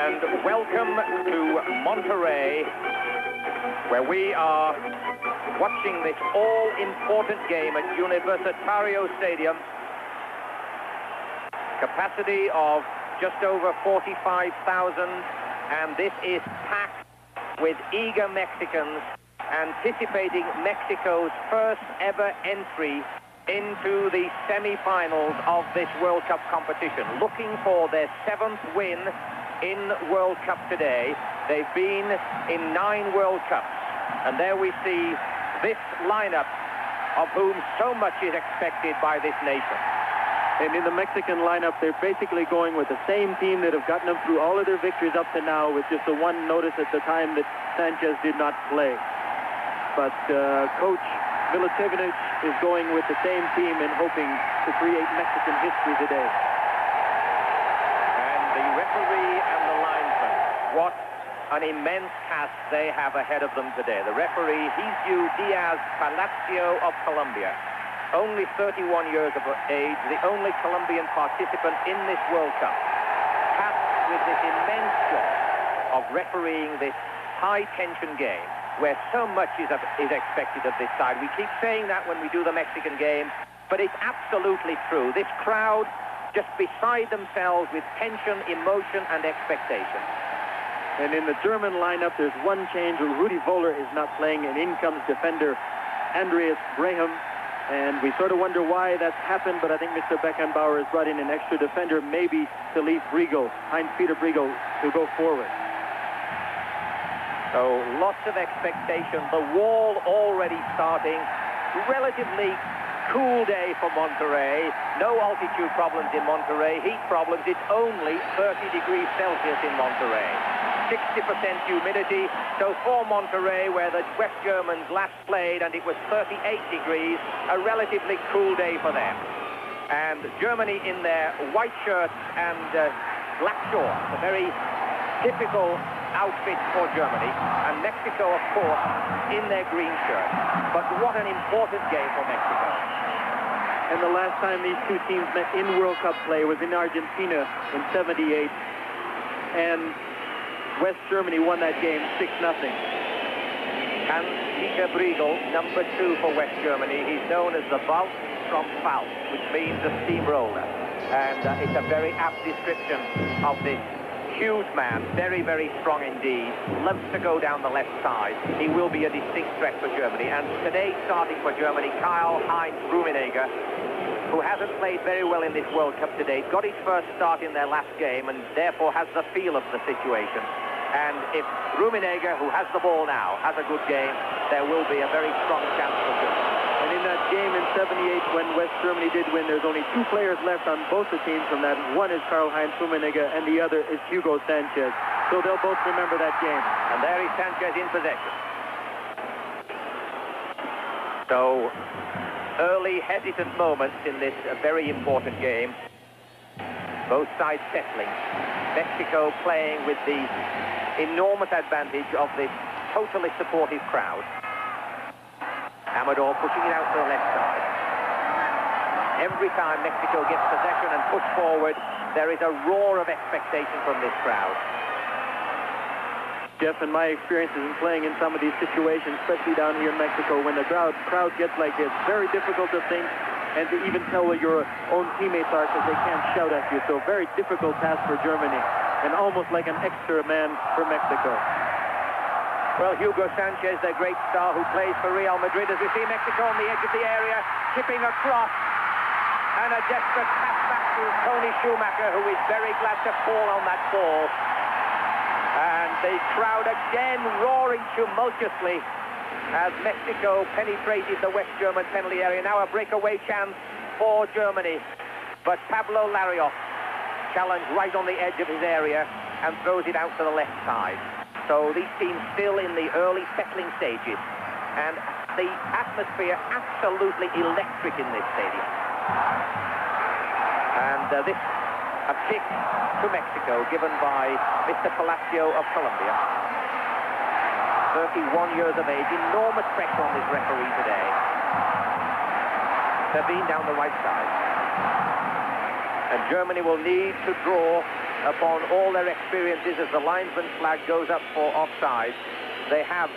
And welcome to Monterrey, where we are watching this all-important game at Universitario Stadium. Capacity of just over 45,000, and this is packed with eager Mexicans anticipating Mexico's first ever entry into the semi-finals of this World Cup competition, looking for their 7th win in World Cup today. They've been in 9 World Cups, and there we see this lineup of whom so much is expected by this nation. And in the Mexican lineup, they're basically going with the same team that have gotten them through all of their victories up to now, with just the one notice at the time that Sanchez did not play. But Coach Milicevic is going with the same team and hoping to create Mexican history today. And the referee and the linesman, what an immense task they have ahead of them today. The referee, Jesus Diaz Palacio of Colombia, only 31 years of age, the only Colombian participant in this World Cup, tasked with this immense job of refereeing this high-tension game, where so much is expected of this side. We keep saying that when we do the Mexican game, but it's absolutely true. This crowd just beside themselves with tension, emotion, and expectation. And in the German lineup, there's one change. Rudi Völler is not playing, and in comes defender Andreas Braham. And we sort of wonder why that's happened, but I think Mr. Beckenbauer has brought in an extra defender, maybe to leave Briegel, Heinz-Peter Briegel, to go forward. So lots of expectation. The wall already starting. Relatively cool day for Monterrey. No altitude problems in Monterrey. Heat problems. It's only 30 degrees Celsius in Monterrey. 60% humidity. So for Monterrey, where the West Germans last played and it was 38 degrees, a relatively cool day for them. And Germany in their white shirts and black shorts, a very typical outfit for Germany, and Mexico, of course, in their green shirts. But what an important game for Mexico. And the last time these two teams met in World Cup play was in Argentina in '78, and West Germany won that game 6-0. Hans-Peter Briegel, number 2 for West Germany. He's known as the Waltz from Faust, which means a steamroller. And it's a very apt description of this huge man, very, very strong indeed, loves to go down the left side. He will be a distinct threat for Germany. And today, starting for Germany, Karl-Heinz Rummenigge, who hasn't played very well in this World Cup today, got his first start in their last game and therefore has the feel of the situation. And if Rummenigge, who has the ball now, has a good game, there will be a very strong chance for Germany. And in that game in '78, when West Germany did win, there's only 2 players left on both the teams from that. One is Karl-Heinz Rummenigge, and the other is Hugo Sanchez. So they'll both remember that game. And there is Sanchez in possession. So, early hesitant moments in this very important game. Both sides settling. Mexico playing with the enormous advantage of this totally supportive crowd. Amador pushing it out to the left side. Every time Mexico gets possession and push forward, there is a roar of expectation from this crowd. Jeff, in my experiences in playing in some of these situations, especially down here in Mexico, when the crowd gets like this, very difficult to think and to even tell where your own teammates are, because they can't shout at you. So very difficult task for Germany, and almost like an extra man for Mexico. Well, Hugo Sanchez, their great star, who plays for Real Madrid, as we see Mexico on the edge of the area, chipping across, and a desperate pass back to Tony Schumacher, who is very glad to fall on that ball. And the crowd again roaring tumultuously as Mexico penetrated the West German penalty area. Now a breakaway chance for Germany. But Pablo Larios challenged right on the edge of his area and throws it out to the left side. So these teams still in the early settling stages. And the atmosphere absolutely electric in this stadium. And this, a kick to Mexico given by Mr. Palacio of Colombia. 31 years of age, enormous pressure on this referee today. Sabine down the right side. And Germany will need to draw upon all their experiences as the linesman's flag goes up for offside. They have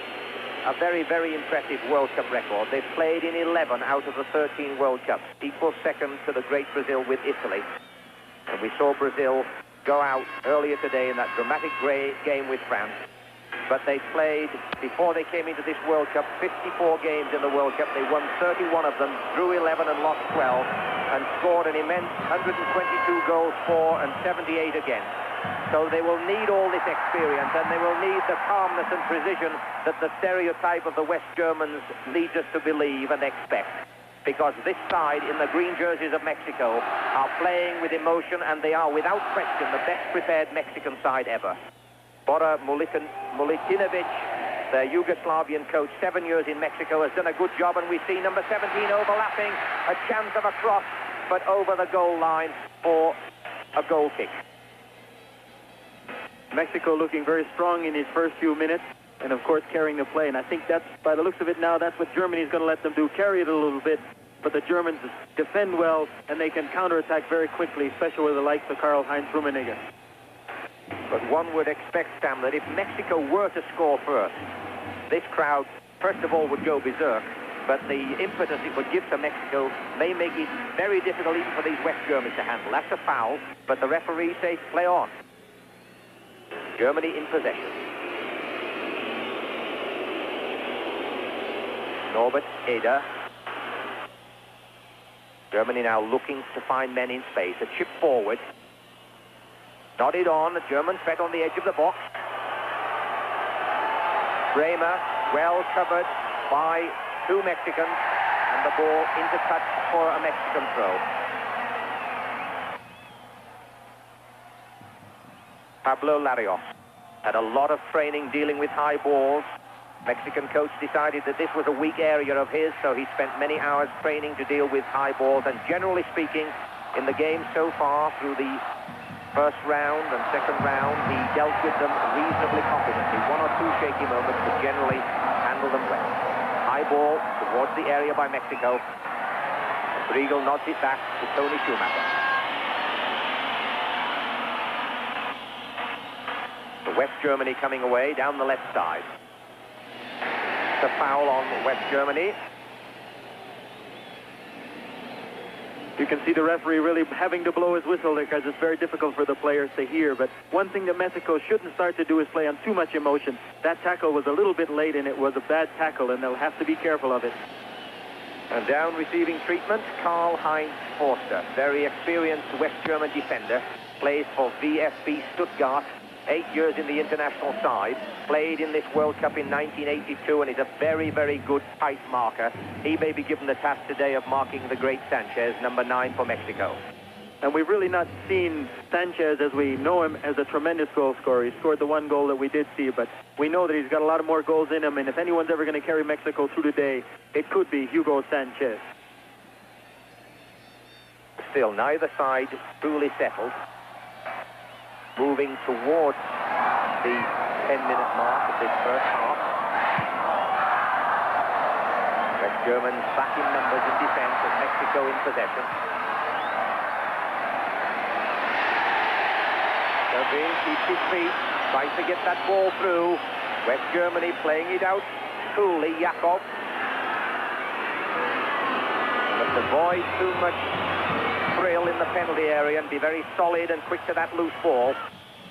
a very, very impressive World Cup record. They've played in 11 out of the 13 World Cups, equal second to the great Brazil with Italy. And we saw Brazil go out earlier today in that dramatic game with France. But they played, before they came into this World Cup, 54 games in the World Cup. They won 31 of them, drew 11 and lost 12, and scored an immense 122 goals for and 78 against. So they will need all this experience, and they will need the calmness and precision that the stereotype of the West Germans leads us to believe and expect. Because this side, in the green jerseys of Mexico, are playing with emotion, and they are, without question, the best prepared Mexican side ever. Bora Milutinovic, the Yugoslavian coach, 7 years in Mexico, has done a good job, and we see number 17 overlapping, a chance of a cross, but over the goal line for a goal kick. Mexico looking very strong in his first few minutes, and of course carrying the play. And I think that's, by the looks of it now, that's what Germany's going to let them do, carry it a little bit. But the Germans defend well, and they can counterattack very quickly, especially with the likes of Karl-Heinz Rummenigge. But one would expect, Sam, that if Mexico were to score first, this crowd, first of all, would go berserk. But the impetus it would give to Mexico may make it very difficult even for these West Germans to handle. That's a foul, but the referee says play on. Germany in possession. Norbert Eder. Germany now looking to find men in space. A chip forward. Nodded on. The German threat on the edge of the box. Bremer well covered by 2 Mexicans, and the ball into touch for a Mexican throw. Pablo Larios had a lot of training dealing with high balls. Mexican coach decided that this was a weak area of his, so he spent many hours training to deal with high balls. And generally speaking, in the game so far, through the first round and second round, he dealt with them reasonably competently. 1 or 2 shaky moments, but generally handled them well. High ball towards the area by Mexico. Riegel nods it back to Toni Schumacher. The West Germany coming away down the left side. The foul on West Germany. You can see the referee really having to blow his whistle because it's very difficult for the players to hear. But one thing that Mexico shouldn't start to do is play on too much emotion. That tackle was a little bit late, and it was a bad tackle, and they'll have to be careful of it. And down receiving treatment, Karl-Heinz Forster, very experienced West German defender, plays for VfB Stuttgart, 8 years in the international side, played in this World Cup in 1982, and is a very, very good tight marker. He may be given the task today of marking the great Sanchez, number 9 for Mexico. And we've really not seen Sanchez as we know him as a tremendous goal scorer. He scored the 1 goal that we did see, but we know that he's got a lot of more goals in him, and if anyone's ever going to carry Mexico through today, it could be Hugo Sanchez. Still, neither side truly settled. Moving towards the 10-minute mark of this first half. West Germans back in numbers in defense and Mexico in possession. Serving keeps his feet, tries to get that ball through. West Germany playing it out coolly, Jakob. But avoid too much thrill in the penalty area and be very solid and quick to that loose ball,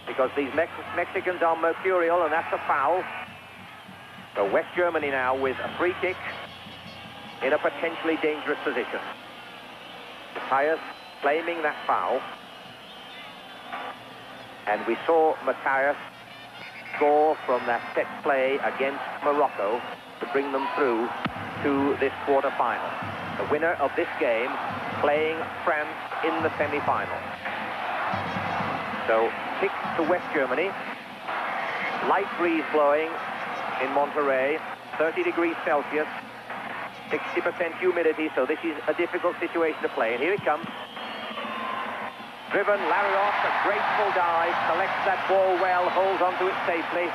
because these Mexicans are mercurial, and that's a foul. So West Germany now with a free kick in a potentially dangerous position. Matthias claiming that foul, and we saw Matthias score from that set play against Morocco to bring them through to this quarter-final. The winner of this game playing France in the semi-final. So, kick to West Germany. Light breeze blowing in Monterrey, 30 degrees Celsius, 60% humidity, so this is a difficult situation to play. And here it comes. Driven, Larios, a graceful dive, collects that ball well, holds onto it safely,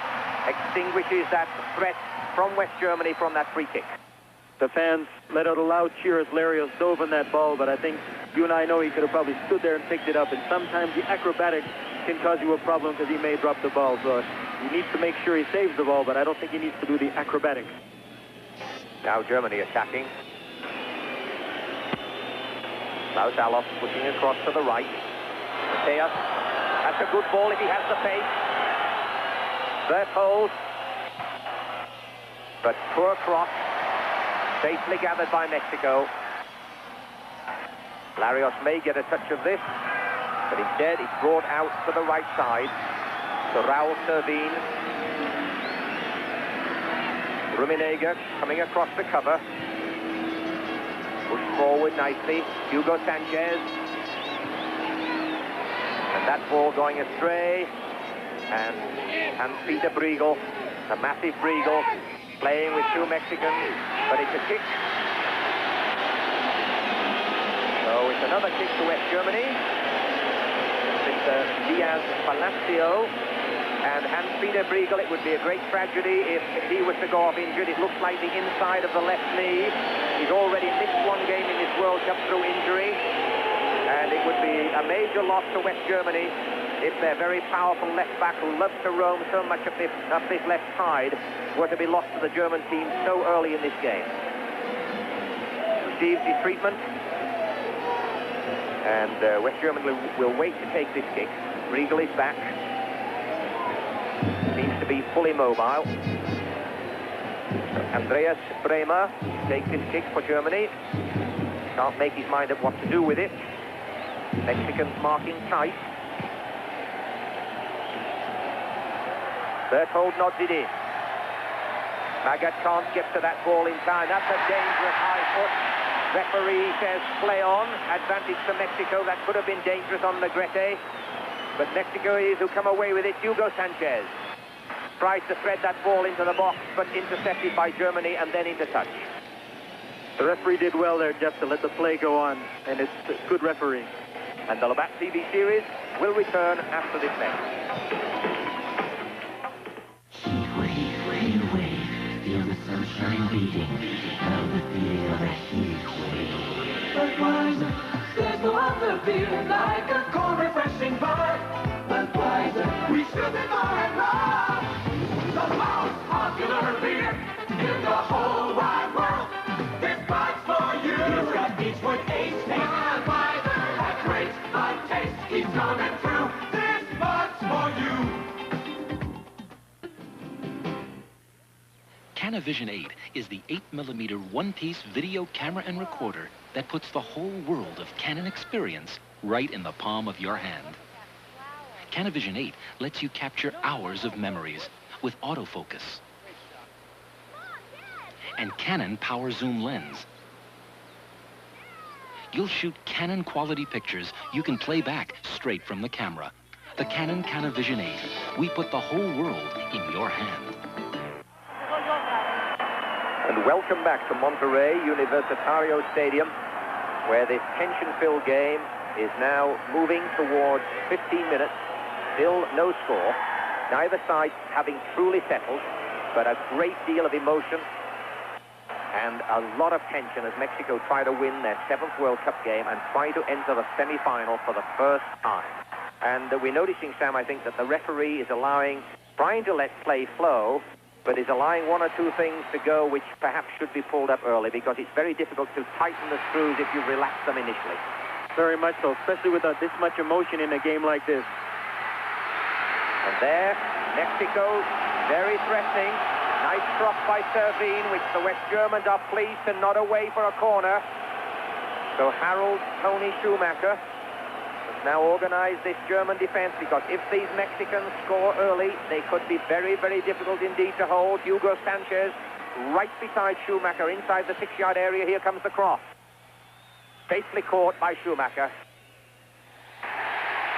extinguishes that threat from West Germany from that free kick. The fans let out a loud cheer as Larios dove on that ball, but I think you and I know he could have probably stood there and picked it up, and sometimes the acrobatics can cause you a problem because he may drop the ball. So he needs to make sure he saves the ball, but I don't think he needs to do the acrobatics. Now Germany attacking. Klaus Allofs pushing across to the right. Matthäus, that's a good ball if he has the pace. Berthold, but poor cross, safely gathered by Mexico. Larios may get a touch of this, but instead it's brought out to the right side. So Raul Servin. Rummenigge coming across the cover. Pushed forward nicely. Hugo Sanchez. And that ball going astray. And Hans-Peter Briegel, a massive Briegel, playing with two Mexicans, but it's a kick. So it's another kick to West Germany. It's Diaz Palacio and Hans-Peter Briegel. It would be a great tragedy if he was to go off injured. It looks like the inside of the left knee. He's already missed one game in this World Cup through injury. And it would be a major loss to West Germany if their very powerful left back, who loves to roam so much up this left side, were to be lost to the German team so early in this game. Receives his treatment. And West Germany will wait to take this kick. Briegel is back. Seems to be fully mobile. So Andreas Bremer takes this kick for Germany. Can't make his mind up what to do with it. Mexicans marking tight. Berthold nods it in. Magath can't get to that ball in time. That's a dangerous high foot. Referee says play on. Advantage to Mexico. That could have been dangerous on Negrete. But Mexico is who come away with it. Hugo Sanchez tries to thread that ball into the box, but intercepted by Germany and then into touch. The referee did well there, Jeff, to let the play go on, and it's good refereeing. And the Labatt TV series will return after this match. Heat wave, feel the sunshine beating, how the feel of a heat wave. Budweiser, there's no other beer like a cold refreshing bar. Budweiser, we sip it more and more. The most popular beer in the whole wide world. This Bud's for you. It's got Beechwood Ace taste. Budweiser, that great Bud taste keeps coming through. This Bud's for you. Canavision 8 is the 8mm one-piece video camera and recorder that puts the whole world of Canon experience right in the palm of your hand. Canavision 8 lets you capture hours of memories with autofocus and Canon Power Zoom lens. You'll shoot Canon quality pictures you can play back straight from the camera. The Canon Canavision 8. We put the whole world in your hand. And welcome back to Monterrey Universitario Stadium, where this tension-filled game is now moving towards 15 minutes. Still no score. Neither side having truly settled, but a great deal of emotion and a lot of tension as Mexico try to win their 7th World Cup game and try to enter the semi-final for the first time. And we're noticing, Sam, I think that the referee is trying to let play flow, but is allowing one or two things to go which perhaps should be pulled up early, because it's very difficult to tighten the screws if you relax them initially. Very much so, especially with this much emotion in a game like this. And there, Mexico, very threatening. Nice cross by Servin, which the West Germans are pleased to nod away for a corner. So Harold Tony Schumacher has now organized this German defense, because if these Mexicans score early, they could be very, very difficult indeed to hold. Hugo Sanchez right beside Schumacher inside the 6-yard area. Here comes the cross. Safely caught by Schumacher.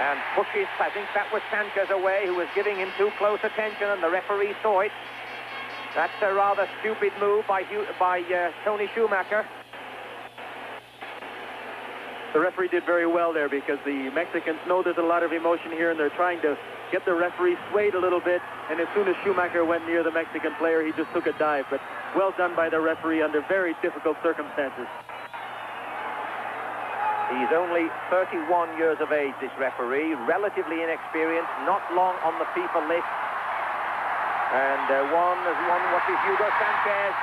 And pushes, I think that was Sanchez away, who was giving him too close attention, and the referee saw it. That's a rather stupid move by Tony Schumacher. The referee did very well there, because the Mexicans know there's a lot of emotion here, and they're trying to get the referee swayed a little bit, and as soon as Schumacher went near the Mexican player, he just took a dive. But well done by the referee under very difficult circumstances. He's only 31 years of age, this referee, relatively inexperienced, not long on the FIFA list. And one watches Hugo Sanchez.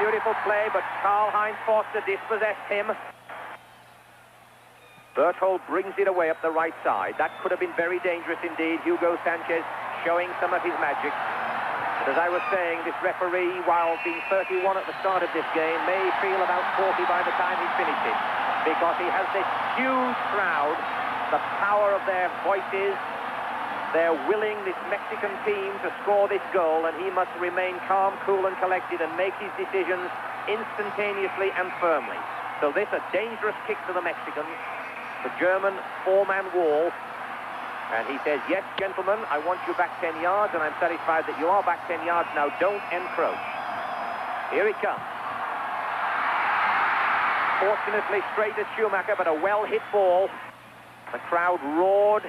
Beautiful play, but Karl-Heinz Forster dispossessed him. Berthold brings it away up the right side. That could have been very dangerous indeed. Hugo Sanchez showing some of his magic. But as I was saying, this referee, while being 31 at the start of this game, may feel about 40 by the time he's finished it. Because he has this huge crowd, the power of their voices. They're willing, this Mexican team, to score this goal, and he must remain calm, cool, and collected and make his decisions instantaneously and firmly. So this a dangerous kick to the Mexicans. The German four-man wall. And he says, yes, gentlemen, I want you back 10 yards, and I'm satisfied that you are back 10 yards. Now don't encroach. Here he comes. Fortunately, straight at Schumacher, but a well-hit ball. The crowd roared,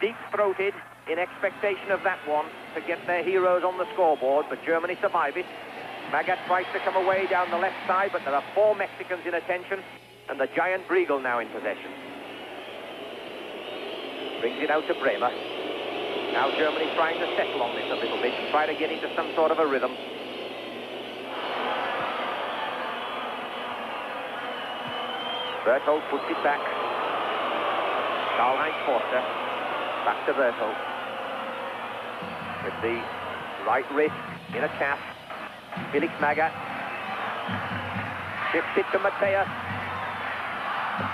deep-throated, in expectation of that one to get their heroes on the scoreboard, but Germany survive it. Magat tries to come away down the left side, but there are four Mexicans in attention, and the giant Briegel now in possession. Brings it out to Bremer. Now Germany trying to settle on this a little bit and try to get into some sort of a rhythm. Berthold puts it back. Karl-Heinz Forster. Back to Berthold. With the right wrist in a cast. Felix Magath. Shifts it to Mateus.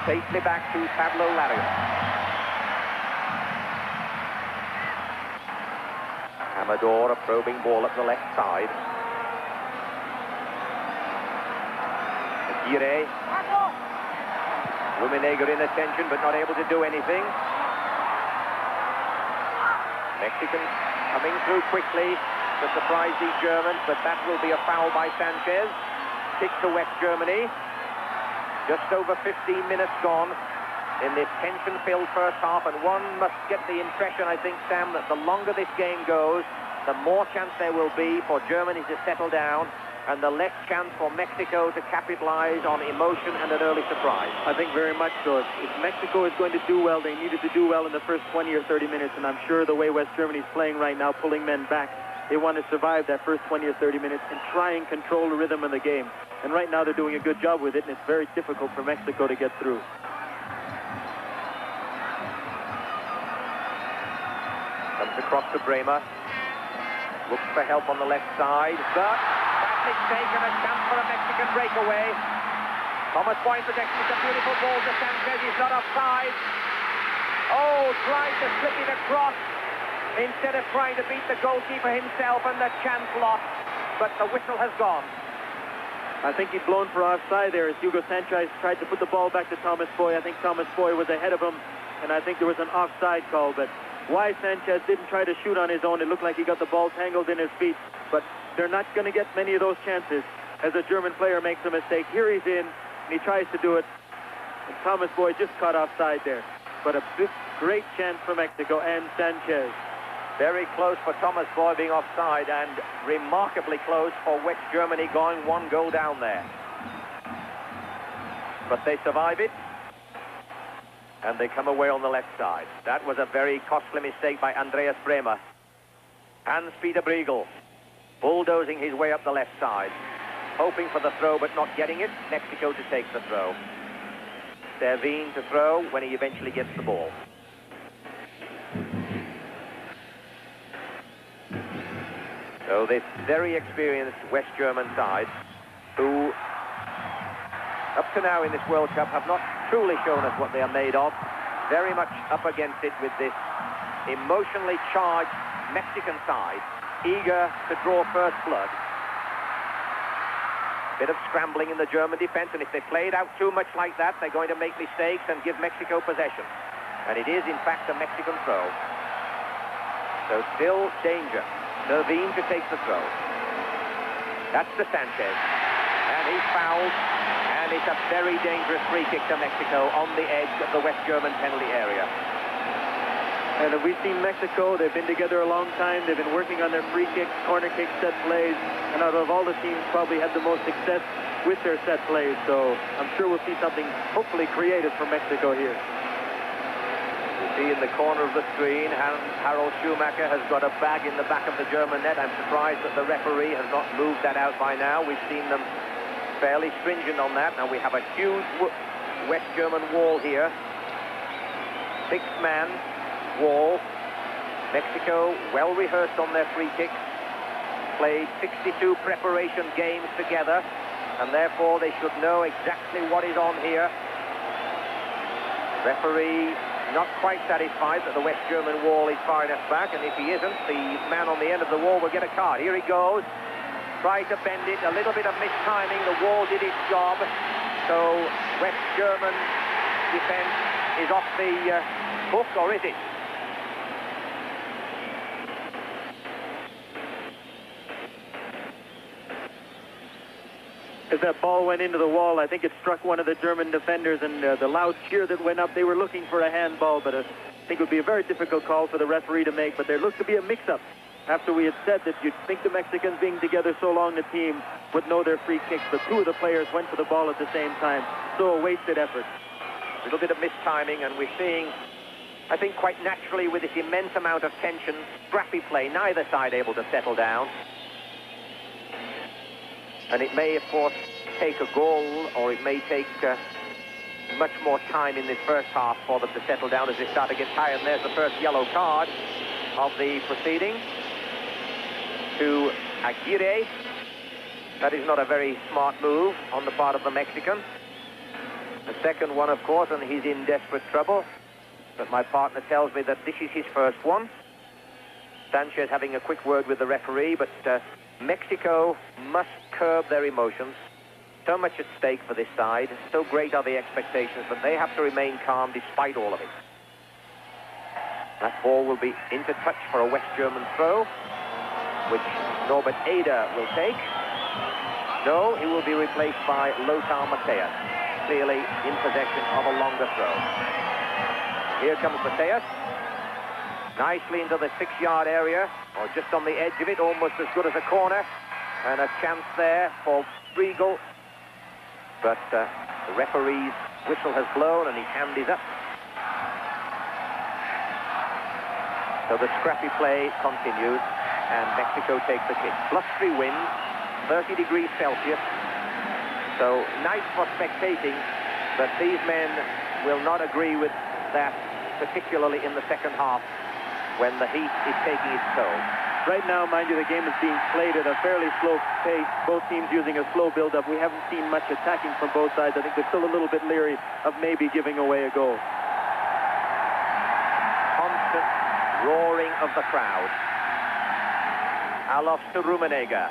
Safely back to Pablo Larios. Amador, a probing ball up the left side. Aguirre. Rummenigge in attention, but not able to do anything. Mexicans coming through quickly to surprise these Germans, but that will be a foul by Sanchez. Kick to West Germany. Just over 15 minutes gone in this tension-filled first half, and one must get the impression, I think, Sam, that the longer this game goes, the more chance there will be for Germany to settle down, and the less chance for Mexico to capitalize on emotion and an early surprise. I think very much so. If Mexico is going to do well, they needed to do well in the first 20 or 30 minutes, and I'm sure the way West Germany is playing right now, pulling men back, they want to survive that first 20 or 30 minutes and try and control the rhythm of the game. And right now they're doing a good job with it, and it's very difficult for Mexico to get through. Comes across to Bremer. Looks for help on the left side, but taken a chance for a Mexican breakaway. Thomas Boy protects it. A beautiful ball to Sanchez. He's not offside. Oh, tried to slip it across instead of trying to beat the goalkeeper himself, and the chance lost. But the whistle has gone. I think he'd blown for offside there as Hugo Sanchez tried to put the ball back to Thomas Boy. I think Thomas Boy was ahead of him, and I think there was an offside call. But why Sanchez didn't try to shoot on his own? It looked like he got the ball tangled in his feet. But they're not going to get many of those chances as a German player makes a mistake. Here he's in, and he tries to do it. And Thomas Boy just caught offside there. But a great chance for Mexico and Sanchez. Very close for Thomas Boy being offside, and remarkably close for West Germany going one goal down there. But they survive it, and they come away on the left side. That was a very costly mistake by Andreas Bremer. Hans-Peter Briegel bulldozing his way up the left side, hoping for the throw but not getting it. Mexico to take the throw. Servine to throw when he eventually gets the ball. So this very experienced West German side, who up to now in this World Cup have not truly shown us what they are made of, very much up against it with this emotionally charged Mexican side, eager to draw first blood. Bit of scrambling in the German defense, and if they play it out too much like that, they're going to make mistakes and give Mexico possession. And it is, in fact, a Mexican throw. So still danger. Servine to take the throw. That's to Sanchez. And he's fouled. And it's a very dangerous free kick to Mexico on the edge of the West German penalty area. And we've seen Mexico, they've been together a long time. They've been working on their free kicks, corner kicks, set plays. And out of all the teams, probably had the most success with their set plays. So I'm sure we'll see something hopefully creative for Mexico here. You see in the corner of the screen, Harald Schumacher has got a bag in the back of the German net. I'm surprised that the referee has not moved that out by now. We've seen them fairly stringent on that. Now we have a huge West German wall here. 6-man wall. Mexico well rehearsed on their free kicks, played 62 preparation games together, and therefore they should know exactly what is on here. Referee not quite satisfied that the West German wall is far enough back, and if he isn't, the man on the end of the wall will get a card. Here he goes, tried to bend it, a little bit of mistiming, the wall did its job, so West German defense is off the hook, or is it? As that ball went into the wall, I think it struck one of the German defenders, and the loud cheer that went up, they were looking for a handball, but I think it would be a very difficult call for the referee to make. But there looked to be a mix-up after we had said that you'd think the Mexicans, being together so long, the team would know their free kicks, but two of the players went for the ball at the same time. So a wasted effort. A little bit of mistiming, and we're seeing, I think quite naturally, with this immense amount of tension, scrappy play, neither side able to settle down. And it may, of course, take a goal, or it may take much more time in this first half for them to settle down as they start to get tired. And there's the first yellow card of the proceeding to Aguirre. That is not a very smart move on the part of the Mexican. The second one, of course, and he's in desperate trouble. But my partner tells me that this is his first one. Sanchez having a quick word with the referee, but Mexico must curb their emotions. So much at stake for this side. So great are the expectations, but they have to remain calm despite all of it. That ball will be into touch for a West German throw, which Norbert Eder will take. No, he will be replaced by Lothar Matthäus, clearly in possession of a longer throw. Here comes Matthäus. Nicely into the 6-yard area, or just on the edge of it, almost as good as a corner. And a chance there for Riegel. But the referee's whistle has blown and his hand is up. So the scrappy play continues, and Mexico takes the kick. +3 winds, 30 degrees Celsius. So nice for spectating, but these men will not agree with that, particularly in the second half, when the heat is taking its toll. Right now, mind you, the game is being played at a fairly slow pace, both teams using a slow build-up. We haven't seen much attacking from both sides. I think they're still a little bit leery of maybe giving away a goal. Constant roaring of the crowd. Alofs to Rummenigge.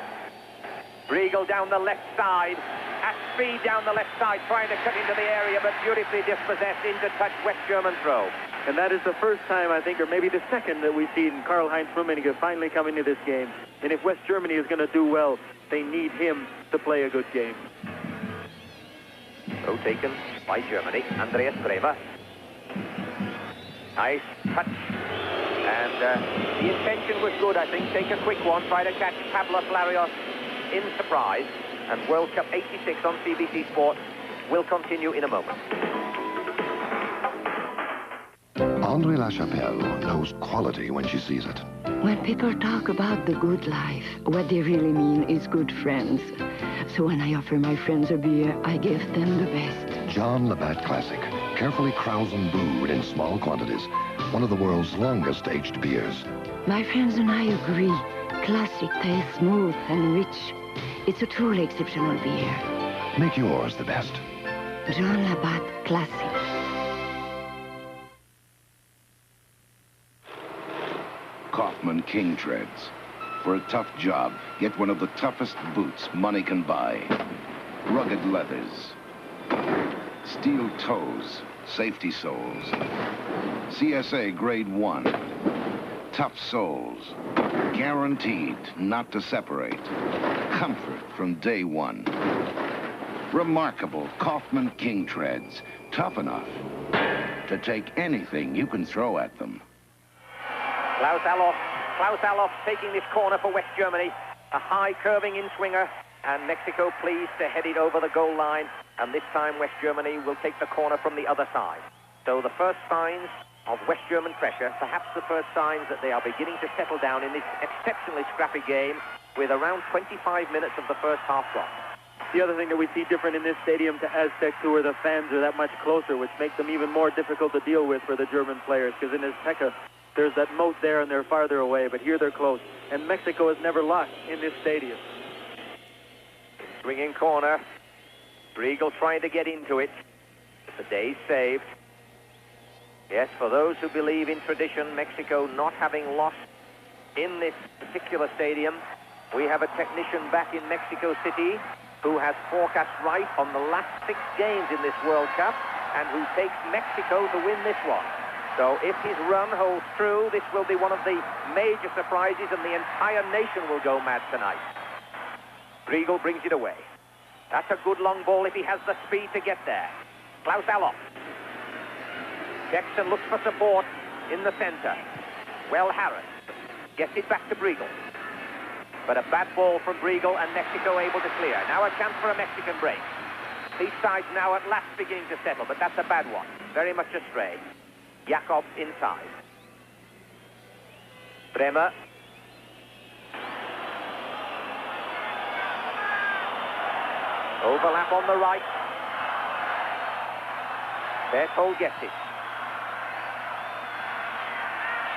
Riegel down the left side, at speed down the left side, trying to cut into the area, but beautifully dispossessed, into touch, West German throw. And that is the first time, I think, or maybe the second, that we've seen Karl-Heinz Rummenigge finally coming to this game. And if West Germany is going to do well, they need him to play a good game. So taken by Germany, Andreas Brehme. Nice touch. And the intention was good, I think. Take a quick one, try to catch Pavlos Larios in surprise. And World Cup 86 on CBC Sport will continue in a moment. André Lachapelle knows quality when she sees it. When people talk about the good life, what they really mean is good friends. So when I offer my friends a beer, I give them the best. John Labatt Classic, carefully Krausen brewed in small quantities. One of the world's longest aged beers. My friends and I agree. Classic tastes smooth and rich. It's a truly exceptional beer. Make yours the best. John Labatt Classic. Kaufman King Treads. For a tough job, get one of the toughest boots money can buy. Rugged leathers. Steel toes. Safety soles. CSA Grade 1. Tough soles. Guaranteed not to separate. Comfort from day one. Remarkable Kaufman King Treads. Tough enough to take anything you can throw at them. Klaus Allofs taking this corner for West Germany. A high curving in-swinger, and Mexico pleased to head it over the goal line. And this time West Germany will take the corner from the other side. So the first signs of West German pressure, perhaps the first signs that they are beginning to settle down in this exceptionally scrappy game with around 25 minutes of the first half gone. The other thing that we see different in this stadium to Aztec, too, are the fans are that much closer, which makes them even more difficult to deal with for the German players, because in Azteca, there's that moat there and they're farther away, but here they're close. And Mexico has never lost in this stadium. Swinging corner. Briegel trying to get into it. The day's saved. Yes, for those who believe in tradition, Mexico not having lost in this particular stadium, we have a technician back in Mexico City who has forecast right on the last 6 games in this World Cup and who takes Mexico to win this one. So if his run holds true, this will be one of the major surprises and the entire nation will go mad tonight. Briegel brings it away. That's a good long ball if he has the speed to get there. Klaus Allofs checks and looks for support in the center. Well, Harris gets it back to Briegel. But a bad ball from Briegel and Mexico able to clear. Now a chance for a Mexican break. These sides now at last beginning to settle, but that's a bad one. Very much astray. Jakobs inside. Bremer. Overlap on the right. Berthold gets it.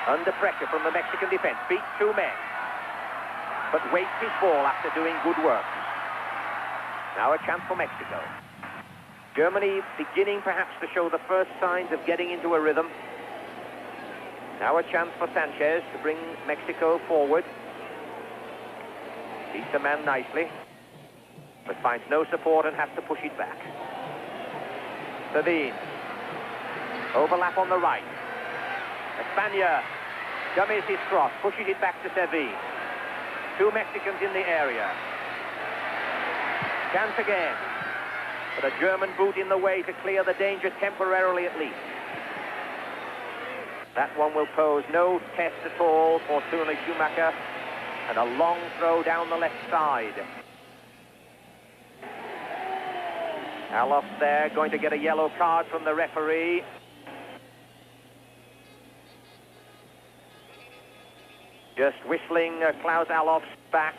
Under pressure from the Mexican defense. Beats 2 men. But wastes his ball after doing good work. Now a chance for Mexico. Germany beginning perhaps to show the first signs of getting into a rhythm. Now a chance for Sanchez to bring Mexico forward. Beats the man nicely, but finds no support and has to push it back. Servin. Overlap on the right. Espana dummies his cross, pushes it back to Servin. 2 Mexicans in the area. Chance again. But a German boot in the way to clear the danger temporarily at least. That one will pose no test at all for Tony Schumacher. And a long throw down the left side. Allofs there going to get a yellow card from the referee. Just whistling Klaus Allofs back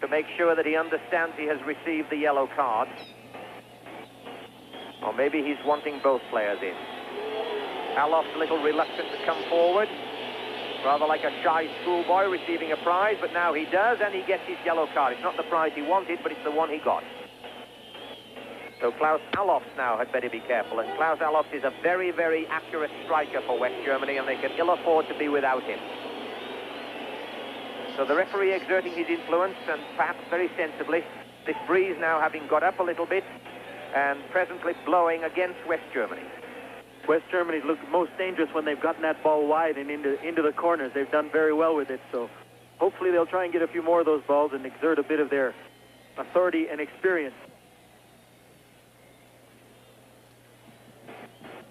to make sure that he understands he has received the yellow card. Or maybe he's wanting both players in. Allofs a little reluctant to come forward. Rather like a shy schoolboy receiving a prize, but now he does, and he gets his yellow card. It's not the prize he wanted, but it's the one he got. So Klaus Allofs now had better be careful, and Klaus Allofs is a very, very accurate striker for West Germany, and they can ill afford to be without him. So the referee exerting his influence, and perhaps very sensibly, this breeze now having got up a little bit, and presently blowing against West Germany. West Germany's looked most dangerous when they've gotten that ball wide and into the corners. They've done very well with it, so hopefully they'll try and get a few more of those balls and exert a bit of their authority and experience.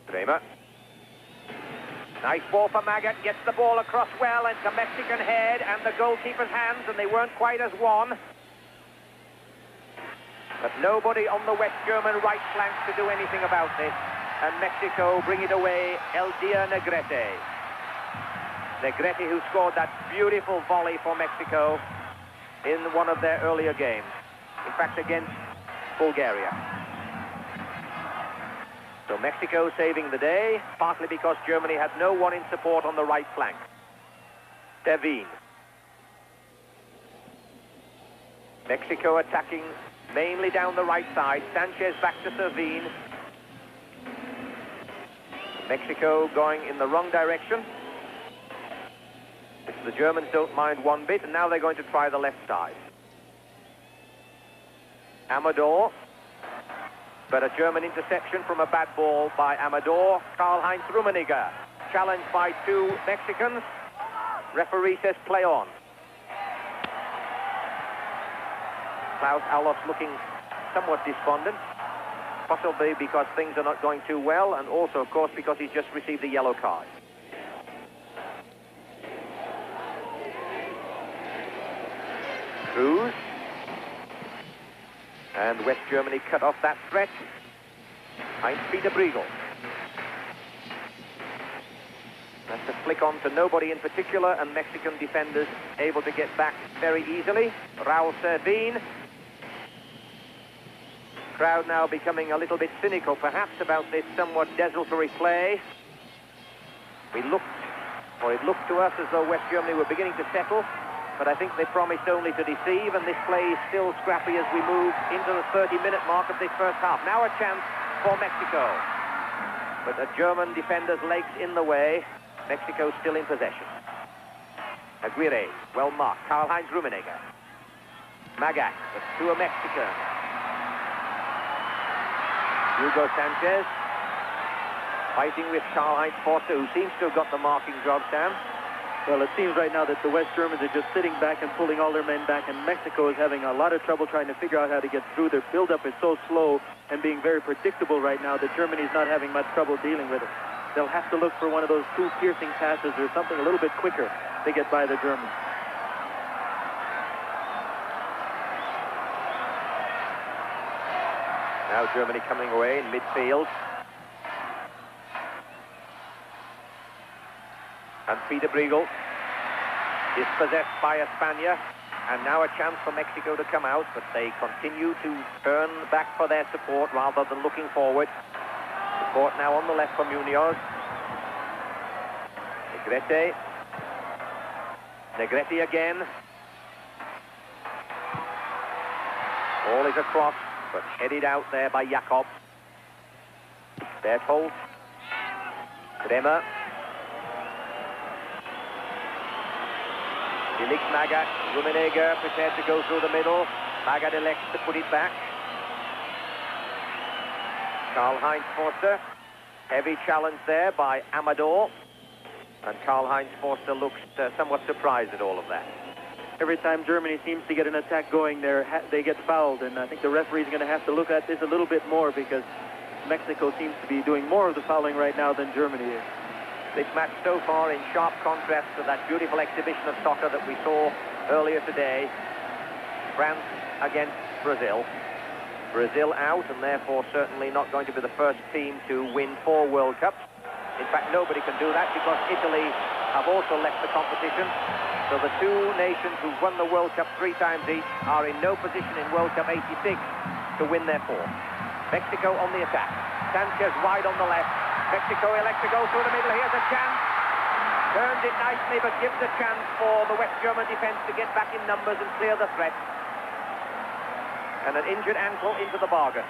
Bremer. Nice ball for Magath, gets the ball across well into Mexican head and the goalkeeper's hands, and they weren't quite as one. But nobody on the West German right flank to do anything about this. And Mexico bring it away, Eldia Negrete. Negrete, who scored that beautiful volley for Mexico in one of their earlier games. In fact, against Bulgaria. So Mexico saving the day, partly because Germany had no one in support on the right flank. Servin. Mexico attacking mainly down the right side. Sanchez back to Servin. Mexico going in the wrong direction. The Germans don't mind one bit, and now they're going to try the left side. Amador. But a German interception from a bad ball by Amador. Karl-Heinz Rummenigge challenged by 2 Mexicans. Referee says play on. Klaus Allofs looking somewhat despondent. Possibly because things are not going too well, and also, of course, because he's just received a yellow card. Cruz. And West Germany cut off that threat. Heinz-Peter Briegel. That's a flick on to nobody in particular, and Mexican defenders able to get back very easily. Raul Servín. Crowd now becoming a little bit cynical, perhaps, about this somewhat desultory play. It looked to us as though West Germany were beginning to settle, but I think they promised only to deceive, and this play is still scrappy as we move into the 30-minute mark of this first half. Now a chance for Mexico, but a German defender's legs in the way. Mexico still in possession. Aguirre, well marked. Karl-Heinz Rummenigge. Magac, but to a Mexican. Hugo Sanchez fighting with Karl-Heinz Forster, who seems to have got the marking job, Sam. Well, it seems right now that the West Germans are just sitting back and pulling all their men back, and Mexico is having a lot of trouble trying to figure out how to get through. Their build-up is so slow and being very predictable right now that Germany's not having much trouble dealing with it. They'll have to look for one of those two piercing passes or something a little bit quicker to get by the Germans. Now Germany coming away in midfield. And Peter Briegel is possessed by Espana, and now a chance for Mexico to come out, but they continue to turn back for their support rather than looking forward. Support now on the left for Munoz. Negrete. Negrete again. Ball is across, but headed out there by Jakob. Berthold. Kremer. Felix Magath, Rummenigge prepared to go through the middle. Magath elects to put it back. Karl-Heinz Forster. Heavy challenge there by Amador. And Karl-Heinz Forster looks somewhat surprised at all of that. Every time Germany seems to get an attack going there, they get fouled, and I think the referee's going to have to look at this a little bit more, because Mexico seems to be doing more of the fouling right now than Germany is. This match so far in sharp contrast to that beautiful exhibition of soccer that we saw earlier today. France against Brazil. Brazil out, and therefore certainly not going to be the first team to win 4 World Cups. In fact, nobody can do that because Italy have also left the competition. So the two nations who've won the World Cup 3 times each are in no position in World Cup 86 to win their 4th. Mexico on the attack. Sanchez wide on the left. Mexico elects to go through the middle. Here's a chance. Turns it nicely, but gives a chance for the West German defense to get back in numbers and clear the threat. And an injured ankle into the bargain.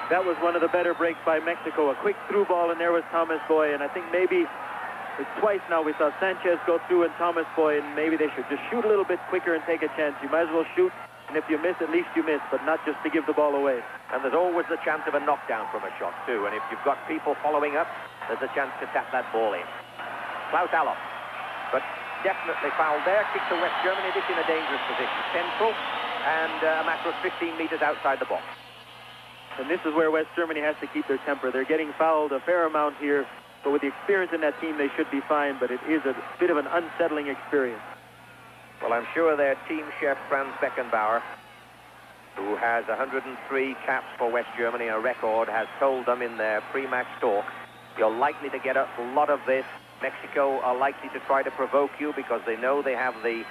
That was one of the better breaks by Mexico. A quick through ball, and there was Thomas Boy. And I think maybe it's twice now we saw Sanchez go through and Thomas Boy, and maybe they should just shoot a little bit quicker and take a chance. You might as well shoot, and if you miss, at least you miss, but not just to give the ball away. And there's always the chance of a knockdown from a shot, too. And if you've got people following up, there's a chance to tap that ball in. Klaus Allofs, but definitely fouled there. Kick to West Germany. This in a dangerous position. Central, and a matter of 15 meters outside the box. And this is where West Germany has to keep their temper. They're getting fouled a fair amount here, but with the experience in that team, they should be fine, but it is a bit of an unsettling experience. Well, I'm sure their team chef, Franz Beckenbauer, who has 103 caps for West Germany, a record, has told them in their pre-match talk, you're likely to get a lot of this. Mexico are likely to try to provoke you because they know they have the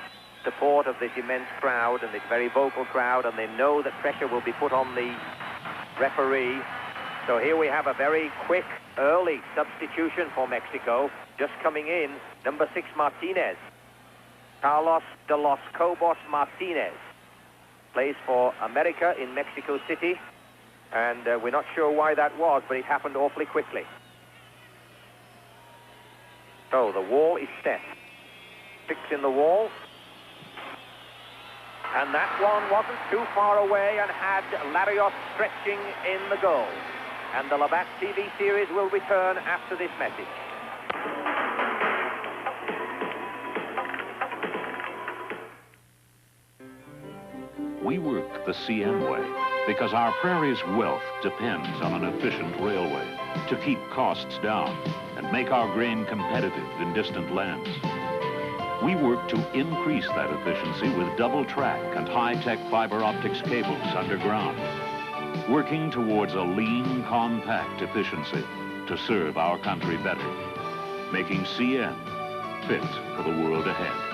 support of this immense crowd and this very vocal crowd, and they know that pressure will be put on the referee. So here we have a very quick, early substitution for Mexico. Just coming in, number 6, Martinez. Carlos de los Cobos Martinez plays for America in Mexico City, and we're not sure why that was, but it happened awfully quickly. So the wall is set. 6 in the wall. And that one wasn't too far away and had Larios stretching in the goal. And the Labatt TV series will return after this message. We work the CN way because our prairie's wealth depends on an efficient railway to keep costs down and make our grain competitive in distant lands. We work to increase that efficiency with double track and high-tech fiber optics cables underground, working towards a lean, compact efficiency to serve our country better, making CN fit for the world ahead.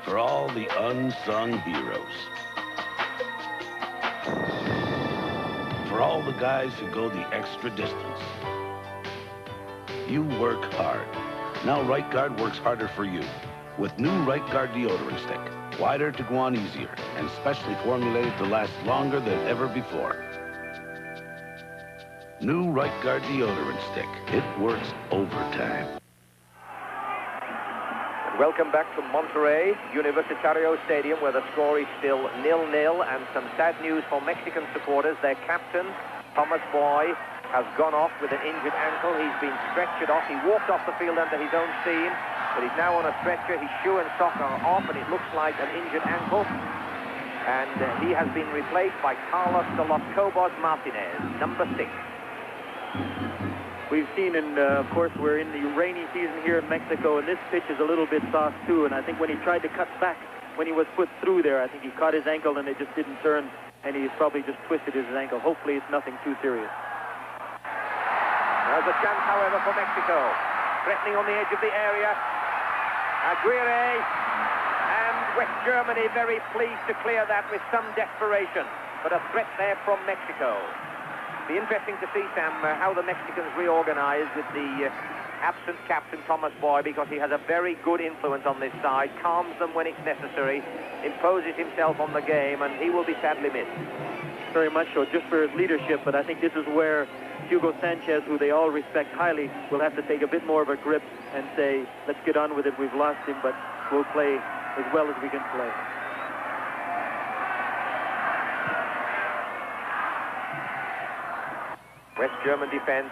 For all the unsung heroes. For all the guys who go the extra distance. You work hard. Now Right Guard works harder for you. With new Right Guard deodorant stick. Wider to go on easier, and specially formulated to last longer than ever before. New Right Guard deodorant stick. It works overtime. Welcome back to Monterrey, Universitario Stadium, where the score is still 0-0, and some sad news for Mexican supporters. Their captain, Thomas Boy, has gone off with an injured ankle. He's been stretchered off. He walked off the field under his own steam, but he's now on a stretcher. His shoe and sock are off, and it looks like an injured ankle. And he has been replaced by Carlos de los Cobos Martinez, number 6. We've seen, and of course, we're in the rainy season here in Mexico, and this pitch is a little bit soft too. And I think when he tried to cut back, when he was put through there, I think he caught his ankle and it just didn't turn, and he's probably just twisted his ankle. Hopefully, it's nothing too serious. There's a chance, however, for Mexico. Threatening on the edge of the area. Aguirre, and West Germany very pleased to clear that with some desperation. But a threat there from Mexico. Be interesting to see, Sam, how the Mexicans reorganize with the absent captain Thomas Boy, because he has a very good influence on this side, calms them when it's necessary, imposes himself on the game, and he will be sadly missed. Very much so, just for his leadership, but I think this is where Hugo Sanchez, who they all respect highly, will have to take a bit more of a grip and say, let's get on with it, we've lost him, but we'll play as well as we can play. West German defense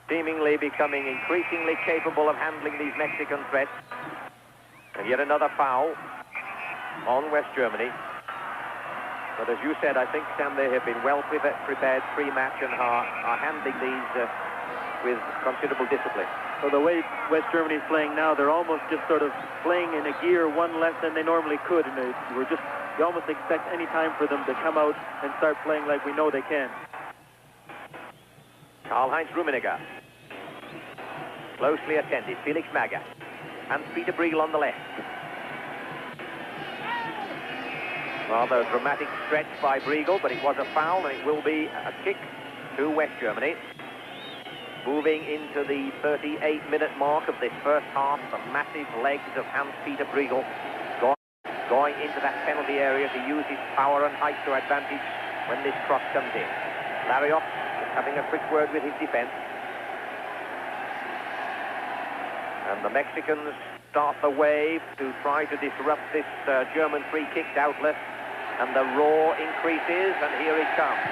seemingly becoming increasingly capable of handling these Mexican threats. And yet another foul on West Germany. But as you said, I think, Sam, they have been well prepared pre-match and are handling these with considerable discipline. So the way West Germany is playing now, they're almost just sort of playing in a gear one less than they normally could. And you almost expect any time for them to come out and start playing like we know they can. Karl-Heinz Rummenigge. Closely attended. Felix Magath. Hans-Peter Briegel on the left. Rather dramatic stretch by Briegel, but it was a foul, and it will be a kick to West Germany. Moving into the 38-minute mark of this first half, the massive legs of Hans-Peter Briegel going into that penalty area to use his power and height to advantage when this cross comes in. Larios having a quick word with his defense. And the Mexicans start the wave to try to disrupt this German free kick, doubtless. And the roar increases, and here it comes.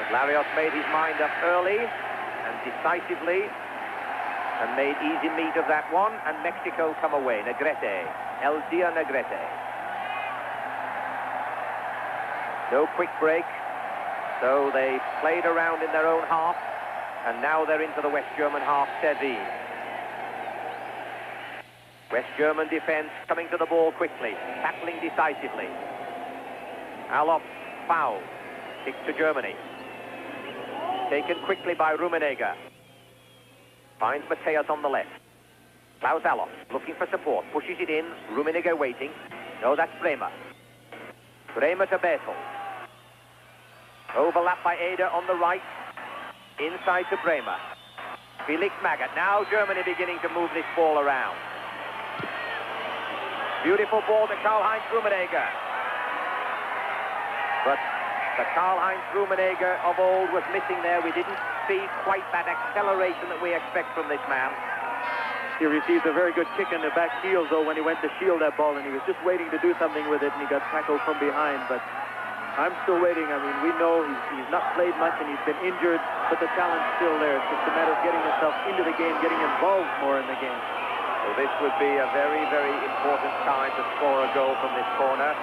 But Larios made his mind up early and decisively and made easy meat of that one, and Mexico come away. Negrete, El Dia Negrete. No quick break. So they played around in their own half, and now they're into the West German half, Servie. West German defense coming to the ball quickly, tackling decisively. Alof foul, kick to Germany. Taken quickly by Rummenigge. Finds Mateus on the left. Klaus Alof looking for support, pushes it in, Rummenigge waiting. No, that's Bremer. Bremer to Bethel. Overlap by Eder on the right. Inside to Bremer. Felix Magath. Now Germany beginning to move this ball around. Beautiful ball to Karl-Heinz Rummenigge. But the Karl-Heinz Rummenigge of old was missing there. We didn't see quite that acceleration that we expect from this man. He received a very good kick in the back heels, though, when he went to shield that ball, and he was just waiting to do something with it, and he got tackled from behind. But I'm still waiting. I mean, we know he's not played much and he's been injured, but the talent's still there. It's just a matter of getting himself into the game, getting involved more in the game. So this would be a very, very important time to score a goal from this corner.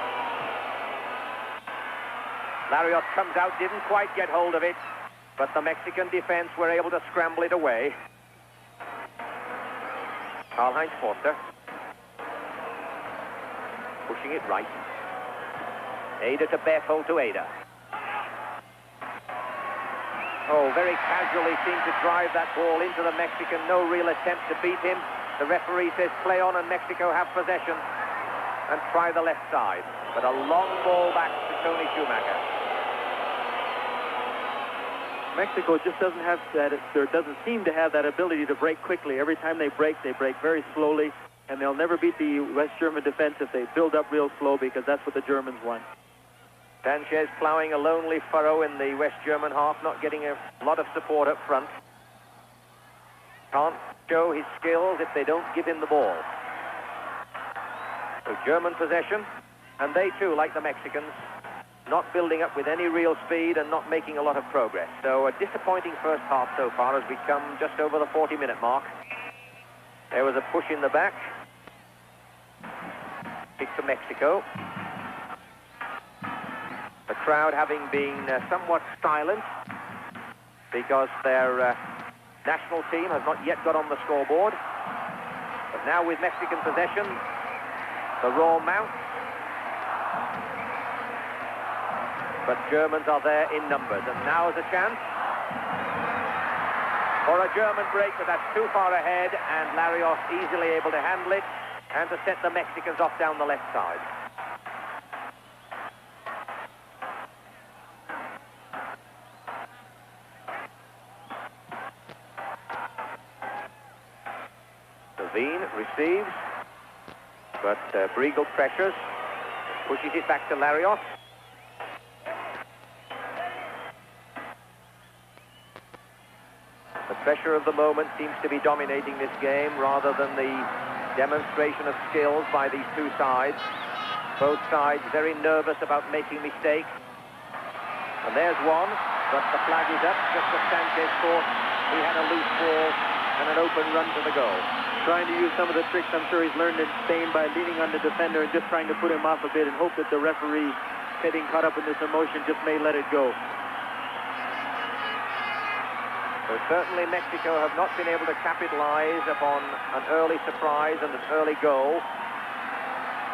Larios comes out, didn't quite get hold of it, but the Mexican defense were able to scramble it away. Karl-Heinz Forster pushing it right. Ada to Berthold to Ada. Oh, very casually seemed to drive that ball into the Mexican. No real attempt to beat him. The referee says play on and Mexico have possession and try the left side. But a long ball back to Tony Schumacher. Mexico just doesn't have that, or doesn't seem to have that ability to break quickly. Every time they break very slowly, and they'll never beat the West German defense if they build up real slow, because that's what the Germans want. Sanchez plowing a lonely furrow in the West German half, not getting a lot of support up front. Can't show his skills if they don't give him the ball. So German possession, and they too, like the Mexicans, not building up with any real speed and not making a lot of progress. So a disappointing first half so far as we come just over the 40-minute mark. There was a push in the back. Kick to Mexico. The crowd having been somewhat silent because their national team has not yet got on the scoreboard. But now with Mexican possession, the roar mounts. But Germans are there in numbers, and now is a chance for a German break, but that's too far ahead, and Larios easily able to handle it and to set the Mexicans off down the left side. Levine receives, but Briegel pressures, pushes it back to Larios. The pressure of the moment seems to be dominating this game rather than the demonstration of skills by these two sides. Both sides very nervous about making mistakes. And there's one, but the flag is up just as Sanchez thought he had a loose ball and an open run to the goal. Trying to use some of the tricks I'm sure he's learned in Spain by leaning on the defender and just trying to put him off a bit and hope that the referee, getting caught up in this emotion, just may let it go. So certainly Mexico have not been able to capitalize upon an early surprise and an early goal.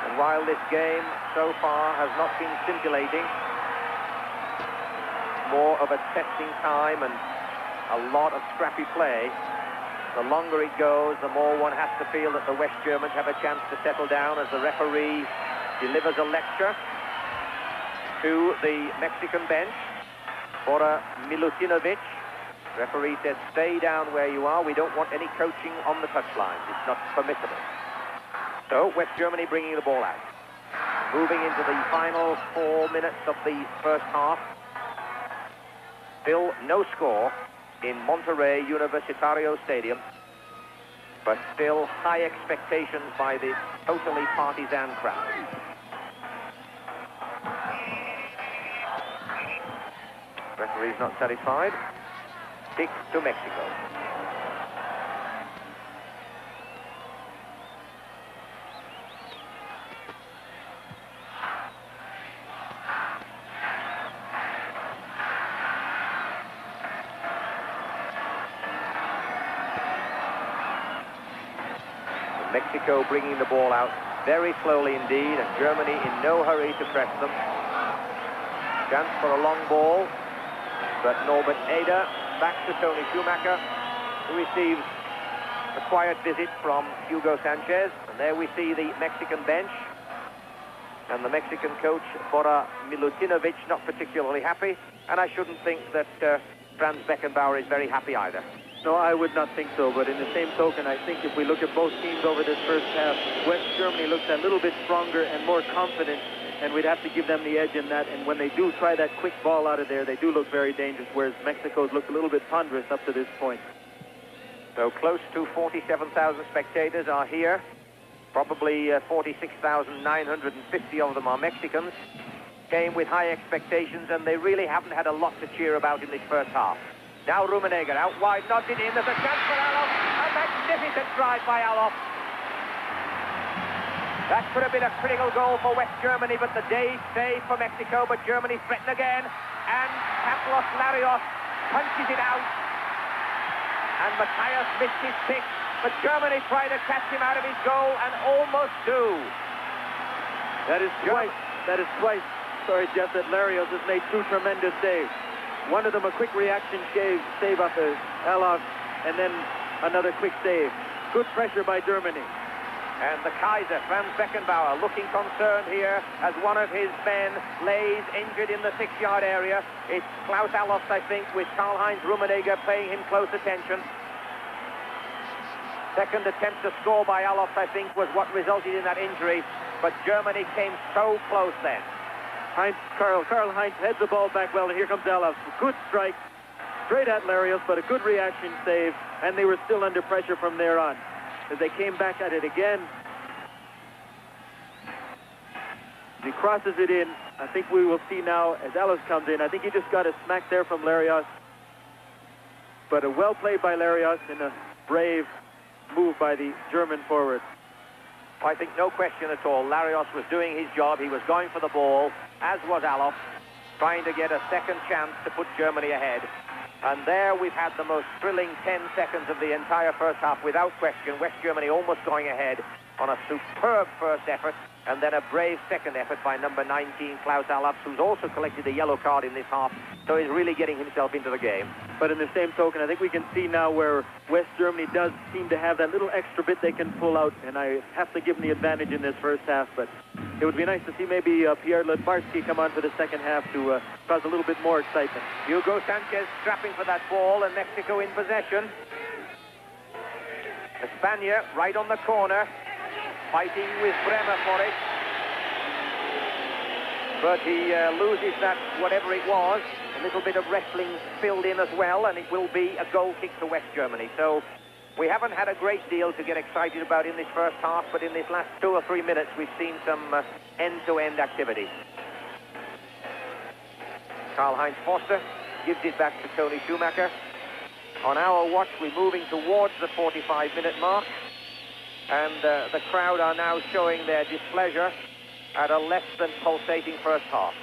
And while this game so far has not been scintillating, more of a testing time and a lot of scrappy play, the longer it goes, the more one has to feel that the West Germans have a chance to settle down as the referee delivers a lecture to the Mexican bench. Bora Milutinovic. Referee said, stay down where you are. We don't want any coaching on the touchline. It's not permissible. So West Germany bringing the ball out. Moving into the final 4 minutes of the first half. Still no score in Monterrey Universitario Stadium, but still high expectations by the totally partisan crowd. Referee's not satisfied. Kick to Mexico. Mexico bringing the ball out very slowly indeed, and Germany in no hurry to press them. Chance for a long ball, but Norbert Ada back to Tony Schumacher, who receives a quiet visit from Hugo Sanchez. And there we see the Mexican bench, and the Mexican coach, Bora Milutinovic, not particularly happy. And I shouldn't think that Franz Beckenbauer is very happy either. No, I would not think so, but in the same token, I think if we look at both teams over this first half, West Germany looks a little bit stronger and more confident, and we'd have to give them the edge in that. And when they do try that quick ball out of there, they do look very dangerous, whereas Mexico's looked a little bit ponderous up to this point. So close to 47,000 spectators are here. Probably 46,950 of them are Mexicans. Came with high expectations, and they really haven't had a lot to cheer about in this first half. Now Rummenigge out wide, not in. There's a chance for Alof. A magnificent drive by Alof. That could have been a critical goal for West Germany, but the day saved for Mexico, but Germany threaten again, and Carlos Larios punches it out, and Matthias missed his pick, but Germany tried to catch him out of his goal and almost do. That is twice, sorry, Jeff, that Larios has made two tremendous saves. One of them a quick reaction save off of Alof, and then another quick save. Good pressure by Germany. And the Kaiser, Franz Beckenbauer, looking concerned here as one of his men lays injured in the 6-yard area. It's Klaus Allofs, I think, with Karl-Heinz Rummenigge paying him close attention. Second attempt to score by Allofs, I think, was what resulted in that injury. But Germany came so close then. Karl-Heinz heads the ball back well, and here comes Allofs. Good strike, straight at Larios, but a good reaction save, and they were still under pressure from there on. As they came back at it again, he crosses it in. I think we will see now as Allofs comes in. I think he just got a smack there from Larios, but a well played by Larios and a brave move by the German forward. I think no question at all. Larios was doing his job. He was going for the ball, as was Allofs, trying to get a second chance to put Germany ahead. And there we've had the most thrilling 10 seconds of the entire first half, without question. West Germany almost going ahead on a superb first effort, and then a brave second effort by number 19, Klaus Allofs, who's also collected a yellow card in this half, so he's really getting himself into the game. But in the same token, I think we can see now where West Germany does seem to have that little extra bit they can pull out, and I have to give them the advantage in this first half, but it would be nice to see maybe Pierre Littbarski come on for the second half to cause a little bit more excitement. Hugo Sanchez strapping for that ball, and Mexico in possession. Espana right on the corner, fighting with Bremer for it. But he loses that, whatever it was. A little bit of wrestling filled in as well, and it will be a goal kick to West Germany. So we haven't had a great deal to get excited about in this first half, but in this last 2 or 3 minutes, we've seen some end-to-end activity. Karl-Heinz Foster gives it back to Tony Schumacher. On our watch, we're moving towards the 45-minute mark, and the crowd are now showing their displeasure at a less than pulsating first half.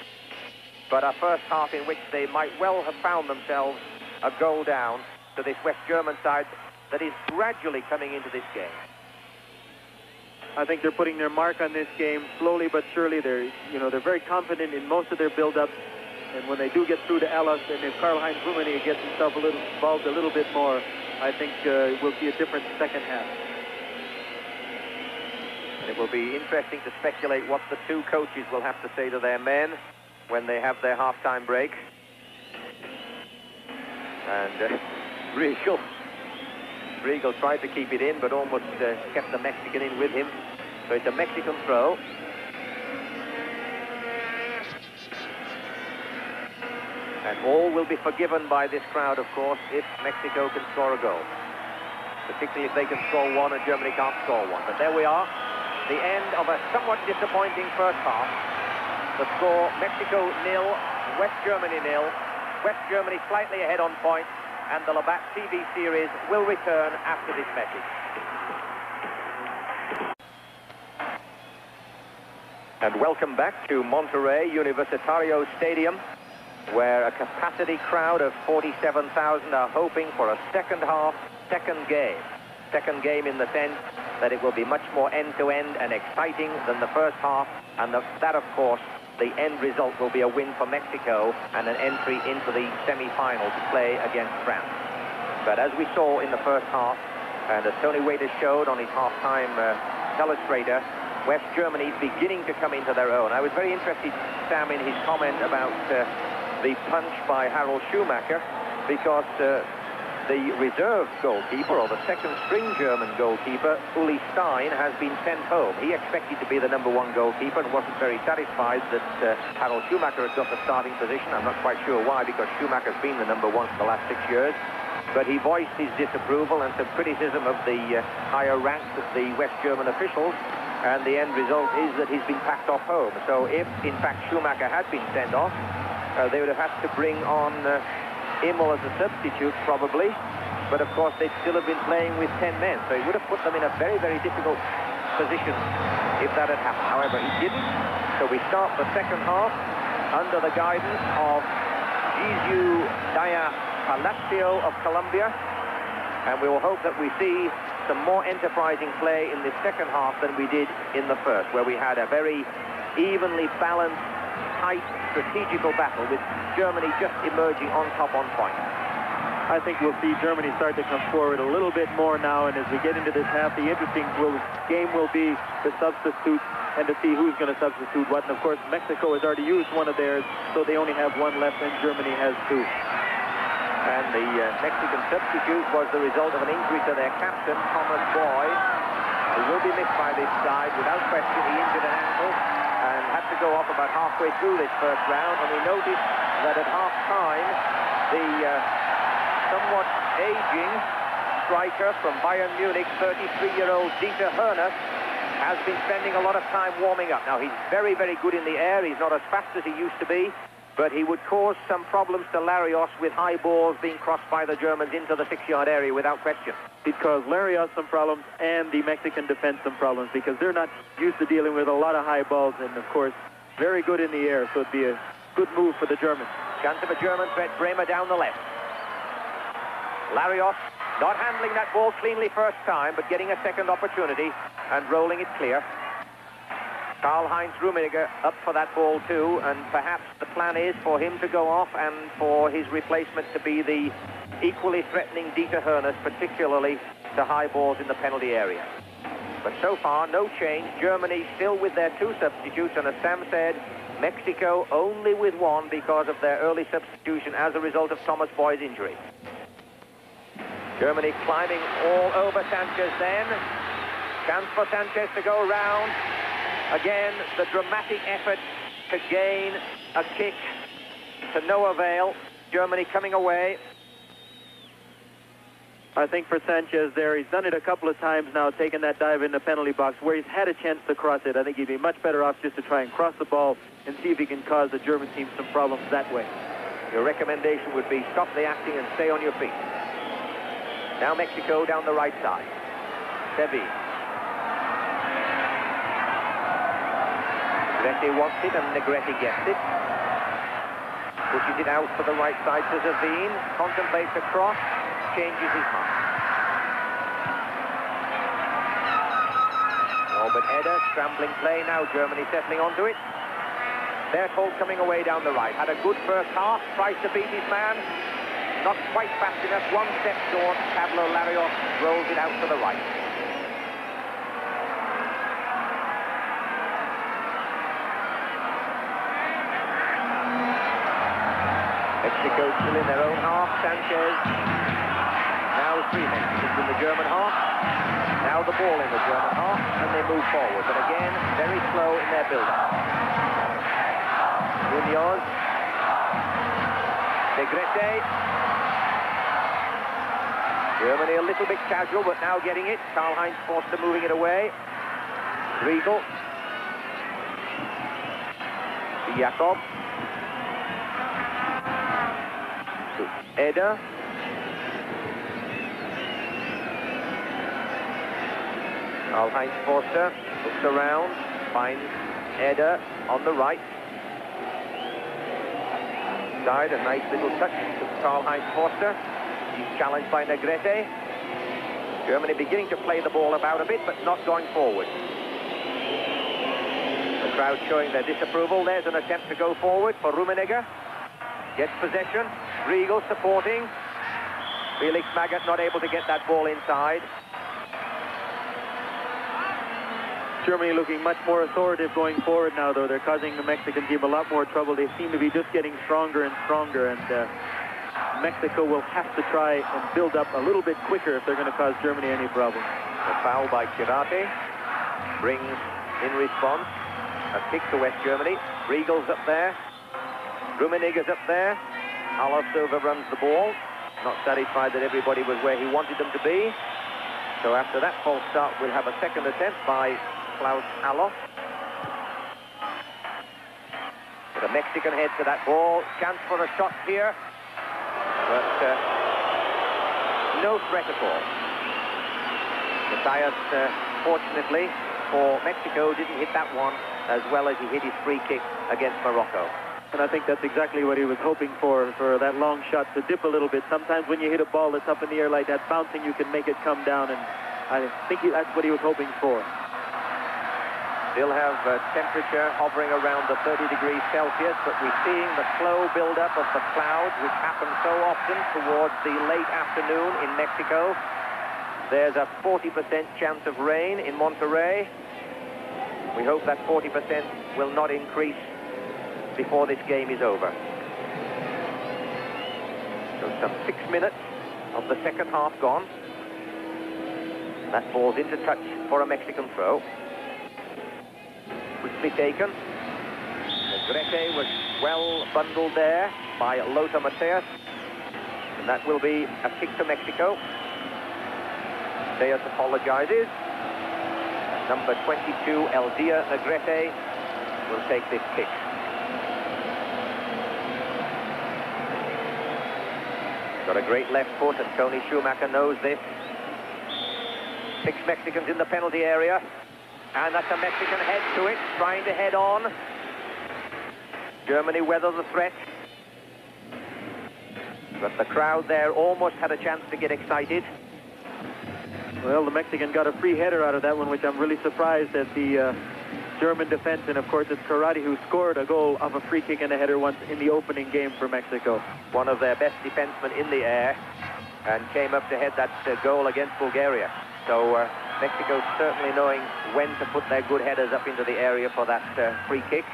But a first half in which they might well have found themselves a goal down to this West German side that is gradually coming into this game. I think they're putting their mark on this game slowly but surely. They're very confident in most of their build-up, and when they do get through to Allofs, and if Karl-Heinz Rummenigge gets himself involved a little bit more, I think we'll see a different second half. And it will be interesting to speculate what the two coaches will have to say to their men when they have their half-time break. And Riegel tried to keep it in, but almost kept the Mexican in with him. So it's a Mexican throw. And all will be forgiven by this crowd, of course, if Mexico can score a goal. Particularly if they can score one and Germany can't score one. But there we are. The end of a somewhat disappointing first half. The score, Mexico 0, West Germany 0. West Germany slightly ahead on points, and the Labatt TV series will return after this message. And welcome back to Monterrey Universitario Stadium, where a capacity crowd of 47,000 are hoping for a second half, second game. Second game in the sense that it will be much more end-to-end and exciting than the first half, and that, of course, the end result will be a win for Mexico and an entry into the semi-final to play against France. But as we saw in the first half, and as Tony Waiters showed on his half-time telestrator, West Germany is beginning to come into their own. I was very interested, Sam, in his comment about the punch by Harald Schumacher, because the reserve goalkeeper, or the second-string German goalkeeper, Uli Stein, has been sent home. He expected to be the #1 goalkeeper and wasn't very satisfied that Harald Schumacher had got the starting position. I'm not quite sure why, because Schumacher's been the #1 for the last 6 years. But he voiced his disapproval and some criticism of the higher ranks of the West German officials, and the end result is that he's been packed off home. So if, in fact, Schumacher had been sent off, they would have had to bring on Immel as a substitute, probably, but of course they'd still have been playing with 10 men, so it would have put them in a very, very difficult position if that had happened. However, he didn't. So we start the second half under the guidance of Jizu Daya Palacio of Colombia. And we will hope that we see some more enterprising play in the second half than we did in the first, where we had a very evenly balanced, tight, strategical battle with Germany just emerging on top on point. I think we'll see Germany start to come forward a little bit more now, and as we get into this half, the interesting game will be the substitutes and to see who's going to substitute what. And of course, Mexico has already used one of theirs, so they only have one left, and Germany has two. And the Mexican substitute was the result of an injury to their captain, Thomas Boyd, who will be missed by this side without question. He injured an ankle and had to go off about halfway through this first round. And we noticed that at half-time, the somewhat aging striker from Bayern Munich, 33-year-old Dieter Hoeneß, has been spending a lot of time warming up. Now, he's very, very good in the air. He's not as fast as he used to be, but he would cause some problems to Larios with high balls being crossed by the Germans into the 6-yard area without question. It caused Larios some problems and the Mexican defense some problems because they're not used to dealing with a lot of high balls and, of course, very good in the air, so it'd be a good move for the Germans. Chance of a German threat, Bremer down the left. Larios not handling that ball cleanly first time, but getting a second opportunity and rolling it clear. Karl-Heinz Rummenigge up for that ball too, and perhaps the plan is for him to go off and for his replacement to be the equally threatening Dieter Hoeneß, particularly to high balls in the penalty area. But so far, no change. Germany still with their two substitutes, and as Sam said, Mexico only with one because of their early substitution as a result of Thomas Boyd's injury. Germany climbing all over Sanchez then. Chance for Sanchez to go round. Again, the dramatic effort to gain a kick to no avail. Germany coming away. I think for Sanchez there, he's done it a couple of times now, taking that dive in the penalty box where he's had a chance to cross it. I think he'd be much better off just to try and cross the ball and see if he can cause the German team some problems that way. Your recommendation would be stop the acting and stay on your feet. Now Mexico down the right side. Seville. Negrete wants it and Negrete gets it. Pushes it out for the right side to Zavine. Contemplates a cross. Changes his mind. Robert Eder, scrambling play. Now Germany settling onto it. Berthold coming away down the right. Had a good first half. Tries to beat his man. Not quite fast enough. One step short. Pablo Larios rolls it out to the right. Mexico still in their own half. Sanchez. Now 3 Mexicans in the German half. Now the ball in the German half, and they move forward. But again, very slow in their build-up. Munoz. Negrete. Germany a little bit casual, but now getting it. Karl-Heinz Forster moving it away. Riegel. To Jakob. To Eder. Karl-Heinz Forster looks around, finds Eder on the right. Side, a nice little touch to Karl-Heinz Forster. He's challenged by Negrete. Germany beginning to play the ball about a bit, but not going forward. The crowd showing their disapproval. There's an attempt to go forward for Rummenigge. Gets possession. Riegel supporting. Felix Magath not able to get that ball inside. Germany looking much more authoritative going forward now, though. They're causing the Mexican team a lot more trouble. They seem to be just getting stronger and stronger, and Mexico will have to try and build up a little bit quicker if they're going to cause Germany any problems. A foul by Kirate brings in response a kick to West Germany. Riegel's up there. Rummenigge's up there. Alosova runs the ball. Not satisfied that everybody was where he wanted them to be. So after that false start, we'll have a second attempt by Klaus Allofs. The Mexican head to that ball. Chance for a shot here. But no threat at all. Matthias, fortunately, for Mexico didn't hit that one as well as he hit his free kick against Morocco. And I think that's exactly what he was hoping for that long shot to dip a little bit. Sometimes when you hit a ball that's up in the air like that, bouncing, you can make it come down, and I think that's what he was hoping for. Still have temperature hovering around the 30 degrees Celsius, but we're seeing the slow build-up of the clouds, which happen so often towards the late afternoon in Mexico. There's a 40% chance of rain in Monterrey. We hope that 40% will not increase before this game is over. So some 6 minutes of the second half gone. That ball's into touch for a Mexican throw. Quickly taken. Negrete was well bundled there by Lothar Matthäus. And that will be a kick to Mexico. Matthäus apologizes. Number 22, Eldia Negrete, will take this kick. Got a great left foot, and Tony Schumacher knows this. 6 Mexicans in the penalty area. And that's a Mexican head to it, trying to head on. Germany weather the threat. But the crowd there almost had a chance to get excited. Well, the Mexican got a free header out of that one, which I'm really surprised at the German defense. And of course, it's Corradi who scored a goal off a free kick and a header once in the opening game for Mexico. One of their best defensemen in the air, and came up to head that goal against Bulgaria. So Mexico certainly knowing when to put their good headers up into the area for that free kick.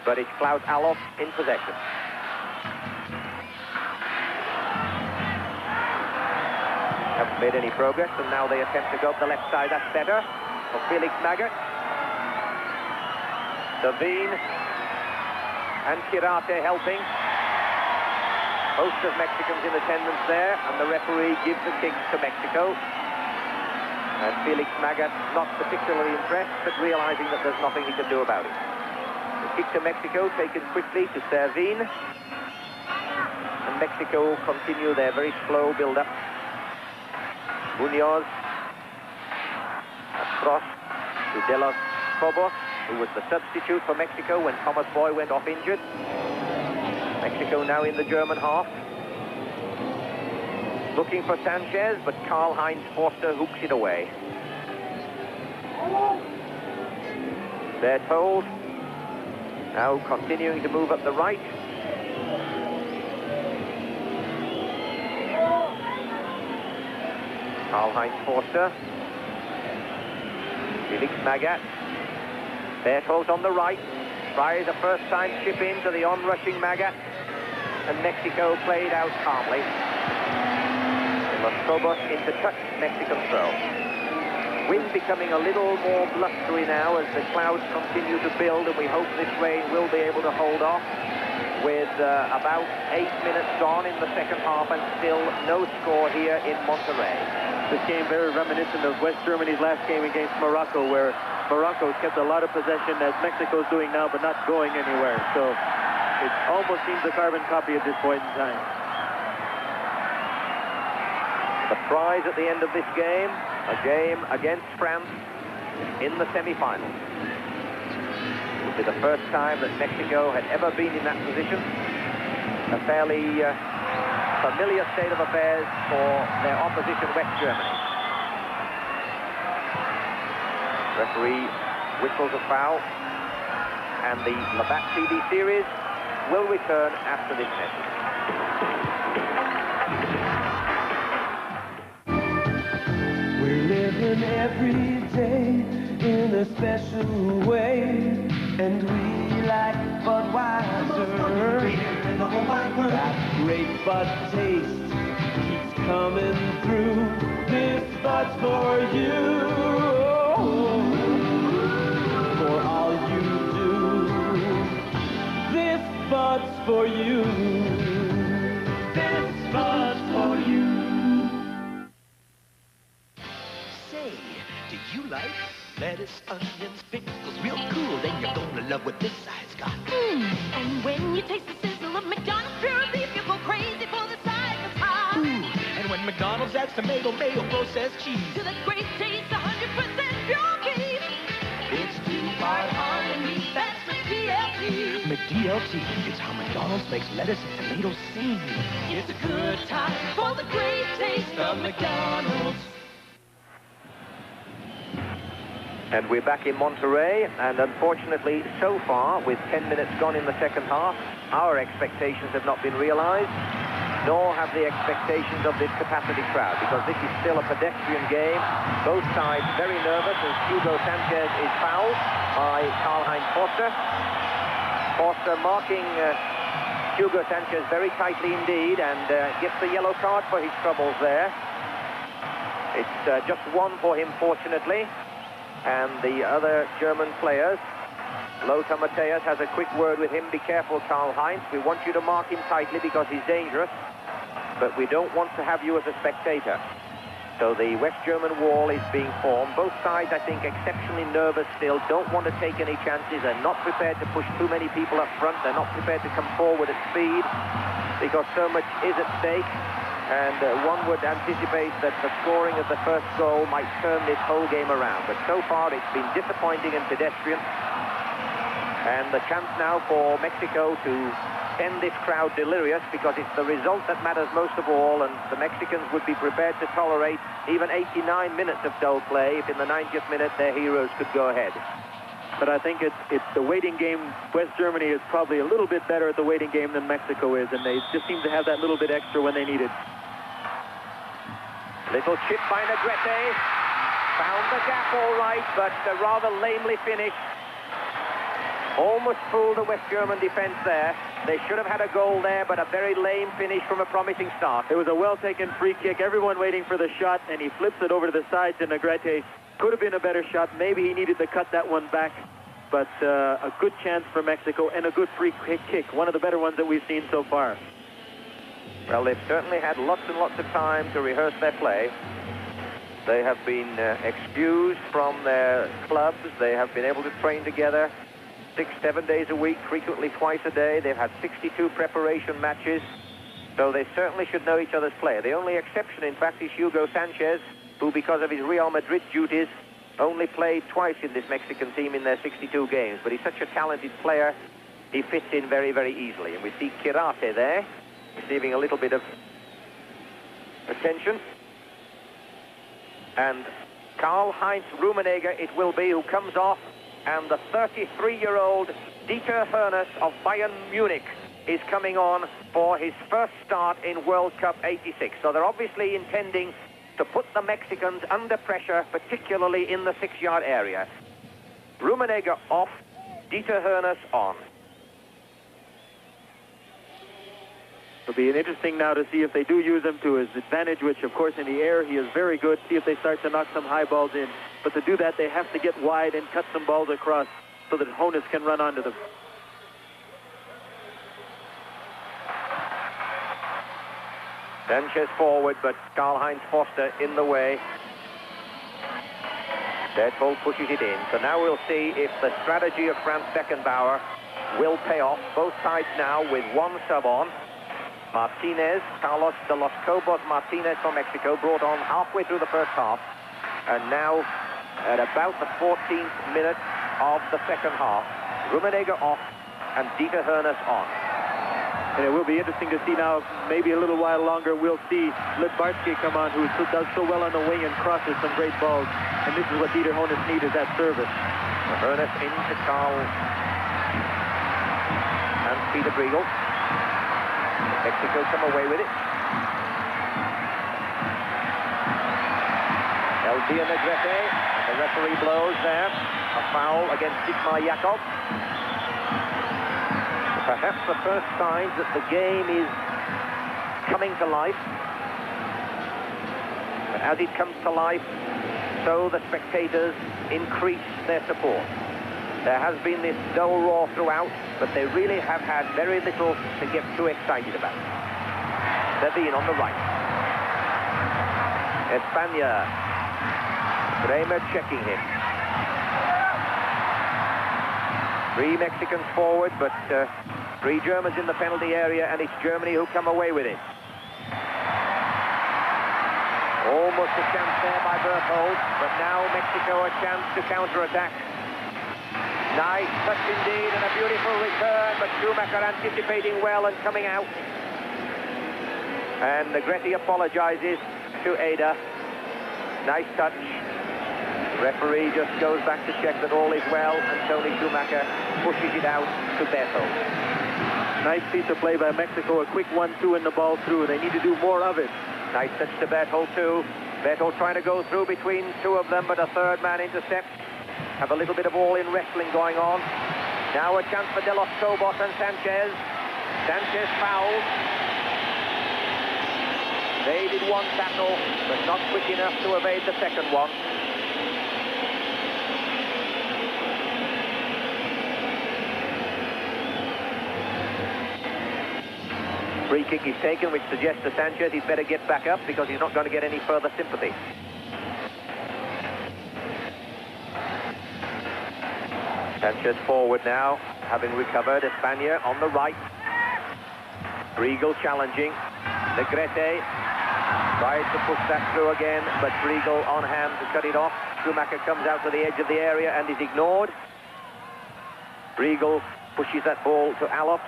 But it's Klaus Allofs in possession. Haven't made any progress, and now they attempt to go up the left side. That's better for Felix Magath. Savine and Kirate helping. Most of Mexicans in attendance there, and the referee gives the kick to Mexico. And Felix Magath not particularly impressed, but realizing that there's nothing he can do about it. The kick to Mexico taken quickly to Servine. And Mexico continue their very slow build-up. Munoz. Across to De Los Cobos, who was the substitute for Mexico when Thomas Boy went off injured. Mexico now in the German half. Looking for Sanchez, but Karl-Heinz Forster hooks it away. They're told. Now continuing to move up the right. Karl-Heinz Forster. Felix Magath. Berthold on the right. Tries a first-time chip in to the on-rushing Magath. And Mexico played out calmly. Los Cobos into touch, Mexican throw. Wind becoming a little more blustery now as the clouds continue to build, and we hope this rain will be able to hold off with about 8 minutes gone in the second half and still no score here in Monterrey. This game very reminiscent of West Germany's last game against Morocco, where Morocco kept a lot of possession as Mexico's doing now, but not going anywhere. So it almost seems a carbon copy at this point in time. The prize at the end of this game, a game against France in the semi-finals. It would be the first time that Mexico had ever been in that position. A fairly familiar state of affairs for their opposition, West Germany. Referee whistles a foul, and the Labatt TV series will return after this message. We're living every day in a special way, and we like Budweiser. That great Bud taste keeps coming through. This Bud's for you, for all you do. This Bud's for you. This Bud's for you. Do you like lettuce, onions, pickles, real cool? Then you're gonna love what this side's got. And when you taste the sizzle of McDonald's pure beef, you go crazy for the side that's hot. And when McDonald's adds tomato, mayo, processed cheese To the great taste, 100% pure beef. DLC. It's how McDonald's makes lettuce and tomatoes sing. It's a good time for the great taste of McDonald's. And we're back in Monterey, and unfortunately, so far, with 10 minutes gone in the second half, our expectations have not been realized, nor have the expectations of this capacity crowd, because this is still a pedestrian game. Both sides very nervous as Hugo Sanchez is fouled by Karl-Heinz Forster. Forster marking Hugo Sanchez very tightly indeed, and gets the yellow card for his troubles there. It's just one for him, fortunately. And the other German players, Lothar Matthäus has a quick word with him. Be careful, Karl-Heinz. We want you to mark him tightly because he's dangerous, but we don't want to have you as a spectator. So the West German wall is being formed. Both sides, I think, exceptionally nervous still, don't want to take any chances. They're not prepared to push too many people up front. They're not prepared to come forward at speed because so much is at stake. And one would anticipate that the scoring of the first goal might turn this whole game around. But so far, it's been disappointing and pedestrian. And the chance now for Mexico to end this crowd delirious, because it's the result that matters most of all, and the Mexicans would be prepared to tolerate even 89 minutes of dull play if in the 90th minute their heroes could go ahead. But I think it's the waiting game. West Germany is probably a little bit better at the waiting game than Mexico is, and they just seem to have that little bit extra when they need it. Little chip by Negrete. Found the gap all right, but rather lamely finished. Almost fooled the West German defense there. They should have had a goal there, but a very lame finish from a promising start. It was a well-taken free kick. Everyone waiting for the shot, and he flips it over to the side to Negrete. Could have been a better shot. Maybe he needed to cut that one back, but a good chance for Mexico and a good free kick. One of the better ones that we've seen so far. Well, they've certainly had lots and lots of time to rehearse their play. They have been excused from their clubs. They have been able to train together 6-7 days a week, frequently twice a day. They've had 62 preparation matches, so they certainly should know each other's play. The only exception, in fact, is Hugo Sanchez, who, because of his Real Madrid duties, only played twice in this Mexican team in their 62 games. But he's such a talented player, he fits in very, very easily. And we see Kirate there, receiving a little bit of attention. And Karl-Heinz Rummenigge it will be who comes off, and the 33-year-old Dieter Hoeneß of Bayern Munich is coming on for his first start in World Cup '86. So they're obviously intending to put the Mexicans under pressure, particularly in the 6-yard area. Rummenigge off, Dieter Hoeneß on. It'll be interesting now to see if they do use him to his advantage, which, of course, in the air, he is very good. See if they start to knock some high balls in. But to do that, they have to get wide and cut some balls across so that Hoeneß can run onto them. Sanchez forward, but Karl-Heinz Forster in the way. Deadpool pushes it in. So now we'll see if the strategy of Franz Beckenbauer will pay off. Both sides now with one sub on. Martinez, Carlos de los Cobos Martinez from Mexico, brought on halfway through the first half. And now, at about the 14th minute of the second half, Rummenigge off and Dieter Hoeneß on. And it will be interesting to see now, maybe a little while longer, we'll see Litbarski come on, who does so well on the wing and crosses some great balls. And this is what Dieter Hoeneß needs, is that service. Hoeneß into Karl and Peter Briegel. Mexico come away with it. El Dia Negrete, and the referee blows there. A foul against Dietmar Jakob. Perhaps the first signs that the game is coming to life. But as it comes to life, so the spectators increase their support. There has been this dull roar throughout, but they really have had very little to get too excited about. Levine on the right. Espana. Bremer checking him. 3 Mexicans forward, but 3 Germans in the penalty area, and it's Germany who come away with it. Almost a chance there by Berthold, but now Mexico a chance to counterattack. Nice touch indeed, and a beautiful return, but Schumacher anticipating well and coming out. And Negrete apologizes to Ada. Nice touch. The referee just goes back to check that all is well, and Tony Schumacher pushes it out to Beto. Nice piece of play by Mexico, a quick 1-2 and the ball through. They need to do more of it. Nice touch to Beto too. Beto trying to go through between two of them, but a third man intercepts. Have a little bit of all-in wrestling going on. Now a chance for De Los Cobos and Sanchez. Sanchez fouled. Evaded one tackle, but not quick enough to evade the second one. Free kick is taken, which suggests to Sanchez he'd better get back up because he's not going to get any further sympathy. Sanchez forward now, having recovered. Espana on the right. Briegel challenging. Negrete tries to push that through again, but Briegel on hand to cut it off. Schumacher comes out to the edge of the area and is ignored. Briegel pushes that ball to Alop.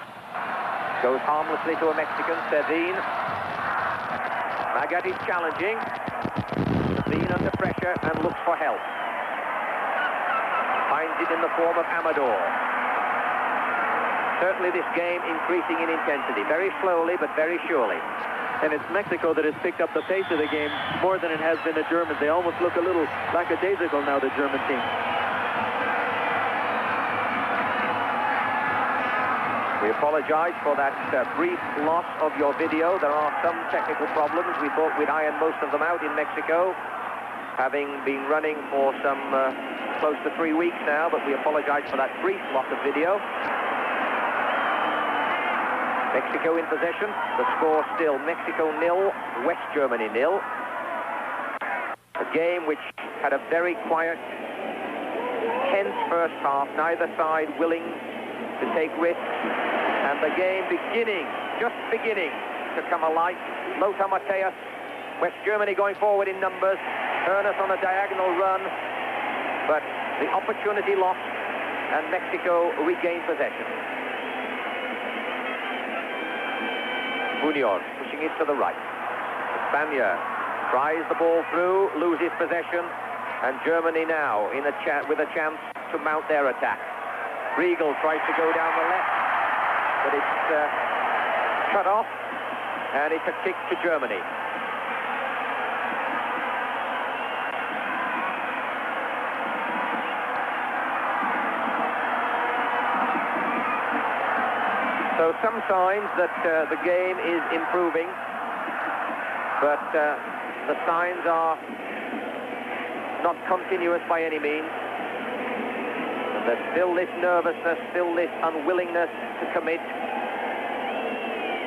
Goes harmlessly to a Mexican, Servin. Magat is challenging. Servin under pressure and looks for help. Finds it in the form of Amador. Certainly this game increasing in intensity. Very slowly, but very surely. And it's Mexico that has picked up the pace of the game more than it has been the Germans. They almost look a little lackadaisical now, the German team. We apologize for that brief loss of your video. There are some technical problems. We thought we'd iron most of them out in Mexico, having been running for some close to 3 weeks now, but we apologize for that brief loss of video. Mexico in possession. The score still Mexico 0, West Germany 0. A game which had a very quiet, tense first half, neither side willing to take risks. And the game just beginning to come alive. Lothar Matthäus, West Germany going forward in numbers. Hoeneß on a diagonal run, but the opportunity lost, and Mexico regained possession. Munoz pushing it to the right. Espana tries the ball through, loses possession, and Germany now with a chance to mount their attack. Briegel tries to go down the left, but it's cut off, and it's a kick to Germany. So some signs that the game is improving, but the signs are not continuous by any means. There's still this nervousness, still this unwillingness to commit,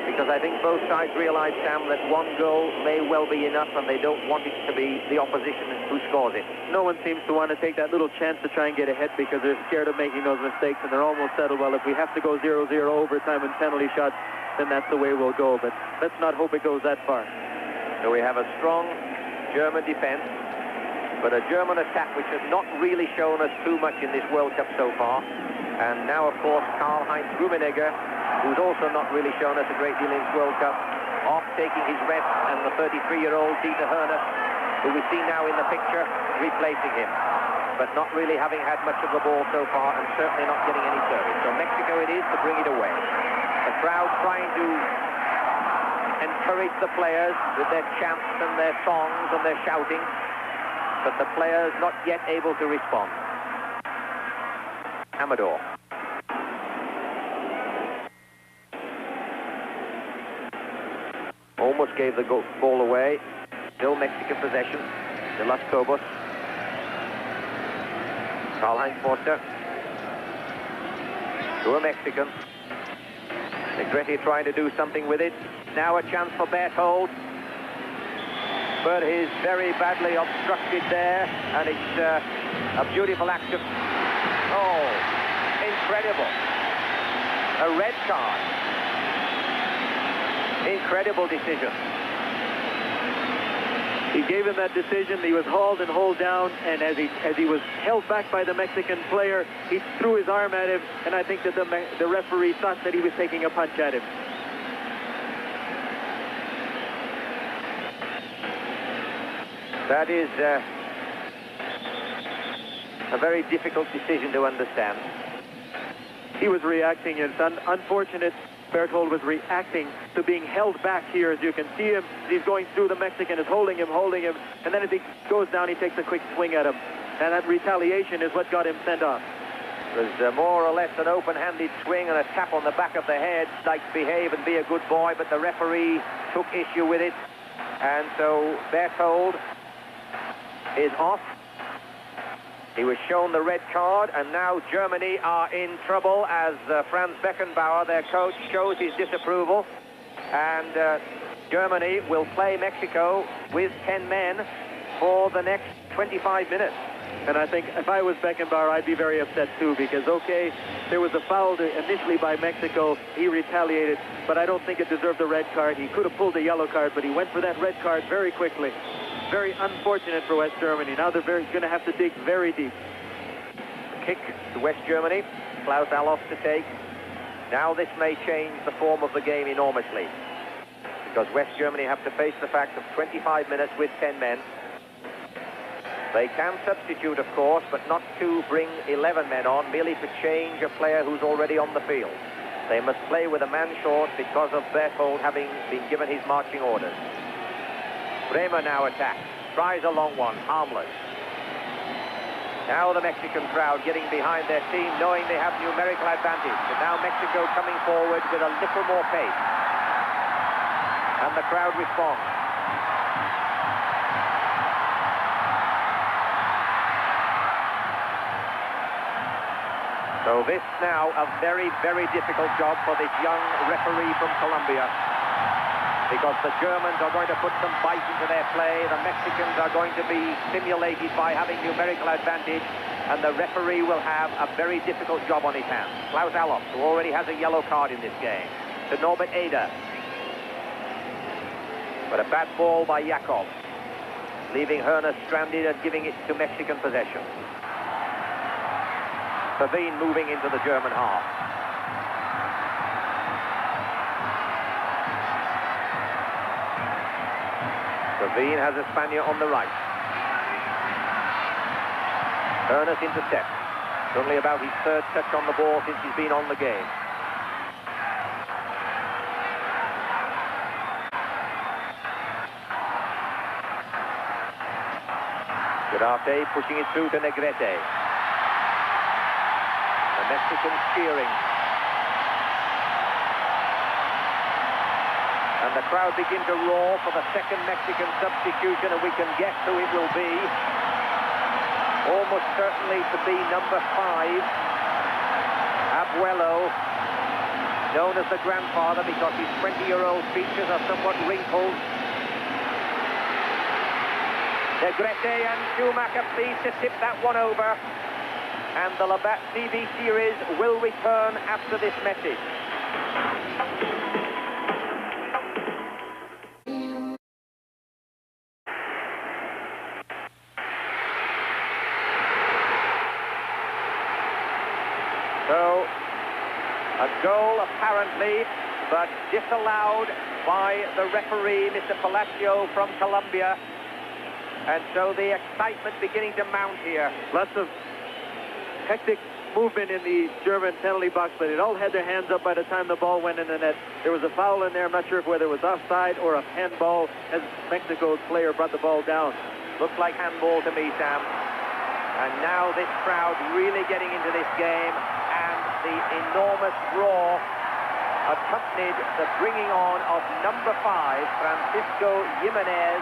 because I think both sides realize, Sam, that one goal may well be enough, and they don't want it to be the opposition who scores it. No one seems to want to take that little chance to try and get ahead because they're scared of making those mistakes, and they're almost settled. Well, if we have to go 0-0 overtime and penalty shots, then that's the way we'll go. But let's not hope it goes that far. So we have a strong German defense, but a German attack which has not really shown us too much in this World Cup so far. And now, of course, Karl-Heinz Rummenigge, who's also not really shown us a great deal in this World Cup, off taking his rest, and the 33-year-old Dieter Hoeneß, who we see now in the picture, replacing him, but not really having had much of the ball so far, and certainly not getting any service. So Mexico it is to bring it away. The crowd trying to encourage the players with their chants and their songs and their shouting, but the players not yet able to respond. Amador. Almost gave the ball away. Still Mexican possession. De Los Cobos. Karl-Heinz Forster. To a Mexican. Negrete trying to do something with it. Now a chance for Berthold. But he's very badly obstructed there, and it's a beautiful act of... Oh, incredible. A red card. Incredible decision. He gave him that decision. He was hauled and hauled down, and as he was held back by the Mexican player, he threw his arm at him, and I think that the referee thought that he was taking a punch at him. That is a very difficult decision to understand. He was reacting. It's unfortunate. Berthold was reacting to being held back here. As you can see him, he's going through. The Mexican is holding him, and then as he goes down, he takes a quick swing at him. And that retaliation is what got him sent off. It was more or less an open-handed swing and a tap on the back of the head, like behave and be a good boy, but the referee took issue with it. And so Berthold is off. He was shown the red card, and now Germany are in trouble as Franz Beckenbauer, their coach, shows his disapproval. And Germany will play Mexico with 10 men for the next 25 minutes. And I think if I was Beckenbauer, I'd be very upset too, because, okay, there was a foul initially by Mexico. He retaliated, but I don't think it deserved a red card. He could have pulled a yellow card, but he went for that red card very quickly. Very unfortunate for West Germany. Now they're going to have to dig very deep. Kick to West Germany. Klaus Allofs to take. Now this may change the form of the game enormously, because West Germany have to face the fact of 25 minutes with 10 men. They can substitute, of course, but not to bring 11 men on, merely to change a player who's already on the field. They must play with a man short because of Berthold having been given his marching orders. Bremer now attacks, tries a long one, harmless. Now the Mexican crowd getting behind their team, knowing they have numerical advantage. And now Mexico coming forward with a little more pace. And the crowd responds. So this now a very, very difficult job for this young referee from Colombia, because the Germans are going to put some bite into their play. The Mexicans are going to be stimulated by having numerical advantage, and the referee will have a very difficult job on his hands. Klaus Allofs, who already has a yellow card in this game, to Norbert Eder. But a bad ball by Jakov, leaving Herner stranded and giving it to Mexican possession. Pavin moving into the German half. Pavin has a Spaniard on the right. Ernest intercepts. It's only about his third touch on the ball since he's been on the game. Gudarte pushing it through to Negrete. The Mexicans cheering. And the crowd begin to roar for the second Mexican substitution, and we can guess who it will be. Almost certainly to be number 5, Abuelo, known as the grandfather because his 20-year-old features are somewhat wrinkled. Negrete and Schumacher pleased to tip that one over. And the Labatt TV series will return after this message. So, a goal apparently, but disallowed by the referee, Mr. Palacio from Colombia. And so the excitement beginning to mount here. Lots of hectic movement in the German penalty box, but it all had their hands up by the time the ball went in the net. There was a foul in there. I'm not sure whether it was offside or a handball as Mexico's player brought the ball down. Looks like handball to me, Sam. And now this crowd really getting into this game, and the enormous roar accompanied the bringing on of number 5, Francisco Jimenez,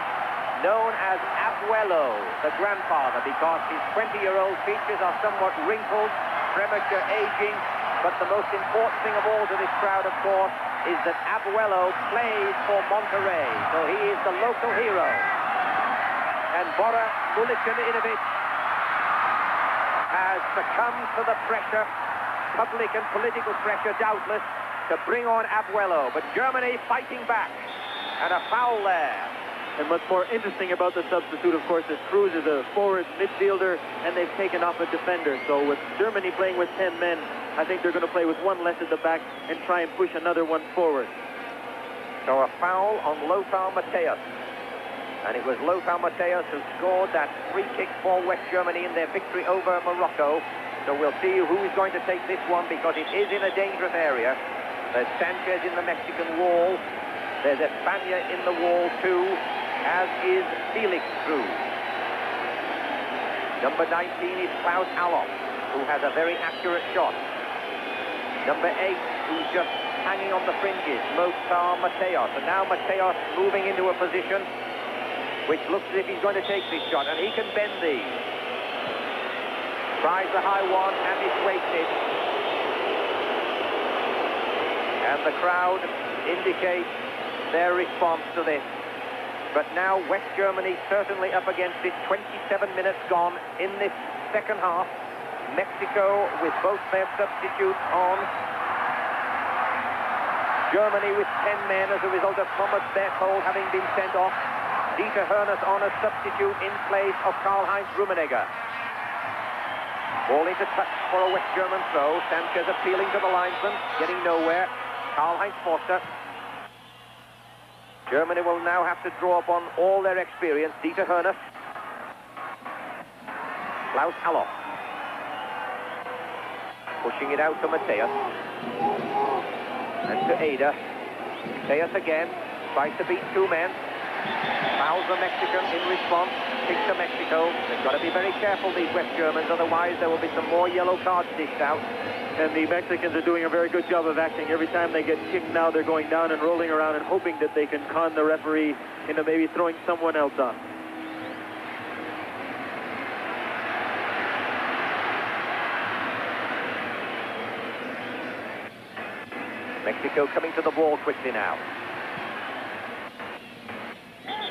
known as Abuelo, the grandfather, because his 20-year-old features are somewhat wrinkled, premature aging. But the most important thing of all to this crowd, of course, is that Abuelo plays for Monterrey, so he is the local hero. And Bora Milutin has succumbed to the pressure, public and political pressure, doubtless, to bring on Abuelo. But Germany fighting back, and a foul there. And what's more interesting about the substitute, of course, is Cruz is a forward midfielder, and they've taken off a defender. So with Germany playing with 10 men, I think they're going to play with one less at the back and try and push another one forward. So a foul on Lothar Matthäus. And it was Lothar Matthäus who scored that free kick for West Germany in their victory over Morocco. So we'll see who is going to take this one, because it is in a dangerous area. There's Sanchez in the Mexican wall. There's Espana in the wall too, as is Felix Cruz. Number 19 is Klaus Allofs, who has a very accurate shot. Number 8, who's just hanging on the fringes, Lothar Matthäus. And now Matthäus moving into a position which looks as if he's going to take this shot, and he can bend these. Tries the high one, and it's wasted. And the crowd indicates their response to this. But now West Germany certainly up against it. 27 minutes gone in this second half. Mexico with both their substitutes on. Germany with 10 men as a result of Thomas Berthold having been sent off. Dieter Hoeneß on a substitute in place of Karl-Heinz Rummenigge. Ball into touch for a West German throw. Sanchez appealing to the linesman, getting nowhere. Karl-Heinz Forster. Germany will now have to draw upon all their experience. Dieter Hoeneß. Klaus Allofs. Pushing it out to Matthäus. And to Eder. Matthäus again. Tries to beat 2 men. Fouls the Mexican in response. Kicks to Mexico. They've got to be very careful, these West Germans, otherwise there will be some more yellow cards dished out. And the Mexicans are doing a very good job of acting. Every time they get kicked now, they're going down and rolling around and hoping that they can con the referee into maybe throwing someone else on. Mexico coming to the ball quickly now.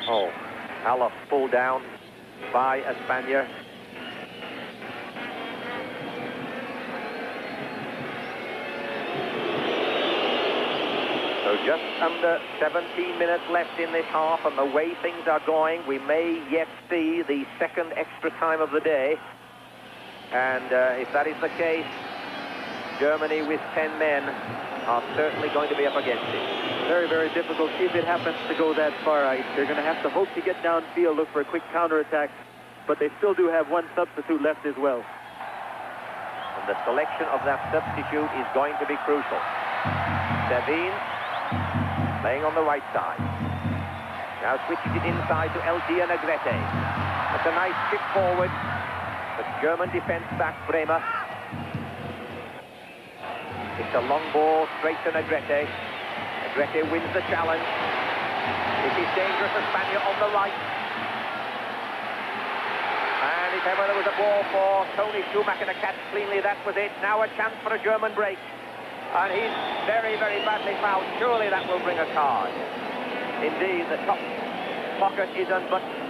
Oh, Allofs pulled down by Espana. So just under 17 minutes left in this half, and the way things are going, we may yet see the second extra time of the day. And if that is the case, Germany with 10 men are certainly going to be up against it. Very, very difficult if it happens to go that far. They're going to have to hope to get downfield, look for a quick counterattack, but they still do have one substitute left as well. And the selection of that substitute is going to be crucial. Sevin playing on the right side. Now switches it inside to Eldia Negrete. That's a nice kick forward. The German defense back, Bremer. It's a long ball straight to Negrete. Negrete wins the challenge. It is dangerous for Espana on the right. And if ever there was a ball for Tony Schumacher to catch cleanly, that was it. Now a chance for a German break. And he's very, very badly fouled. Surely that will bring a card. Indeed, the top pocket is unbuttoned.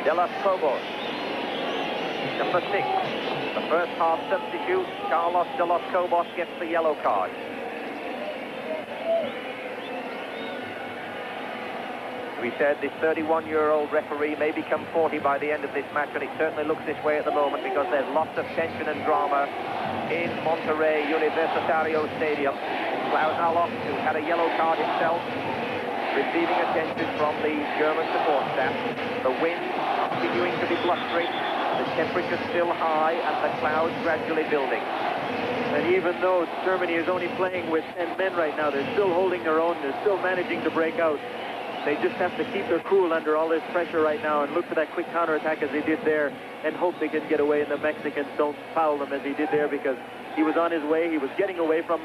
De Los Cobos, number 6. The first half substitute, Carlos De Los Cobos, gets the yellow card. We said this 31-year-old referee may become 40 by the end of this match, and it certainly looks this way at the moment because there's lots of tension and drama in Monterrey Universitario Stadium. Klaus Allofs, who had a yellow card himself, receiving attention from the German support staff. The wind continuing to be blustery, the temperature still high, and the clouds gradually building. And even though Germany is only playing with 10 men right now, they're still holding their own, they're still managing to break out. They just have to keep their cool under all this pressure right now and look for that quick counterattack as they did there and hope they can get away and the Mexicans don't foul them as he did there, because he was on his way, he was getting away from.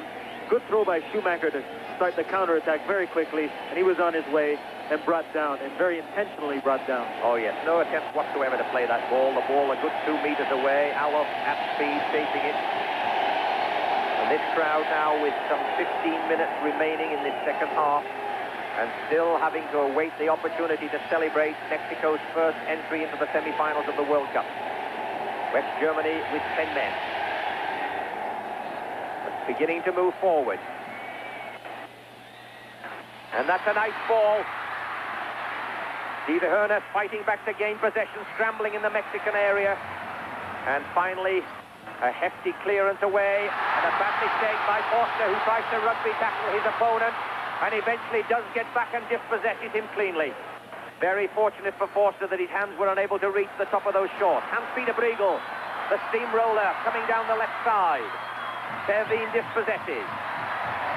Good throw by Schumacher to start the counterattack very quickly, and he was on his way and brought down, and very intentionally brought down. Oh yes, no attempt whatsoever to play that ball. The ball a good 2 meters away. Allofs at speed chasing it. And this crowd now with some 15 minutes remaining in this second half, and still having to await the opportunity to celebrate Mexico's first entry into the semi-finals of the World Cup. West Germany with 10 men. But beginning to move forward. And that's a nice ball. Dieter Hoeneß fighting back to gain possession, scrambling in the Mexican area. And finally, a hefty clearance away, and a bad mistake by Forster, who tries to rugby tackle his opponent, and eventually does get back and dispossesses him cleanly. Very fortunate for Forster that his hands were unable to reach the top of those shorts. Hans-Peter Briegel, the steamroller, coming down the left side. Terveen dispossesses.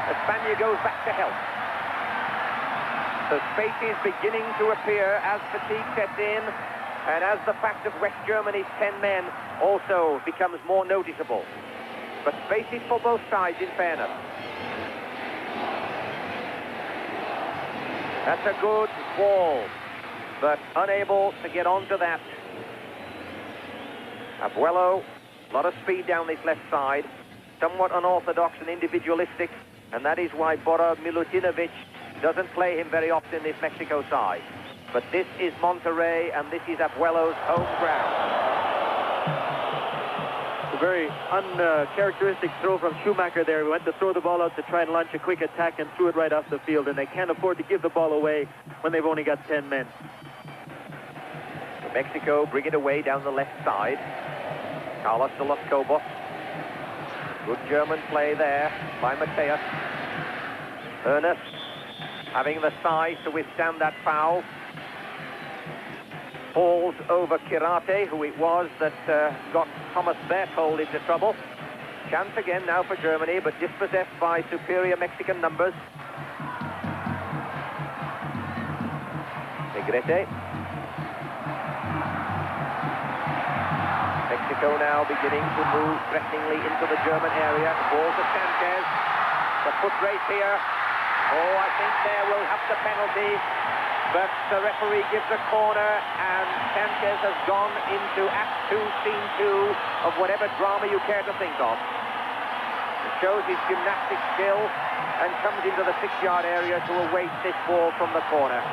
Espana goes back to help. So space is beginning to appear as fatigue sets in, and as the fact of West Germany's 10 men also becomes more noticeable. But space is for both sides, in fairness. That's a good wall, but unable to get onto that. Abuelo, a lot of speed down this left side, somewhat unorthodox and individualistic, and that is why Bora Milutinovic doesn't play him very often, this Mexico side. But this is Monterrey, and this is Abuelo's home ground. A very uncharacteristic throw from Schumacher there. He went to throw the ball out to try and launch a quick attack and threw it right off the field, and they can't afford to give the ball away when they've only got 10 men. Mexico bring it away down the left side. Carlos de los Cobos. Good German play there by Mateus. Hoeneß having the size to withstand that foul. Falls over Kirate, who it was that got Thomas Berthold into trouble. Chance again now for Germany, but dispossessed by superior Mexican numbers. Negrete. Mexico now beginning to move threateningly into the German area. Ball to Sanchez. The foot race here. Oh, I think there will have the penalty. But the referee gives a corner, and Sanchez has gone into Act 2, Scene 2 of whatever drama you care to think of. It shows his gymnastic skill and comes into the 6-yard area to await this ball from the corner.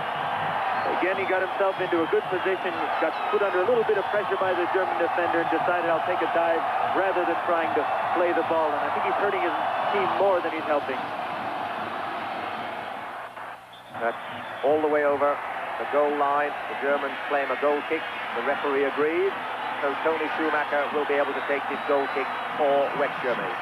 Again, he got himself into a good position, got put under a little bit of pressure by the German defender, and decided I'll take a dive rather than trying to play the ball. And I think he's hurting his team more than he's helping. That's all the way over the goal line. The Germans claim a goal kick. The referee agrees. So Toni Schumacher will be able to take this goal kick for West Germany.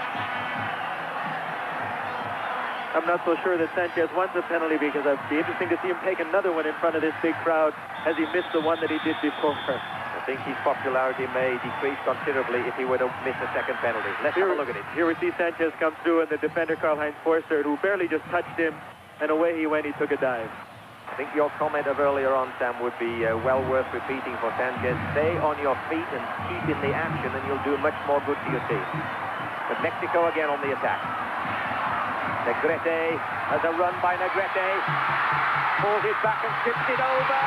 I'm not so sure that Sanchez wants a penalty, because it'd be interesting to see him take another one in front of this big crowd as he missed the one that he did before. I think his popularity may decrease considerably if he were to miss a second penalty. Let's have a look at it. Here we see Sanchez come through, and the defender Karl-Heinz Forster, who barely just touched him, and away he went. He took a dive. I think your comment of earlier on, Sam, would be well worth repeating for Sanchez. Stay on your feet and keep in the action, and you'll do much more good to your team. But Mexico again on the attack. Negrete has a run by Negrete. Pulls it back and tips it over.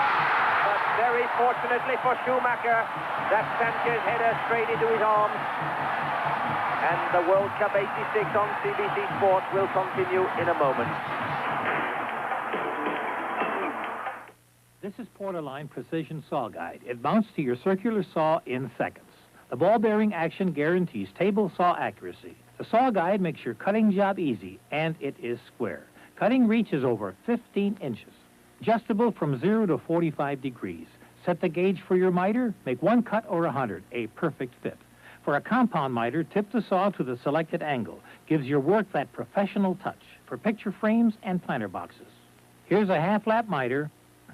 But very fortunately for Schumacher, that Sanchez header straight into his arms. And the World Cup 86 on CBC Sports will continue in a moment. This is Portaline Precision Saw Guide. It mounts to your circular saw in seconds. The ball-bearing action guarantees table saw accuracy. The Saw Guide makes your cutting job easy, and it is square. Cutting reach is over 15 inches. Adjustable from 0 to 45 degrees. Set the gauge for your miter, make one cut or 100, a perfect fit. For a compound miter, tip the saw to the selected angle. Gives your work that professional touch for picture frames and planter boxes. Here's a half-lap miter,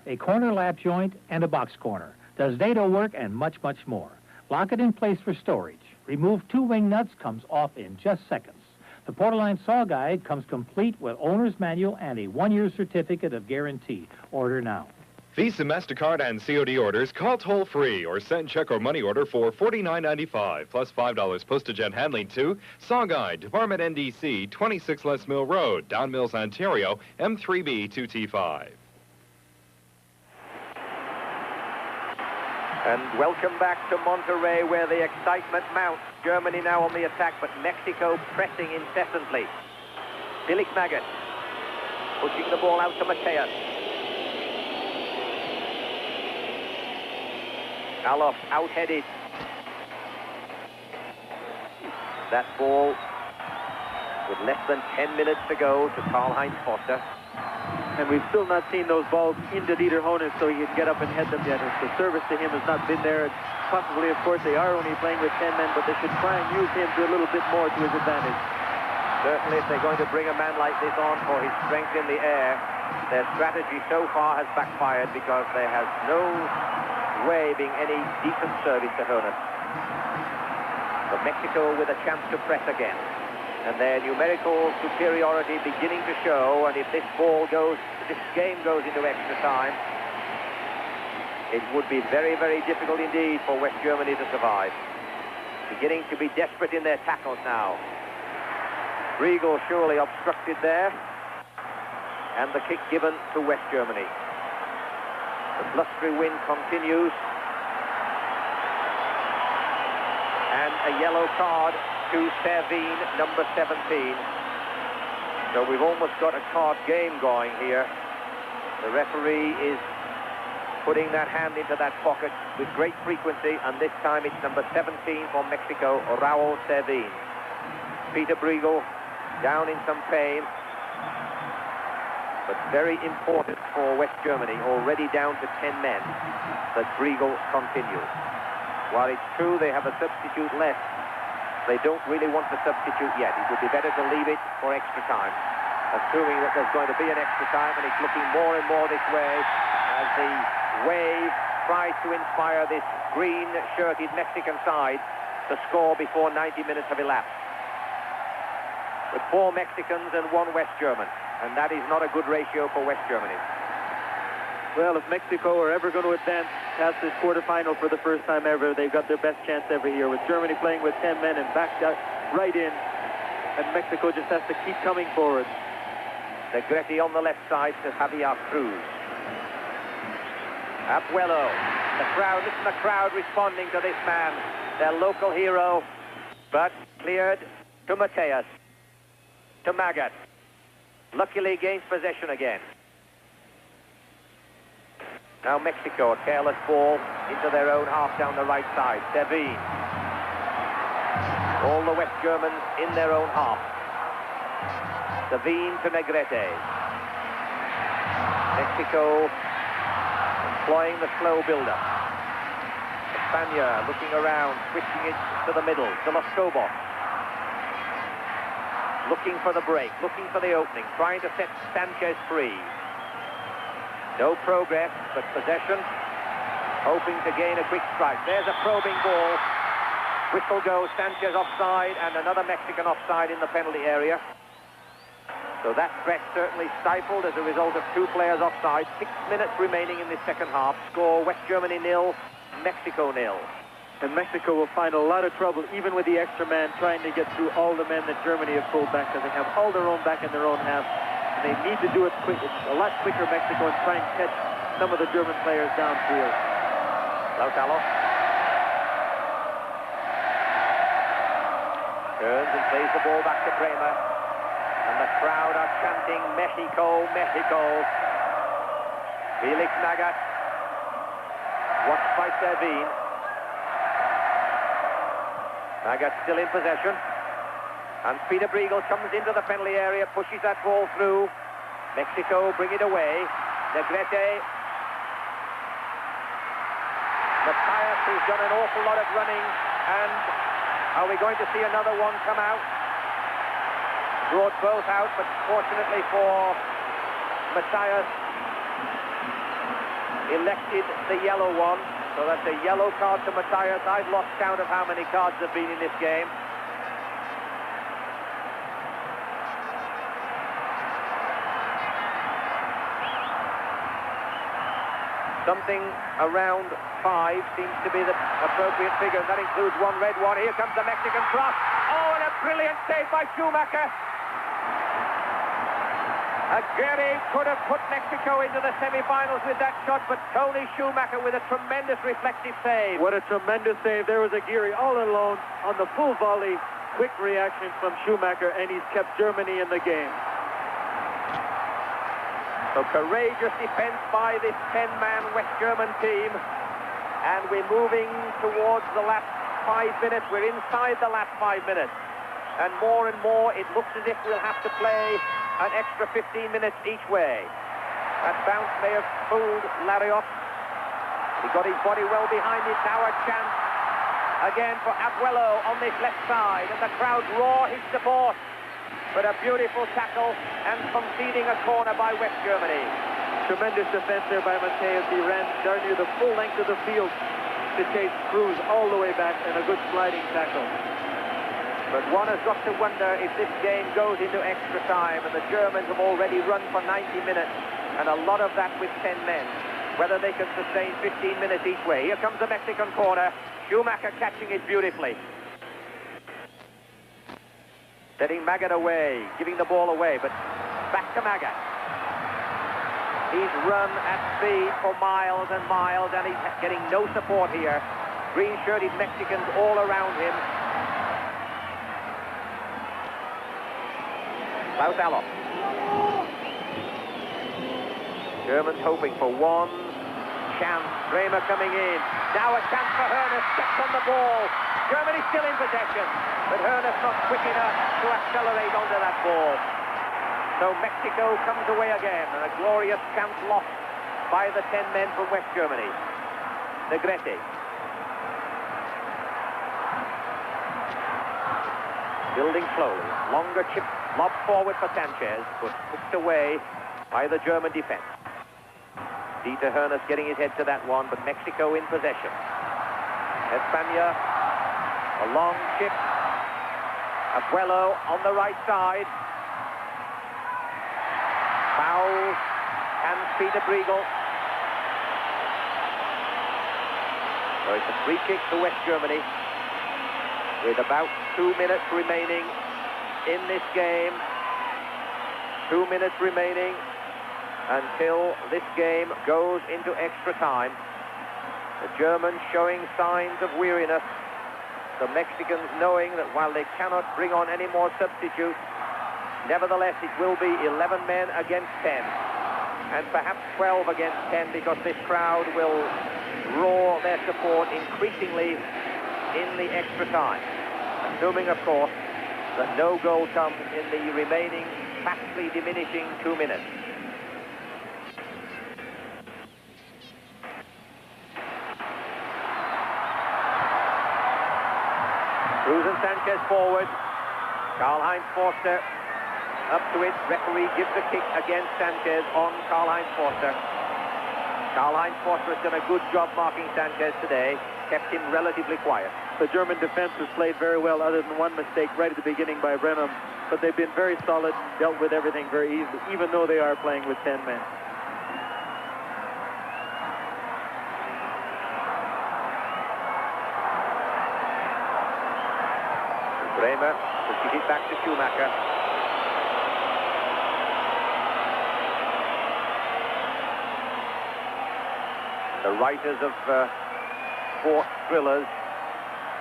a corner lap joint, and a box corner. Does dado work and much, much more. Lock it in place for storage. Remove 2 wing nuts, comes off in just seconds. The Portaline Saw Guide comes complete with owner's manual and a 1-year certificate of guarantee. Order now. Visa, MasterCard, and COD orders, call toll-free or send check or money order for $49.95 plus $5 postage and handling to Saw Guide, Department NDC, 26 Les Mill Road, Don Mills, Ontario, M3B 2T5. And welcome back to Monterrey, where the excitement mounts. Germany now on the attack, but Mexico pressing incessantly. Felix Magath pushing the ball out to Mateus. Alof out-headed. That ball with less than 10 minutes to go to Karl-Heinz Forster. And we've still not seen those balls into Dieter Hoeneß so he can get up and head them yet. The service to him has not been there. Possibly, of course, they are only playing with 10 men, but they should try and use him to a little bit more to his advantage. Certainly, if they're going to bring a man like this on for his strength in the air, their strategy so far has backfired because there has no way being any decent service to Hoeneß. But Mexico with a chance to press again. And their numerical superiority beginning to show, and if this game goes into extra time, it would be very, very difficult indeed for West Germany to survive. Beginning to be desperate in their tackles now. Briegel surely obstructed there, and the kick given to West Germany. The blustery wind continues, and a yellow card to Servine, number 17. So we've almost got a card game going here. The referee is putting that hand into that pocket with great frequency, and this time it's number 17 for Mexico, Raul Servine. Peter Briegel down in some pain, but very important for West Germany, already down to 10 men, that Briegel continues. While it's true they have a substitute left, they don't really want to substitute yet. It would be better to leave it for extra time, assuming that there's going to be an extra time, and it's looking more and more this way as the wave tries to inspire this green-shirted Mexican side to score before 90 minutes have elapsed. With 4 Mexicans and 1 West German, and that is not a good ratio for West Germany. Well, if Mexico are ever going to advance past this quarterfinal for the first time ever, they've got their best chance every year, with Germany playing with 10 men and backed up right in, and Mexico just has to keep coming forward. Negrete on the left side to Javier Cruz. Abuelo. The crowd, listen to the crowd responding to this man, their local hero, but cleared to Mateus, to Magat. Luckily gains possession again. Now Mexico, a careless ball into their own half down the right side. Servine. All the West Germans in their own half. Servine to Negrete. Mexico employing the slow build-up. Espana looking around, switching it to the middle. To Los Cobos. Looking for the break, looking for the opening, trying to set Sanchez free. No progress, but possession, hoping to gain a quick strike. There's a probing ball. Whistle goes, Sanchez offside, and another Mexican offside in the penalty area. So that threat certainly stifled as a result of 2 players offside. 6 minutes remaining in the second half. Score West Germany 0, Mexico 0. And Mexico will find a lot of trouble, even with the extra man, trying to get through all the men that Germany have pulled back, because they have all their own back in their own half. And they need to do it quick. It's a lot quicker, Mexico, and try and catch some of the German players downfield. Lautaro turns and plays the ball back to Bremer. And the crowd are chanting, Mexico, Mexico. Felix Magat, watched by Servine. Magat still in possession. And Peter Briegel comes into the penalty area, pushes that ball through. Mexico bring it away. Negrete. Mateus, who's done an awful lot of running. And are we going to see another one come out? Brought both out, but fortunately for Mateus, elected the yellow one. So that's a yellow card to Mateus. I've lost count of how many cards have been in this game. Something around 5 seems to be the appropriate figure, and that includes 1 red one. Here comes the Mexican cross. Oh, and a brilliant save by Schumacher. Aguirre could have put Mexico into the semi-finals with that shot, but Tony Schumacher with a tremendous reflective save. What a tremendous save. There was Aguirre all alone on the full volley. Quick reaction from Schumacher, and he's kept Germany in the game. So courageous defense by this 10-man West German team. And we're moving towards the last 5 minutes. We're inside the last 5 minutes. And more it looks as if we'll have to play an extra 15 minutes each way. That bounce may have fooled Larios. He got his body well behind it. Now a chance again for Abuelo on this left side, and the crowd roar his support. But a beautiful tackle and conceding a corner by West Germany. Tremendous defense there by Mateus. He ran darn near the full length of the field to chase Cruz all the way back, and a good sliding tackle. But one has got to wonder if this game goes into extra time, and the Germans have already run for 90 minutes, and a lot of that with 10 men. Whether they can sustain 15 minutes each way. Here comes the Mexican corner. Schumacher catching it beautifully. Setting Magat away, giving the ball away, but back to Magat. He's run at speed for miles and miles, and he's getting no support here. Green-shirted Mexicans all around him. Klaus Allop. Germans hoping for one chance. Bremer coming in. Now a chance for Hoeneß. Steps on the ball. Germany still in possession, but Hoeneß not quick enough to accelerate onto that ball. So Mexico comes away again, and a glorious chance lost by the 10 men from West Germany. Negrete. Building slowly. Longer chip, lob forward for Sanchez, but pushed away by the German defense. Dieter Hoeneß getting his head to that one, but Mexico in possession. Espana, a long chip. Abuelo on the right side. Foul, and Peter Briegel. So it's a free kick to West Germany with about 2 minutes remaining in this game. 2 minutes remaining until this game goes into extra time. The Germans showing signs of weariness. The Mexicans knowing that while they cannot bring on any more substitutes, nevertheless it will be 11 men against 10. And perhaps 12 against 10, because this crowd will roar their support increasingly in the extra time. Assuming, of course, that no goal comes in the remaining, fastly diminishing 2 minutes. Cruz and Sanchez forward. Karl-Heinz Forster up to it. Referee gives a kick against Sanchez on Karl-Heinz Forster. Karl-Heinz Forster has done a good job marking Sanchez today. Kept him relatively quiet. The German defense has played very well, other than one mistake right at the beginning by Bremen. But they've been very solid, dealt with everything very easily, even though they are playing with 10 men. Bremer pushes it back to Schumacher. The writers of sport thrillers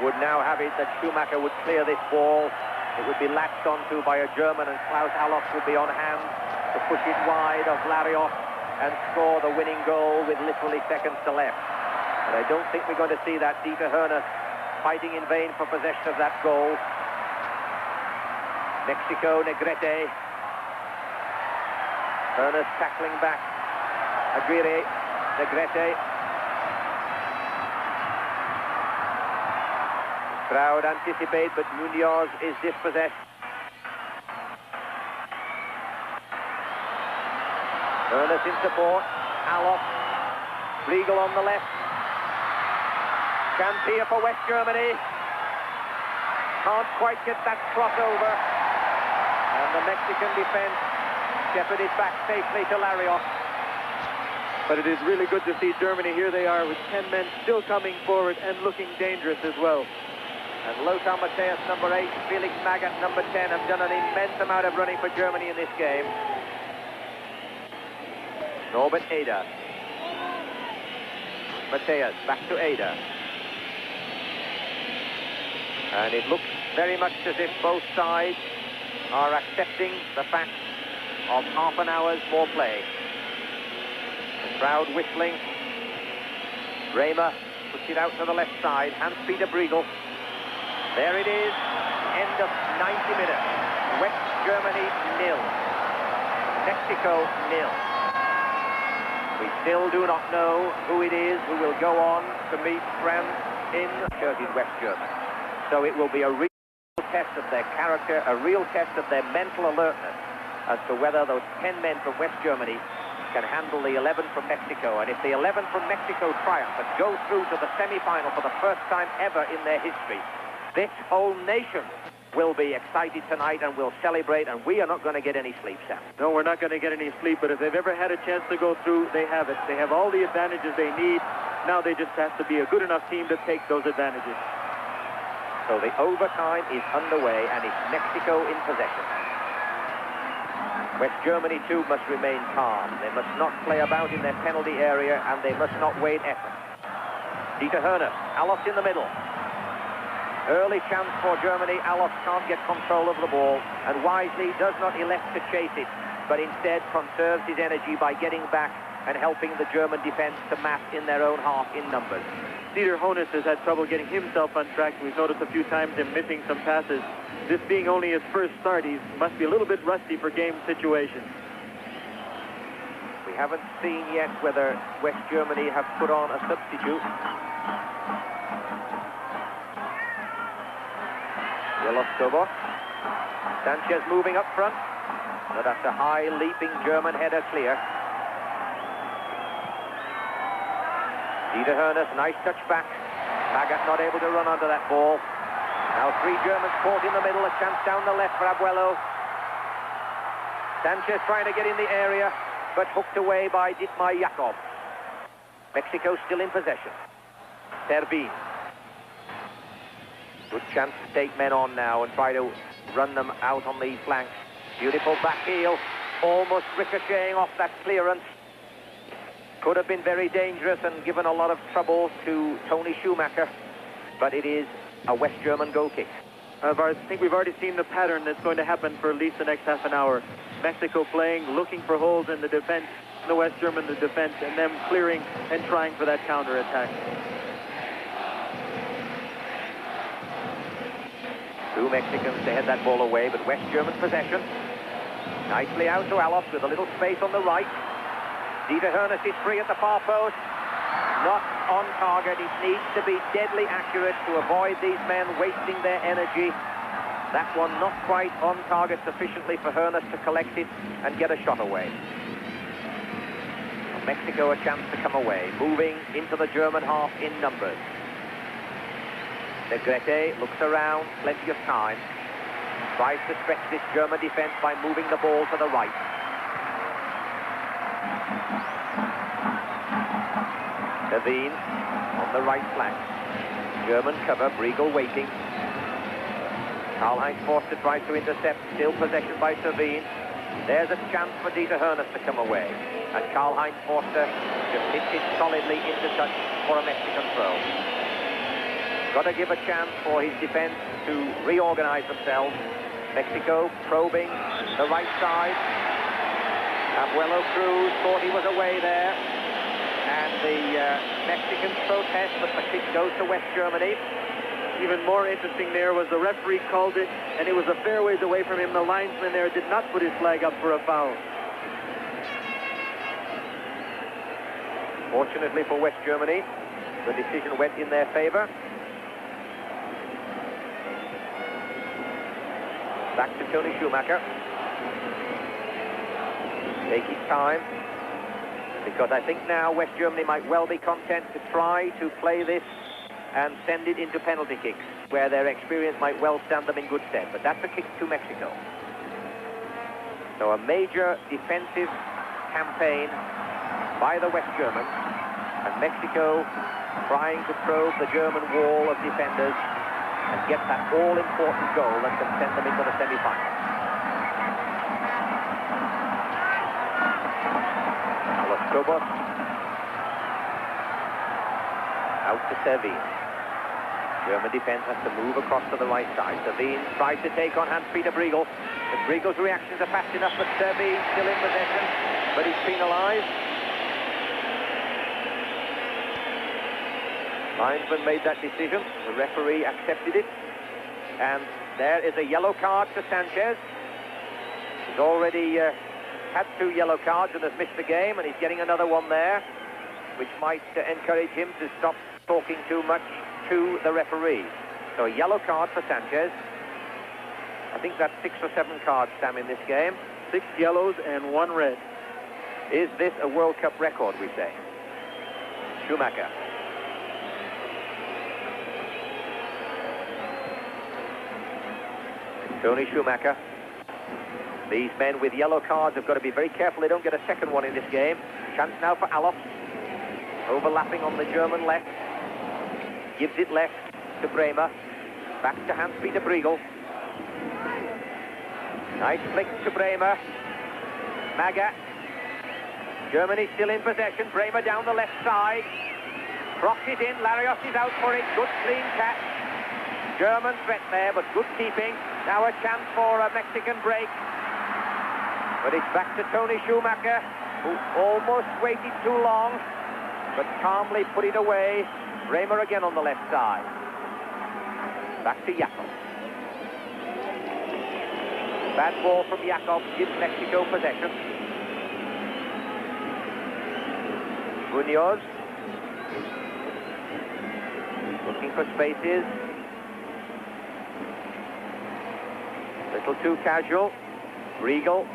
would now have it that Schumacher would clear this ball. It would be latched onto by a German, and Klaus Allop would be on hand to push it wide of Larios and score the winning goal with literally seconds to left. But I don't think we're going to see that. Dieter Hoeneß fighting in vain for possession of that goal. Mexico, Negrete. Hoeneß tackling back. Aguirre, Negrete. Crowd anticipate, but Munoz is dispossessed. Hoeneß in support. Allop. Briegel on the left. Chance here for West Germany. Can't quite get that crossover. And the Mexican defense shepherded back safely to Larios. But it is really good to see Germany. Here they are with 10 men still coming forward and looking dangerous as well. And Lothar Matthäus, number 8, Felix Magath, number 10, have done an immense amount of running for Germany in this game. Norbert Eder. Matthäus, back to Eder. And it looks very much as if both sides are accepting the fact of half an hour's more play. The crowd whistling. Bremer puts it out to the left side. Hans-Peter Briegel. There it is. End of 90 minutes. West Germany 0. Mexico 0. We still do not know who it is who will go on to meet France in West Germany. So it will be a real test of their character, a real test of their mental alertness as to whether those 10 men from West Germany can handle the 11 from Mexico. And if the 11 from Mexico triumph and go through to the semi-final for the first time ever in their history, this whole nation will be excited tonight and will celebrate, and we are not going to get any sleep, Sam. No, we're not going to get any sleep, but if they've ever had a chance to go through, they have it. They have all the advantages they need. Now they just have to be a good enough team to take those advantages. So the overtime is underway, and it's Mexico in possession. West Germany, too, must remain calm. They must not play about in their penalty area, and they must not wait effort. Dieter Hoeneß, Aloft in the middle. Early chance for Germany. Aloft can't get control of the ball, and wisely does not elect to chase it, but instead conserves his energy by getting back and helping the German defense to mass in their own half in numbers. Dieter Hoeneß has had trouble getting himself on track. We've noticed a few times him missing some passes. This being only his first start, he must be a little bit rusty for game situations. We haven't seen yet whether West Germany have put on a substitute. Villas-Boas. Sanchez moving up front. But that's a high leaping German header clear. Dieter Hoeneß, nice touch back. Magath not able to run under that ball. Now 3 Germans caught in the middle, a chance down the left for Abuelo. Sanchez trying to get in the area, but hooked away by Dietmar Jakob. Mexico still in possession. Servín. Good chance to take men on now and try to run them out on the flanks. Beautiful back heel, almost ricocheting off that clearance. Could have been very dangerous and given a lot of trouble to Toni Schumacher, but it is a West German goal kick. I think we've already seen the pattern that's going to happen for at least the next half an hour. Mexico playing, looking for holes in the defense, the West German the defense, and them clearing and trying for that counter-attack. 2 Mexicans to head that ball away, but West German possession. Nicely out to Aloft with a little space on the right. Dieter Hoeneß is free at the far post. Not on target. It needs to be deadly accurate to avoid these men wasting their energy. That one not quite on target sufficiently for Hoeneß to collect it and get a shot away. Mexico a chance to come away, moving into the German half in numbers. Negrete looks around, plenty of time. Tries to stretch this German defense by moving the ball to the right. Servín on the right flank. German cover, Briegel waiting. Karl-Heinz Forster tries to intercept, still possession by Servín. There's a chance for Dieter Hoeneß to come away. And Karl-Heinz Forster just hits it solidly into touch for a Mexican throw. Got to give a chance for his defense to reorganize themselves. Mexico probing the right side. Abuelo Cruz thought he was away there. And the Mexicans protest, but the kick goes to West Germany. Even more interesting there was the referee called it, and it was a fair ways away from him. The linesman there did not put his flag up for a foul. Fortunately for West Germany, the decision went in their favor. Back to Toni Schumacher. Take his time, because I think now West Germany might well be content to try to play this and send it into penalty kicks, where their experience might well stand them in good stead. But that's a kick to Mexico. So a major defensive campaign by the West Germans, and Mexico trying to probe the German wall of defenders and get that all-important goal that can send them into the semi-final. Villas-Boas. Out to Servín. German defense has to move across to the right side. Servín tries to take on Hans-Peter Briegel. But Briegel's reactions are fast enough, but Servín still in possession, but he's penalized. Linesman made that decision. The referee accepted it. And there is a yellow card to Sanchez. He's already had 2 yellow cards and has missed the game, and he's getting another one there, which might encourage him to stop talking too much to the referee. So a yellow card for Sanchez. I think that's 6 or 7 cards, Sam, in this game. 6 yellows and 1 red. Is this a World Cup record, we say? Schumacher. Tony Schumacher. These men with yellow cards have got to be very careful they don't get a second one in this game. Chance now for Aloff. Overlapping on the German left. Gives it left to Bremer. Back to Hans-Peter Briegel. Nice flick to Bremer. Maga. Germany still in possession. Bremer down the left side. Cross it in. Larios is out for it. Good clean catch. German threat there, but good keeping. Now a chance for a Mexican break. But it's back to Tony Schumacher, who almost waited too long, but calmly put it away. Bremer again on the left side. Back to Jakob. Bad ball from Jakob gives Mexico possession. Munoz. Looking for spaces. Little too casual. Briegel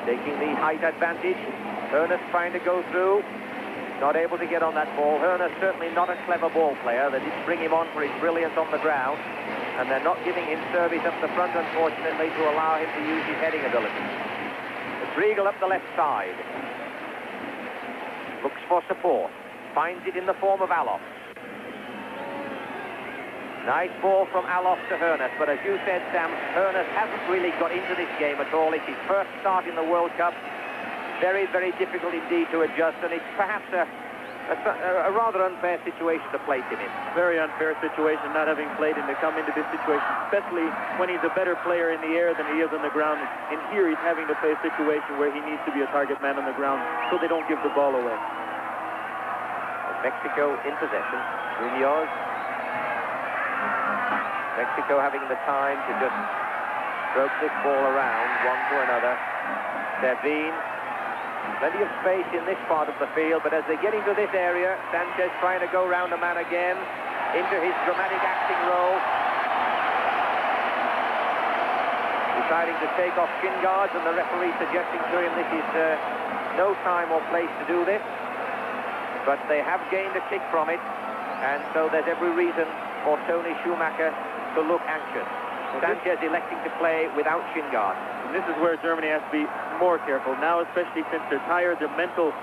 taking the height advantage. Hoeneß trying to go through. Not able to get on that ball. Hoeneß certainly not a clever ball player. They didn't bring him on for his brilliance on the ground. And they're not giving him service up the front, unfortunately, to allow him to use his heading ability. But Briegel up the left side. Looks for support. Finds it in the form of Aloff. Nice ball from Aloff to Hoeneß, but as you said, Sam, Hoeneß hasn't really got into this game at all. It's his first start in the World Cup. Very, very difficult indeed to adjust, and it's perhaps a rather unfair situation to place him in. Very unfair situation, not having played him to come into this situation, especially when he's a better player in the air than he is on the ground. And here he's having to play a situation where he needs to be a target man on the ground so they don't give the ball away. Mexico in possession. Munoz. Mexico having the time to just stroke this ball around one to another. Servin. Plenty of space in this part of the field, but as they get into this area, Sanchez trying to go round a man again into his dramatic acting role. Deciding to take off shin guards, and the referee suggesting to him this is no time or place to do this. But they have gained a kick from it, and so there's every reason for Tony Schumacher to look anxious. Sanchez electing to play without shin guards. And this is where Germany has to be more careful now, especially since they're tired. Their mental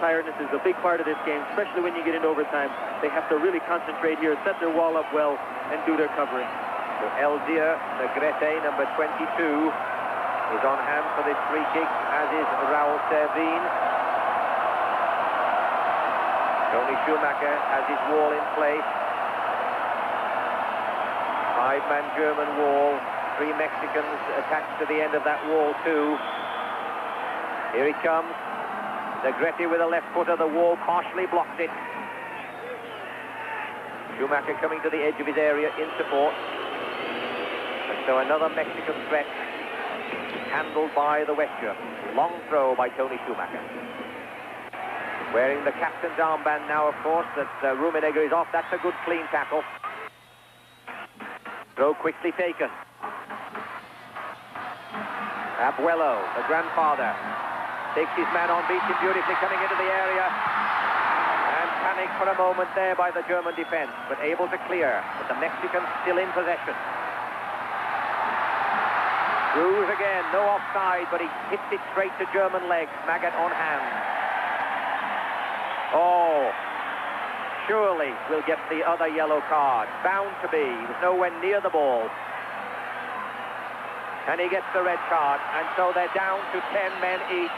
tiredness is a big part of this game, especially when you get into overtime. They have to really concentrate here, set their wall up well, and do their covering. So Eldir Negrete, number 22, is on hand for this free kick, as is Raul Servin. Tony Schumacher has his wall in place. 5-man German wall. 3 Mexicans attached to the end of that wall too. Here he comes. Negrete with a left footer. The wall partially blocks it. Schumacher coming to the edge of his area in support. And so another Mexican threat handled by the West Germans. Long throw by Tony Schumacher. Wearing the captain's armband now, of course, that Rummenigge is off. That's a good clean tackle. Throw quickly taken. Abuelo, the grandfather, takes his man on, beats him beautifully, coming into the area. And panic for a moment there by the German defense, but able to clear. But the Mexicans still in possession. Cruz again, no offside, but he hits it straight to German legs. Magat on hand. Oh, surely we'll get the other yellow card. Bound to be. He was nowhere near the ball. And he gets the red card, and so they're down to 10 men each.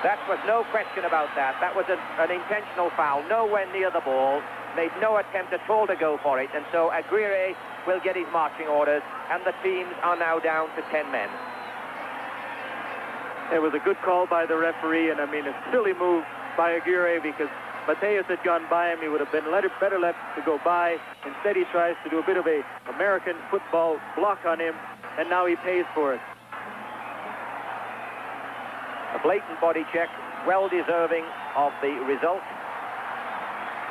That was no question about that. That was an intentional foul, nowhere near the ball. Made no attempt at all to go for it, and so Aguirre will get his marching orders, and the teams are now down to 10 men. It was a good call by the referee, and I mean, a silly move by Aguirre, because Mateus had gone by him. He would have been better left to go by. Instead, he tries to do a bit of a American football block on him, and now he pays for it. A blatant body check, well deserving of the result.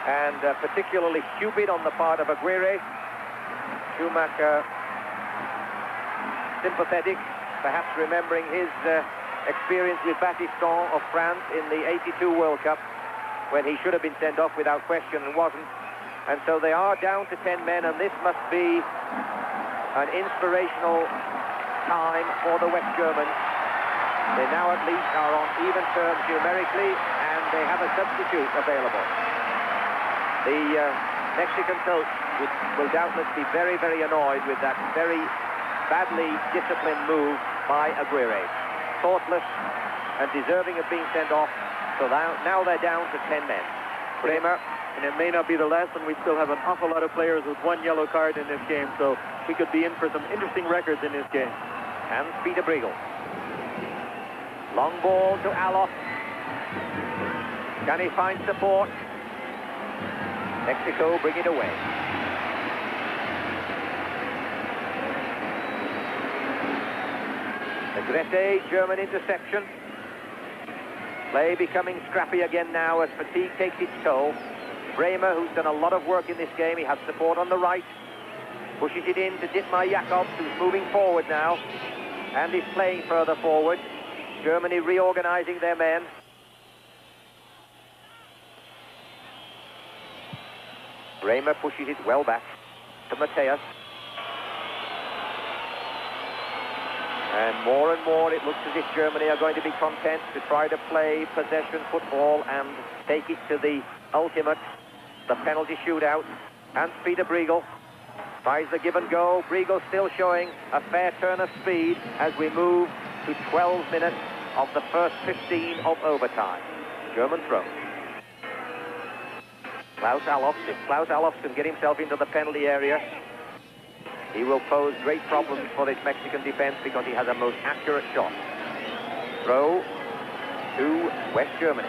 And particularly stupid on the part of Aguirre. Schumacher sympathetic, perhaps remembering his experience with Battiston of France in the '82 World Cup, when he should have been sent off without question and wasn't. And so they are down to 10 men, and this must be an inspirational time for the West Germans. They now at least are on even terms numerically, and they have a substitute available. The Mexican coach will doubtless be very, very annoyed with that very badly disciplined move by Aguirre. Thoughtless and deserving of being sent off. So now they're down to 10 men. Bremer. And it may not be the last one. We still have an awful lot of players with one yellow card in this game, so we could be in for some interesting records in this game. Hans-Peter Briegel. Long ball to Aloff. Can he find support? Mexico bring it away. Negrete, German interception. Play becoming scrappy again now as fatigue takes its toll. Bremer, who's done a lot of work in this game, he has support on the right. Pushes it in to Dietmar Jakobs, who's moving forward now. And is playing further forward. Germany reorganizing their men. Bremer pushes it well back to Matthäus. And more it looks as if Germany are going to be content to try to play possession football and take it to the ultimate, the penalty shootout. Hans-Peter Briegel tries the give and go. Briegel still showing a fair turn of speed as we move to 12 minutes of the first 15 of overtime. German throw. Klaus Allofs. If Klaus Allofs can get himself into the penalty area, he will pose great problems for this Mexican defense because he has a most accurate shot. Throw to West Germany.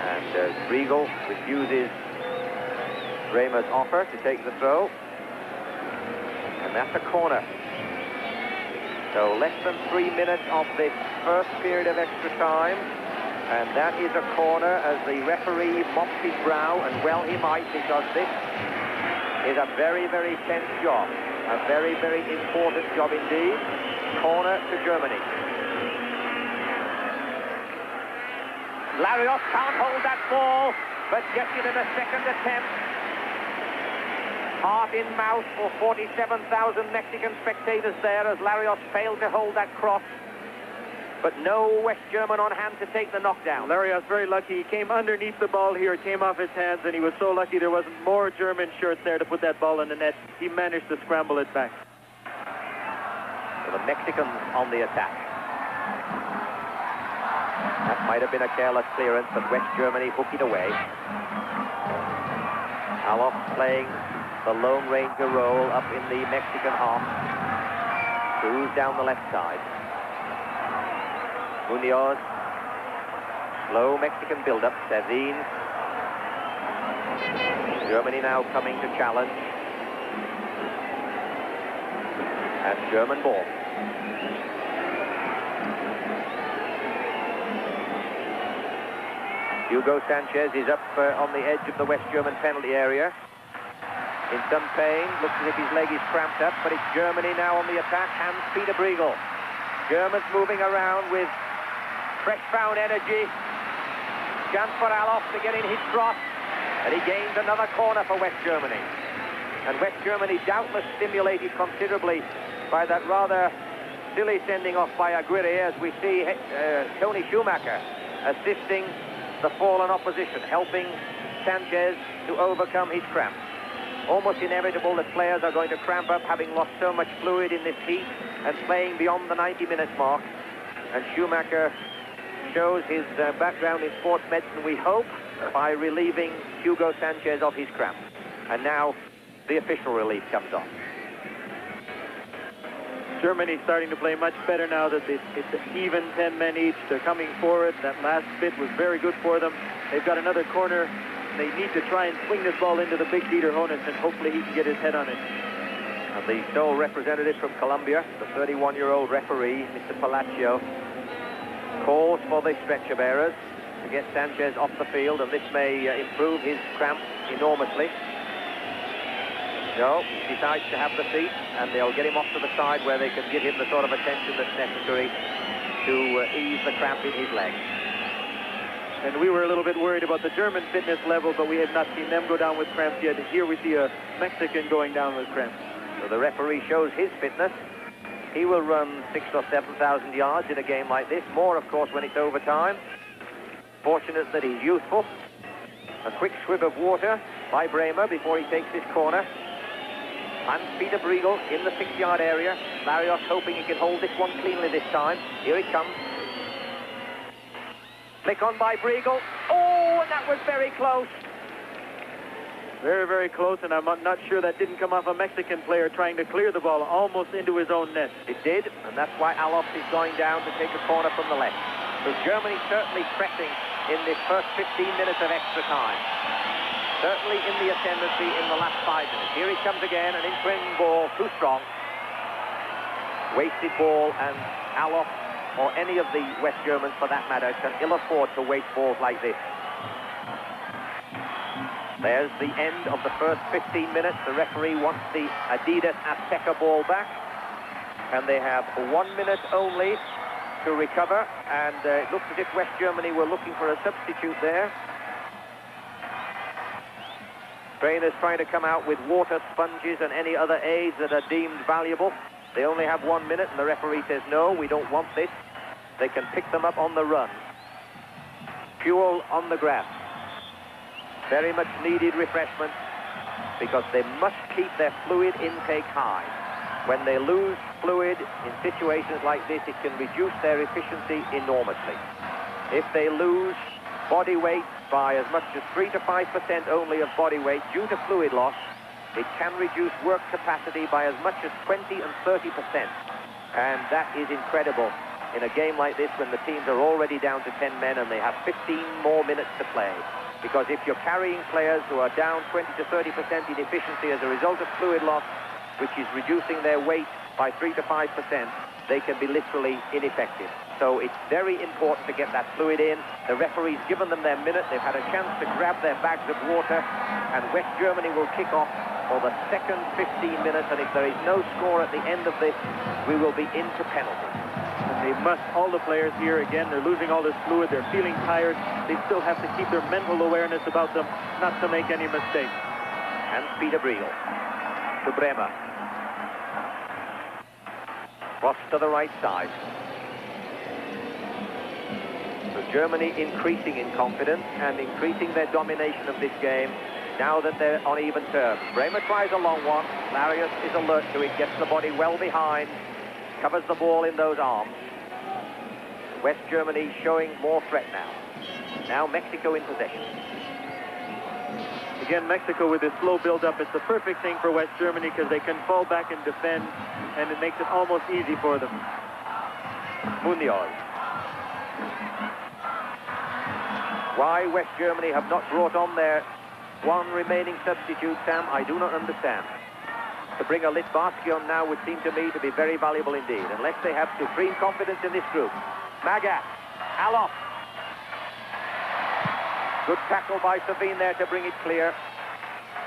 And Briegel refuses Bremer's offer to take the throw. And that's a corner. So less than 3 minutes of this first period of extra time. And that is a corner as the referee mops his brow, and well he might, because this is a very, very tense job. A very, very important job indeed. Corner to Germany. Larios can't hold that ball, but gets it in a second attempt. Heart in mouth for 47,000 Mexican spectators there as Larios failed to hold that cross. But no West German on hand to take the knockdown. Larios very lucky. He came underneath the ball here, came off his hands, and he was so lucky there wasn't more German shirts there to put that ball in the net. He managed to scramble it back. So the Mexicans on the attack. That might have been a careless clearance, but West Germany hook it away. Aloff playing the Lone Ranger role up in the Mexican half. Cruz down the left side. Munoz. Slow Mexican build-up. Servin. Germany now coming to challenge. And German ball. Hugo Sanchez is up on the edge of the West German penalty area. In some pain. Looks as if his leg is cramped up, but it's Germany now on the attack. Hans-Peter Briegel. Germans moving around with fresh found energy. Chance for Aloff to get in his cross. And he gains another corner for West Germany. And West Germany doubtless stimulated considerably by that rather silly sending off by Aguirre, as we see Tony Schumacher assisting the fallen opposition, helping Sanchez to overcome his cramp. Almost inevitable that players are going to cramp up, having lost so much fluid in this heat and playing beyond the 90-minute mark. And Schumacher shows his background in sports medicine, we hope, by relieving Hugo Sanchez of his cramp. And now the official relief comes on. Germany starting to play much better now that it's even 10 men each. They're coming forward. That last bit was very good for them. They've got another corner. They need to try and swing this ball into the big Dieter Hoeneß, and hopefully he can get his head on it. And the sole representative from Colombia, the 31-year-old referee, Mr. Palacio, calls for the stretcher bearers to get Sanchez off the field, and this may improve his cramp enormously. No, he decides to have the seat, and they'll get him off to the side where they can give him the sort of attention that's necessary to ease the cramp in his leg. And we were a little bit worried about the German fitness level, but we had not seen them go down with cramps yet. Here we see a Mexican going down with cramps. So the referee shows his fitness. He will run 6,000 or 7,000 yards in a game like this. More, of course, when it's overtime. Fortunate that he's youthful. A quick swib of water by Bremer before he takes his corner. Hans-Peter Briegel in the 6-yard area. Larios hoping he can hold this one cleanly this time. Here he comes. Flick on by Briegel. Oh, and that was very close. Very, very close, and I'm not sure that didn't come off a Mexican player trying to clear the ball almost into his own net. It did, and that's why Alops is going down to take a corner from the left. So Germany certainly pressing in this first 15 minutes of extra time. Certainly in the ascendancy in the last 5 minutes. Here he comes again, an in-swinging ball, too strong. Wasted ball, and Alops, or any of the West Germans for that matter, can ill afford to waste balls like this. There's the end of the first 15 minutes. The referee wants the Adidas Azteca ball back. And they have 1 minute only to recover. And it looks as if West Germany were looking for a substitute there. Trainers trying to come out with water, sponges, and any other aids that are deemed valuable. They only have 1 minute, and the referee says, no, we don't want this. They can pick them up on the run. Fuel on the grass. Very much needed refreshment because they must keep their fluid intake high. When they lose fluid in situations like this, it can reduce their efficiency enormously. If they lose body weight by as much as 3 to 5% only of body weight due to fluid loss, it can reduce work capacity by as much as 20 and 30%. And that is incredible in a game like this when the teams are already down to 10 men and they have 15 more minutes to play. Because if you're carrying players who are down 20 to 30% in efficiency as a result of fluid loss, which is reducing their weight by 3 to 5%, they can be literally ineffective. So it's very important to get that fluid in. The referee's given them their minute. They've had a chance to grab their bags of water, and West Germany will kick off for the second 15 minutes, and if there is no score at the end of this, we will be into penalties. And they must, all the players here, again, they're losing all this fluid, they're feeling tired. They still have to keep their mental awareness about them, not to make any mistakes. Hans-Peter Briegel to Bremer. Cross to the right side. So Germany increasing in confidence and increasing their domination of this game now that they're on even terms. Bremer tries a long one. Larios is alert to it, gets the body well behind, covers the ball in those arms. West Germany showing more threat now. Now Mexico in possession. Again, Mexico with this slow build-up, it's the perfect thing for West Germany because they can fall back and defend, and it makes it almost easy for them. Munoz. Why West Germany have not brought on their one remaining substitute, Sam, I do not understand. To bring a Littbarski on now would seem to me to be very valuable indeed, unless they have supreme confidence in this group. Magat, Alops. Good tackle by Savine there to bring it clear.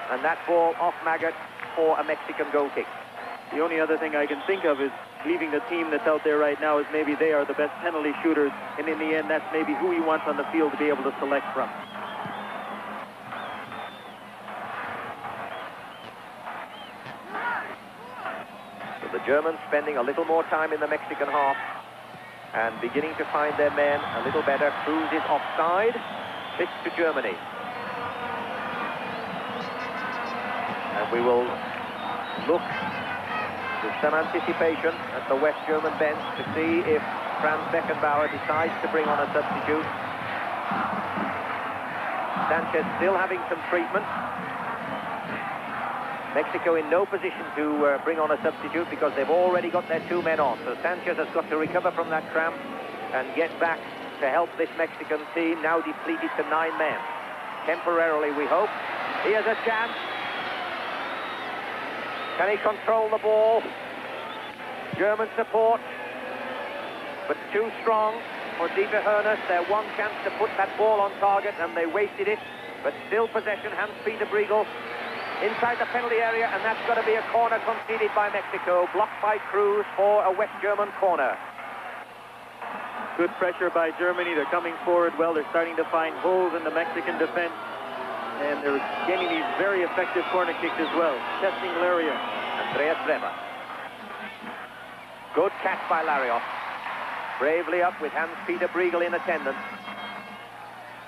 And that ball off Magat for a Mexican goal kick. The only other thing I can think of is leaving the team that's out there right now is maybe they are the best penalty shooters, and in the end, that's maybe who he wants on the field to be able to select from. So the Germans spending a little more time in the Mexican half and beginning to find their men a little better. Cruz is offside. Pitch to Germany. And we will look with some anticipation at the West German bench to see if Franz Beckenbauer decides to bring on a substitute. Sanchez still having some treatment. Mexico in no position to bring on a substitute because they've already got their 2 men on. So Sanchez has got to recover from that cramp and get back to help this Mexican team, now depleted to 9 men. Temporarily, we hope. Here's a chance. Can he control the ball? German support, but too strong for Dieter Hoeneß. Their one chance to put that ball on target, and they wasted it. But still possession, Hans-Peter Briegel inside the penalty area, and that's got to be a corner conceded by Mexico, blocked by Cruz for a West German corner. Good pressure by Germany. They're coming forward well. They're starting to find holes in the Mexican defense, and they're getting these very effective corner kicks as well. Testing Larios. Andreas Bremer. Good catch by Larios. Bravely up with Hans-Peter Briegel in attendance.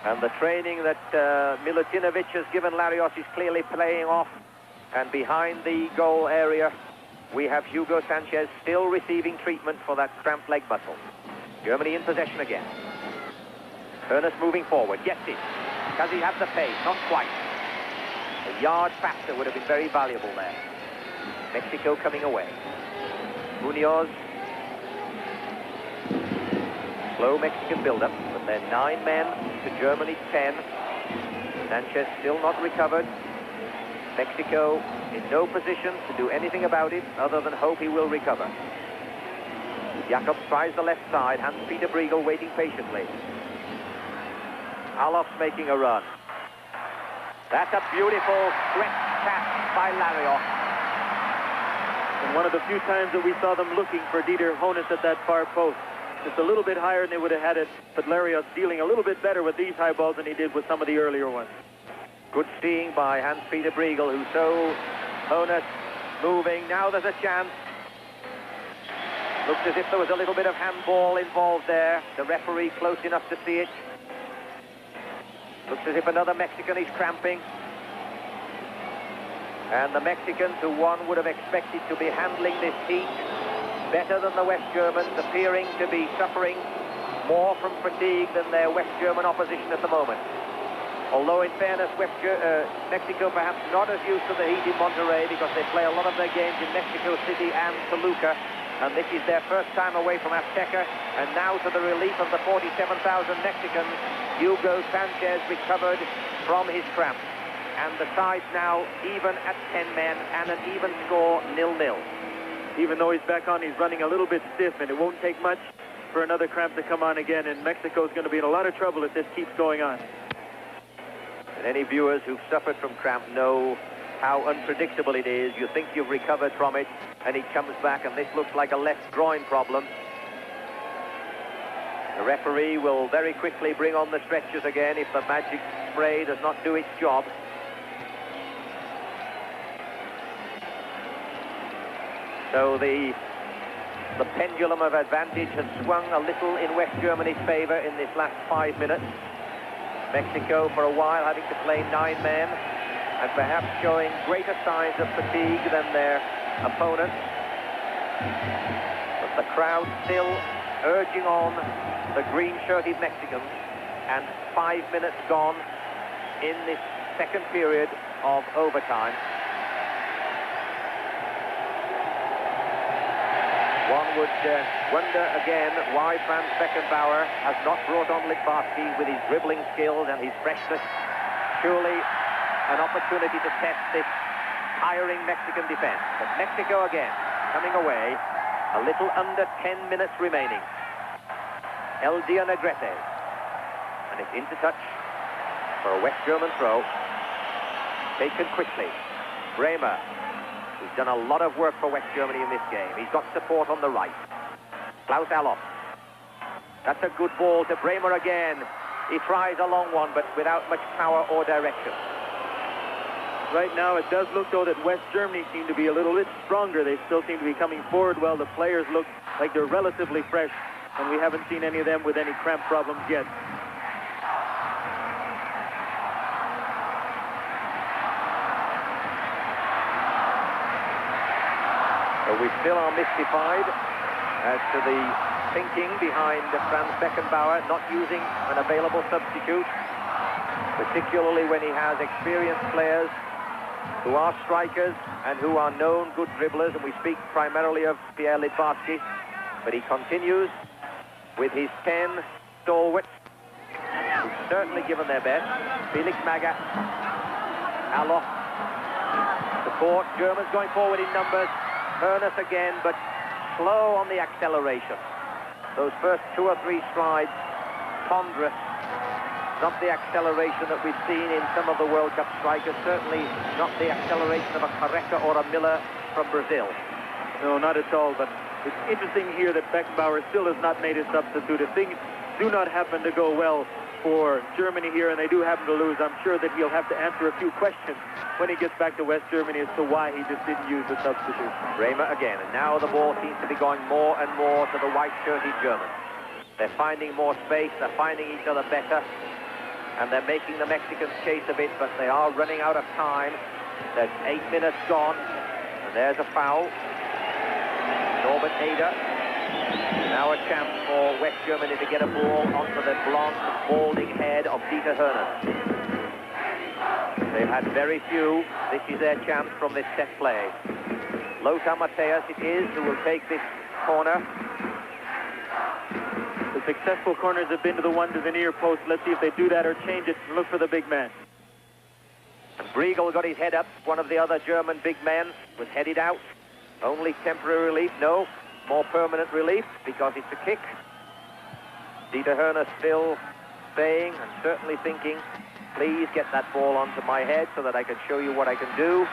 And the training that Milutinovic has given Larios is clearly playing off. And behind the goal area, we have Hugo Sanchez still receiving treatment for that cramped leg muscle. Germany in possession again. Hoeneß moving forward, gets it. Does he have the pace? Not quite. A yard faster would have been very valuable there. Mexico coming away. Munoz. Slow Mexican build-up, but they're 9 men to Germany's 10. Sanchez still not recovered. Mexico in no position to do anything about it other than hope he will recover. Jakobs tries the left side. Hans-Peter Briegel waiting patiently. Alof's making a run. That's a beautiful stretch pass by Larios. And one of the few times that we saw them looking for Dieter Hoeneß at that far post. Just a little bit higher and they would have had it, but Larios dealing a little bit better with these high balls than he did with some of the earlier ones. Good seeing by Hans-Peter Briegel, who saw Hoeneß moving. Now there's a chance. Looks as if there was a little bit of handball involved there. The referee close enough to see it. Looks as if another Mexican is cramping. And the Mexicans, who one would have expected to be handling this heat better than the West Germans, appearing to be suffering more from fatigue than their West German opposition at the moment. Although, in fairness, Mexico perhaps not as used to the heat in Monterrey, because they play a lot of their games in Mexico City and Toluca. And this is their first time away from Azteca. And now, to the relief of the 47,000 Mexicans, Hugo Sanchez recovered from his cramp. And the side's now even at 10 men and an even score, 0-0. Even though he's back on, he's running a little bit stiff, and it won't take much for another cramp to come on again. And Mexico's going to be in a lot of trouble if this keeps going on. And any viewers who've suffered from cramp know how unpredictable it is. You think you've recovered from it, and it comes back, and this looks like a left groin problem. The referee will very quickly bring on the stretchers again if the magic spray does not do its job. So the pendulum of advantage has swung a little in West Germany's favor in this last 5 minutes. Mexico, for a while, having to play 9 men and perhaps showing greater signs of fatigue than their opponents. But the crowd still urging on the green-shirted Mexicans, and 5 minutes gone in this second period of overtime. One would wonder again why Franz Beckenbauer has not brought on Littbarski with his dribbling skills and his freshness. Surely an opportunity to test this tiring Mexican defense. But Mexico again coming away, a little under 10 minutes remaining. El Dia Negrete. And it's into touch for a West German throw. Taken quickly. Bremer, who's done a lot of work for West Germany in this game. He's got support on the right. Klaus Alof. That's a good ball to Bremer again. He tries a long one, but without much power or direction. Right now, it does look, though, that West Germany seem to be a little bit stronger. They still seem to be coming forward well. The players look like they're relatively fresh, and we haven't seen any of them with any cramp problems yet. So we still are mystified as to the thinking behind Franz Beckenbauer not using an available substitute, particularly when he has experienced players who are strikers and who are known good dribblers, and we speak primarily of Pierre Littbarski, but he continues with his 10 stalwarts, who've certainly given their best. Felix Magath, Alof, Support, Germans going forward in numbers. Hoeneß again, but slow on the acceleration. Those first 2 or 3 strides, ponderous. Not the acceleration that we've seen in some of the World Cup strikers, certainly not the acceleration of a Careca or a Miller from Brazil. No, not at all, but it's interesting here that Beckenbauer still has not made his substitute. If things do not happen to go well for Germany here, and they do happen to lose, I'm sure that he'll have to answer a few questions when he gets back to West Germany as to why he just didn't use the substitute. Bremer again, and now the ball seems to be going more and more to the white-shirted Germans. They're finding more space, they're finding each other better, and they're making the Mexicans chase a bit, but they are running out of time. There's 8 minutes gone, and there's a foul. Norbert Eder. Now a chance for West Germany to get a ball onto the blonde, balding head of Dieter Hoeneß. They've had very few. This is their chance from this set play. Lothar Matthäus it is who will take this corner. The successful corners have been to the one to the near post. Let's see if they do that or change it and look for the big man. And Briegel got his head up. One of the other German big men was headed out. Only temporary relief. No, more permanent relief because it's a kick. Dieter Hoeneß still saying and certainly thinking, please get that ball onto my head so that I can show you what I can do.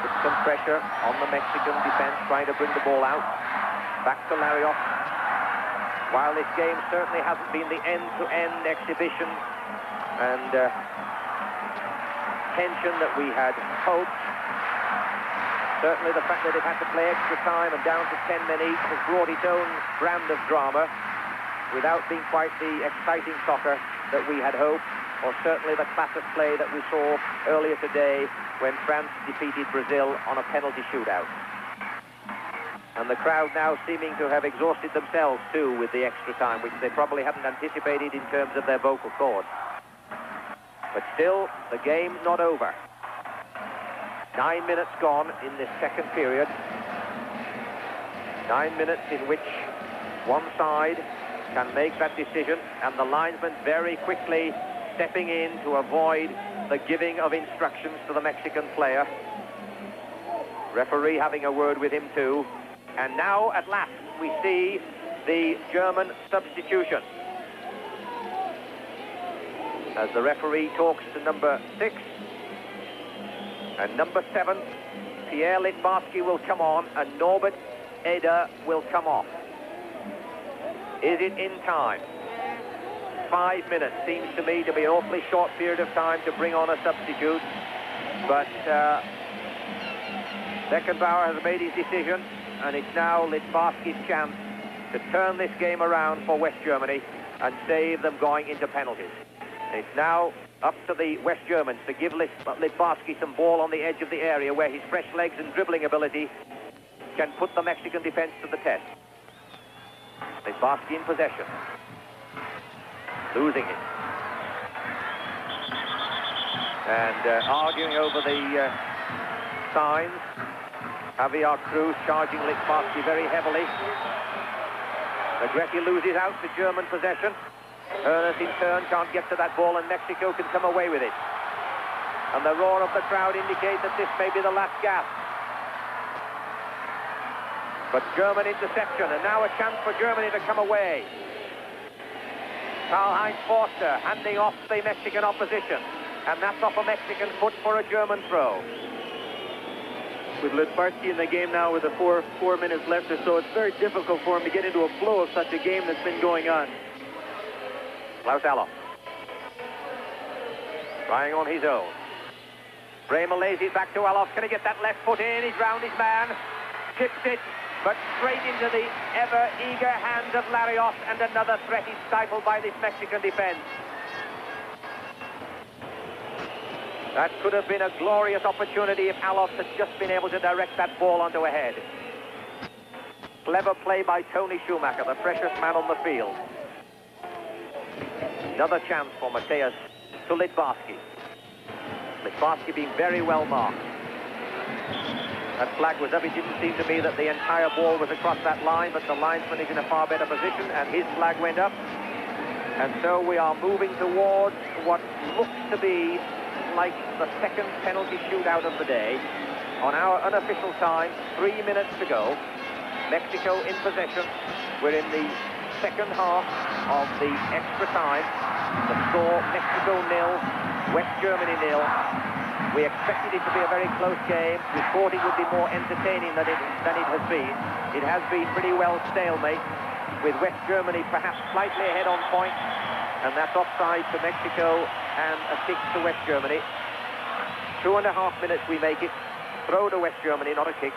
Put some pressure on the Mexican defense, trying to bring the ball out. Back to Larios. While this game certainly hasn't been the end-to-end exhibition and tension that we had hoped, certainly the fact that they've had to play extra time and down to 10 men each has brought its own brand of drama without being quite the exciting soccer that we had hoped, or certainly the class of play that we saw earlier today when France defeated Brazil on a penalty shootout. And the crowd now seeming to have exhausted themselves too with the extra time, which they probably hadn't anticipated in terms of their vocal cords. But still, the game not over. 9 minutes gone in this second period. 9 minutes in which one side can make that decision, and the linesman very quickly stepping in to avoid the giving of instructions to the Mexican player. Referee having a word with him too. And now, at last, we see the German substitution. As the referee talks to number 6. And number 7, Pierre Littbarski will come on, and Norbert Eder will come off. Is it in time? 5 minutes seems to me to be an awfully short period of time to bring on a substitute. But Beckenbauer has made his decision, and it's now Littbarski's chance to turn this game around for West Germany and save them going into penalties. And it's now up to the West Germans to give Littbarski some ball on the edge of the area where his fresh legs and dribbling ability can put the Mexican defense to the test. Littbarski in possession. Losing it. And arguing over the signs. Javier Cruz charging Littbarski very heavily. Negrete loses out to German possession. Hoeneß in turn can't get to that ball, and Mexico can come away with it. And the roar of the crowd indicates that this may be the last gasp. But German interception, and now a chance for Germany to come away. Karl-Heinz Forster handing off the Mexican opposition, and that's off a Mexican foot for a German throw. With Littbarski in the game now with the four minutes left or so, it's very difficult for him to get into a flow of such a game that's been going on. Klaus Allofs trying on his own. Bremer lays it back to Allofs. Can he get that left foot in? He's round his man. Tips it, but straight into the ever-eager hands of Larios, and another threat is stifled by this Mexican defense. That could have been a glorious opportunity if Allofs had just been able to direct that ball onto a head. Clever play by Toni Schumacher, the freshest man on the field. Another chance for Matthäus to Littbarski. Littbarski being very well marked. That flag was up. It didn't seem to me that the entire ball was across that line, but the linesman is in a far better position, and his flag went up. And so we are moving towards what looks to be like the second penalty shootout of the day. On our unofficial time, 3 minutes to go. Mexico in possession. We're in the second half of the extra time. The score, Mexico 0, West Germany 0. We expected it to be a very close game. We thought it would be more entertaining than it has been. It has been pretty well stalemate, with West Germany perhaps slightly ahead on point, and that's offside to Mexico and a kick to West Germany. 2.5 minutes we make it. Throw to West Germany, not a kick.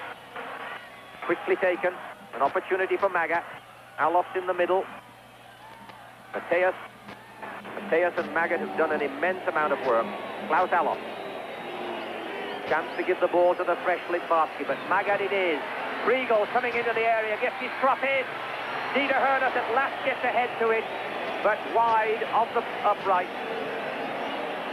Quickly taken. An opportunity for Maga. Alof's in the middle. Mateus and Maga have done an immense amount of work. Klaus Alof. Chance to give the ball to the fresh Littbarski, but Magat it is. Briegel coming into the area, gets his crop in. Dieter Herners at last gets ahead to it, but wide of the upright.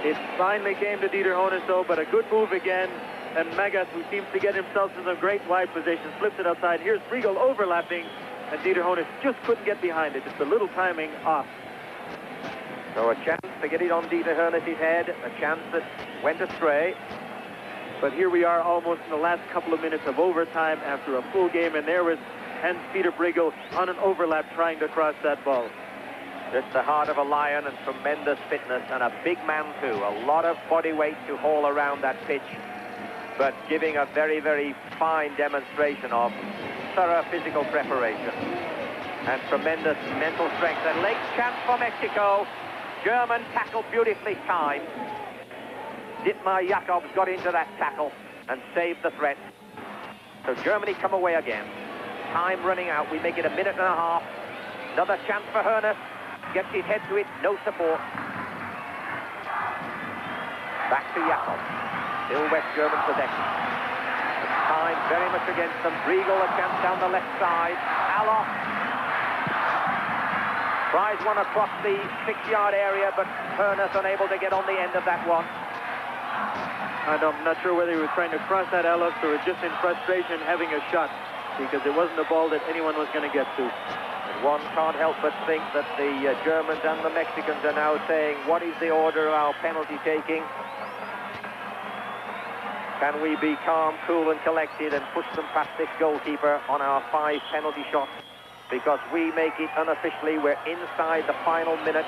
It finally came to Dieter Herners, though, but a good move again. And Magat, who seems to get himself in some great wide positions, flips it outside. Here's Briegel overlapping, and Dieter Herners just couldn't get behind it. Just a little timing off. So a chance to get it on Dieter Herners' head, a chance that went astray. But here we are almost in the last couple of minutes of overtime after a full game, and there was Hans-Peter Briegel on an overlap trying to cross that ball. Just the heart of a lion and tremendous fitness, and a big man too. A lot of body weight to haul around that pitch, but giving a very, very fine demonstration of thorough physical preparation and tremendous mental strength. A late chance for Mexico. German tackle beautifully timed. Dietmar Jakobs got into that tackle and saved the threat. So Germany come away again. Time running out. We make it 1.5 minutes. Another chance for Herners. Gets his head to it. No support. Back to Jakobs. Still West German possession. And time very much against them. Briegel a chance down the left side. Alof tries one across the 6-yard area, but Herners unable to get on the end of that one. And I'm not sure whether he was trying to cross that Alof or just in frustration having a shot, because it wasn't a ball that anyone was going to get to. And one can't help but think that the Germans and the Mexicans are now saying, what is the order of our penalty taking? Can we be calm, cool and collected and push them past this goalkeeper on our 5 penalty shots? Because we make it unofficially, we're inside the final minute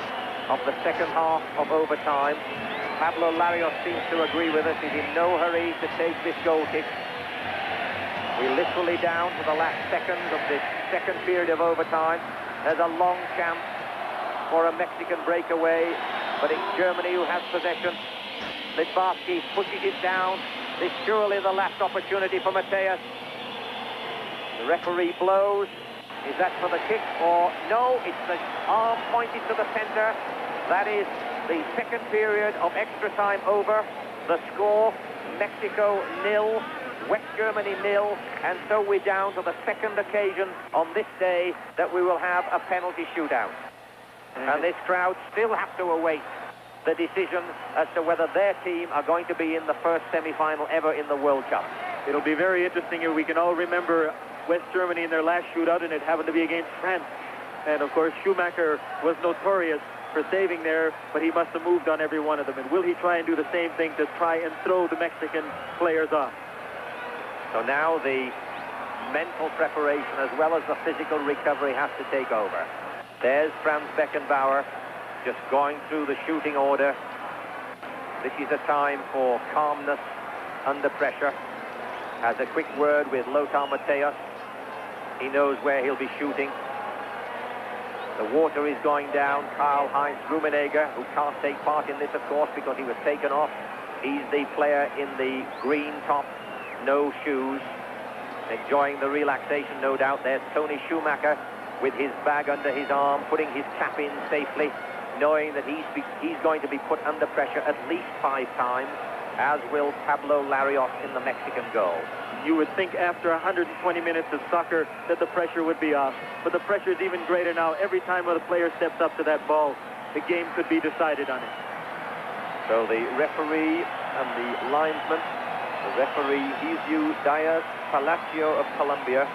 of the second half of overtime. Pablo Larios seems to agree with us. He's in no hurry to take this goal kick. We're literally down to the last seconds of this second period of overtime. There's a long chance for a Mexican breakaway, but it's Germany who has possession. Littbarski pushes it down. This is surely the last opportunity for Mateus. The referee blows. Is that for the kick or no? It's the arm pointed to the center. That is the second period of extra time over. The score, Mexico 0, West Germany 0, and so we're down to the second occasion on this day that we will have a penalty shootout. And this crowd still have to await the decision as to whether their team are going to be in the first semi-final ever in the World Cup. It'll be very interesting here. We can all remember West Germany in their last shootout, and it happened to be against France. And of course, Schumacher was notorious for saving there, but he must have moved on every one of them. And will he try and do the same thing to try and throw the Mexican players off? So now the mental preparation as well as the physical recovery has to take over. There's Franz Beckenbauer just going through the shooting order. This is a time for calmness under pressure. Has a quick word with Lothar Matthäus. He knows where he'll be shooting. The water is going down. Karl-Heinz Rummenigge, who can't take part in this, of course, because he was taken off. He's the player in the green top, no shoes, enjoying the relaxation, no doubt. There's Toni Schumacher with his bag under his arm, putting his cap in safely, knowing that he's going to be put under pressure at least 5 times, as will Pablo Larios in the Mexican goal. You would think after 120 minutes of soccer that the pressure would be off, but the pressure is even greater now. Every time a player steps up to that ball, the game could be decided on it. So the referee and the linesman, the referee Jesus Diaz Palacio of Colombia,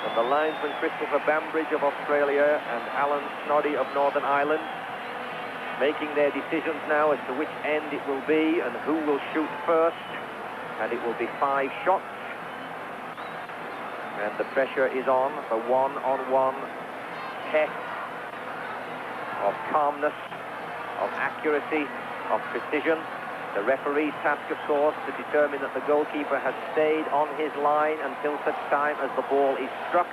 and the linesman Christopher Bambridge of Australia and Alan Snoddy of Northern Ireland. making their decisions now as to which end it will be and who will shoot first. And it will be 5 shots. And the pressure is on for one-on-one test of calmness, of accuracy, of precision. The referee's task, of course, to determine that the goalkeeper has stayed on his line until such time as the ball is struck.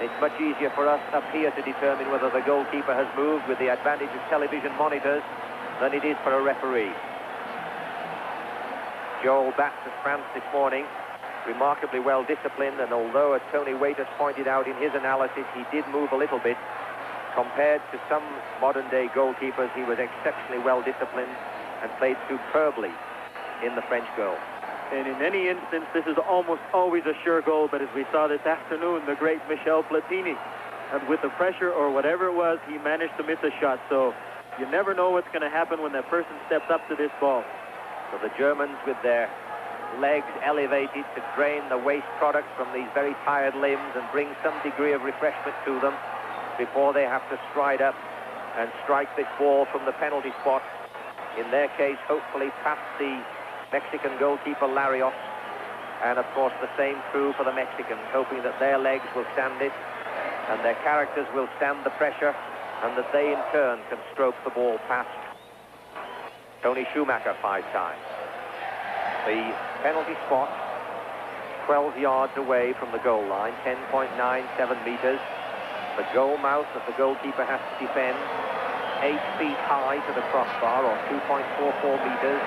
It's much easier for us up here to determine whether the goalkeeper has moved with the advantage of television monitors than it is for a referee. Joel Bats of France this morning, remarkably well disciplined, and although, as Tony Waiters pointed out in his analysis, he did move a little bit, compared to some modern-day goalkeepers, he was exceptionally well disciplined and played superbly in the French goal. And in any instance, this is almost always a sure goal, but as we saw this afternoon, the great Michel Platini, and with the pressure or whatever it was, he managed to miss a shot. So you never know what's going to happen when that person steps up to this ball. So the Germans, with their legs elevated to drain the waste product from these very tired limbs and bring some degree of refreshment to them before they have to stride up and strike this ball from the penalty spot. In their case, hopefully past the Mexican goalkeeper Larios, and of course the same true for the Mexicans, hoping that their legs will stand it and their characters will stand the pressure, and that they in turn can stroke the ball past Tony Schumacher 5 times. The penalty spot, 12 yards away from the goal line, 10.97 meters. The goal mouth that the goalkeeper has to defend, 8 feet high to the crossbar, or 2.44 meters,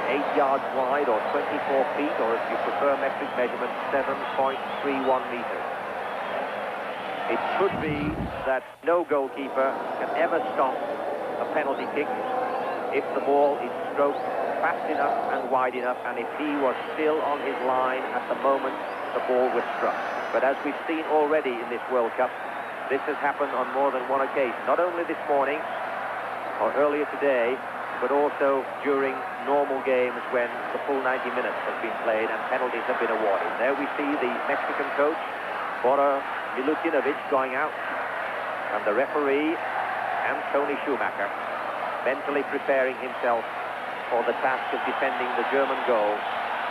8 yards wide, or 24 feet, or if you prefer metric measurement, 7.31 meters. It should be that no goalkeeper can ever stop a penalty kick if the ball is stroked fast enough and wide enough, and if he was still on his line at the moment the ball was struck. But as we've seen already in this World Cup, this has happened on more than one occasion, not only this morning or earlier today, but also during normal games when the full 90 minutes have been played and penalties have been awarded. There we see the Mexican coach, Bora Milutinovic, going out, and the referee, Tony Schumacher, mentally preparing himself for the task of defending the German goal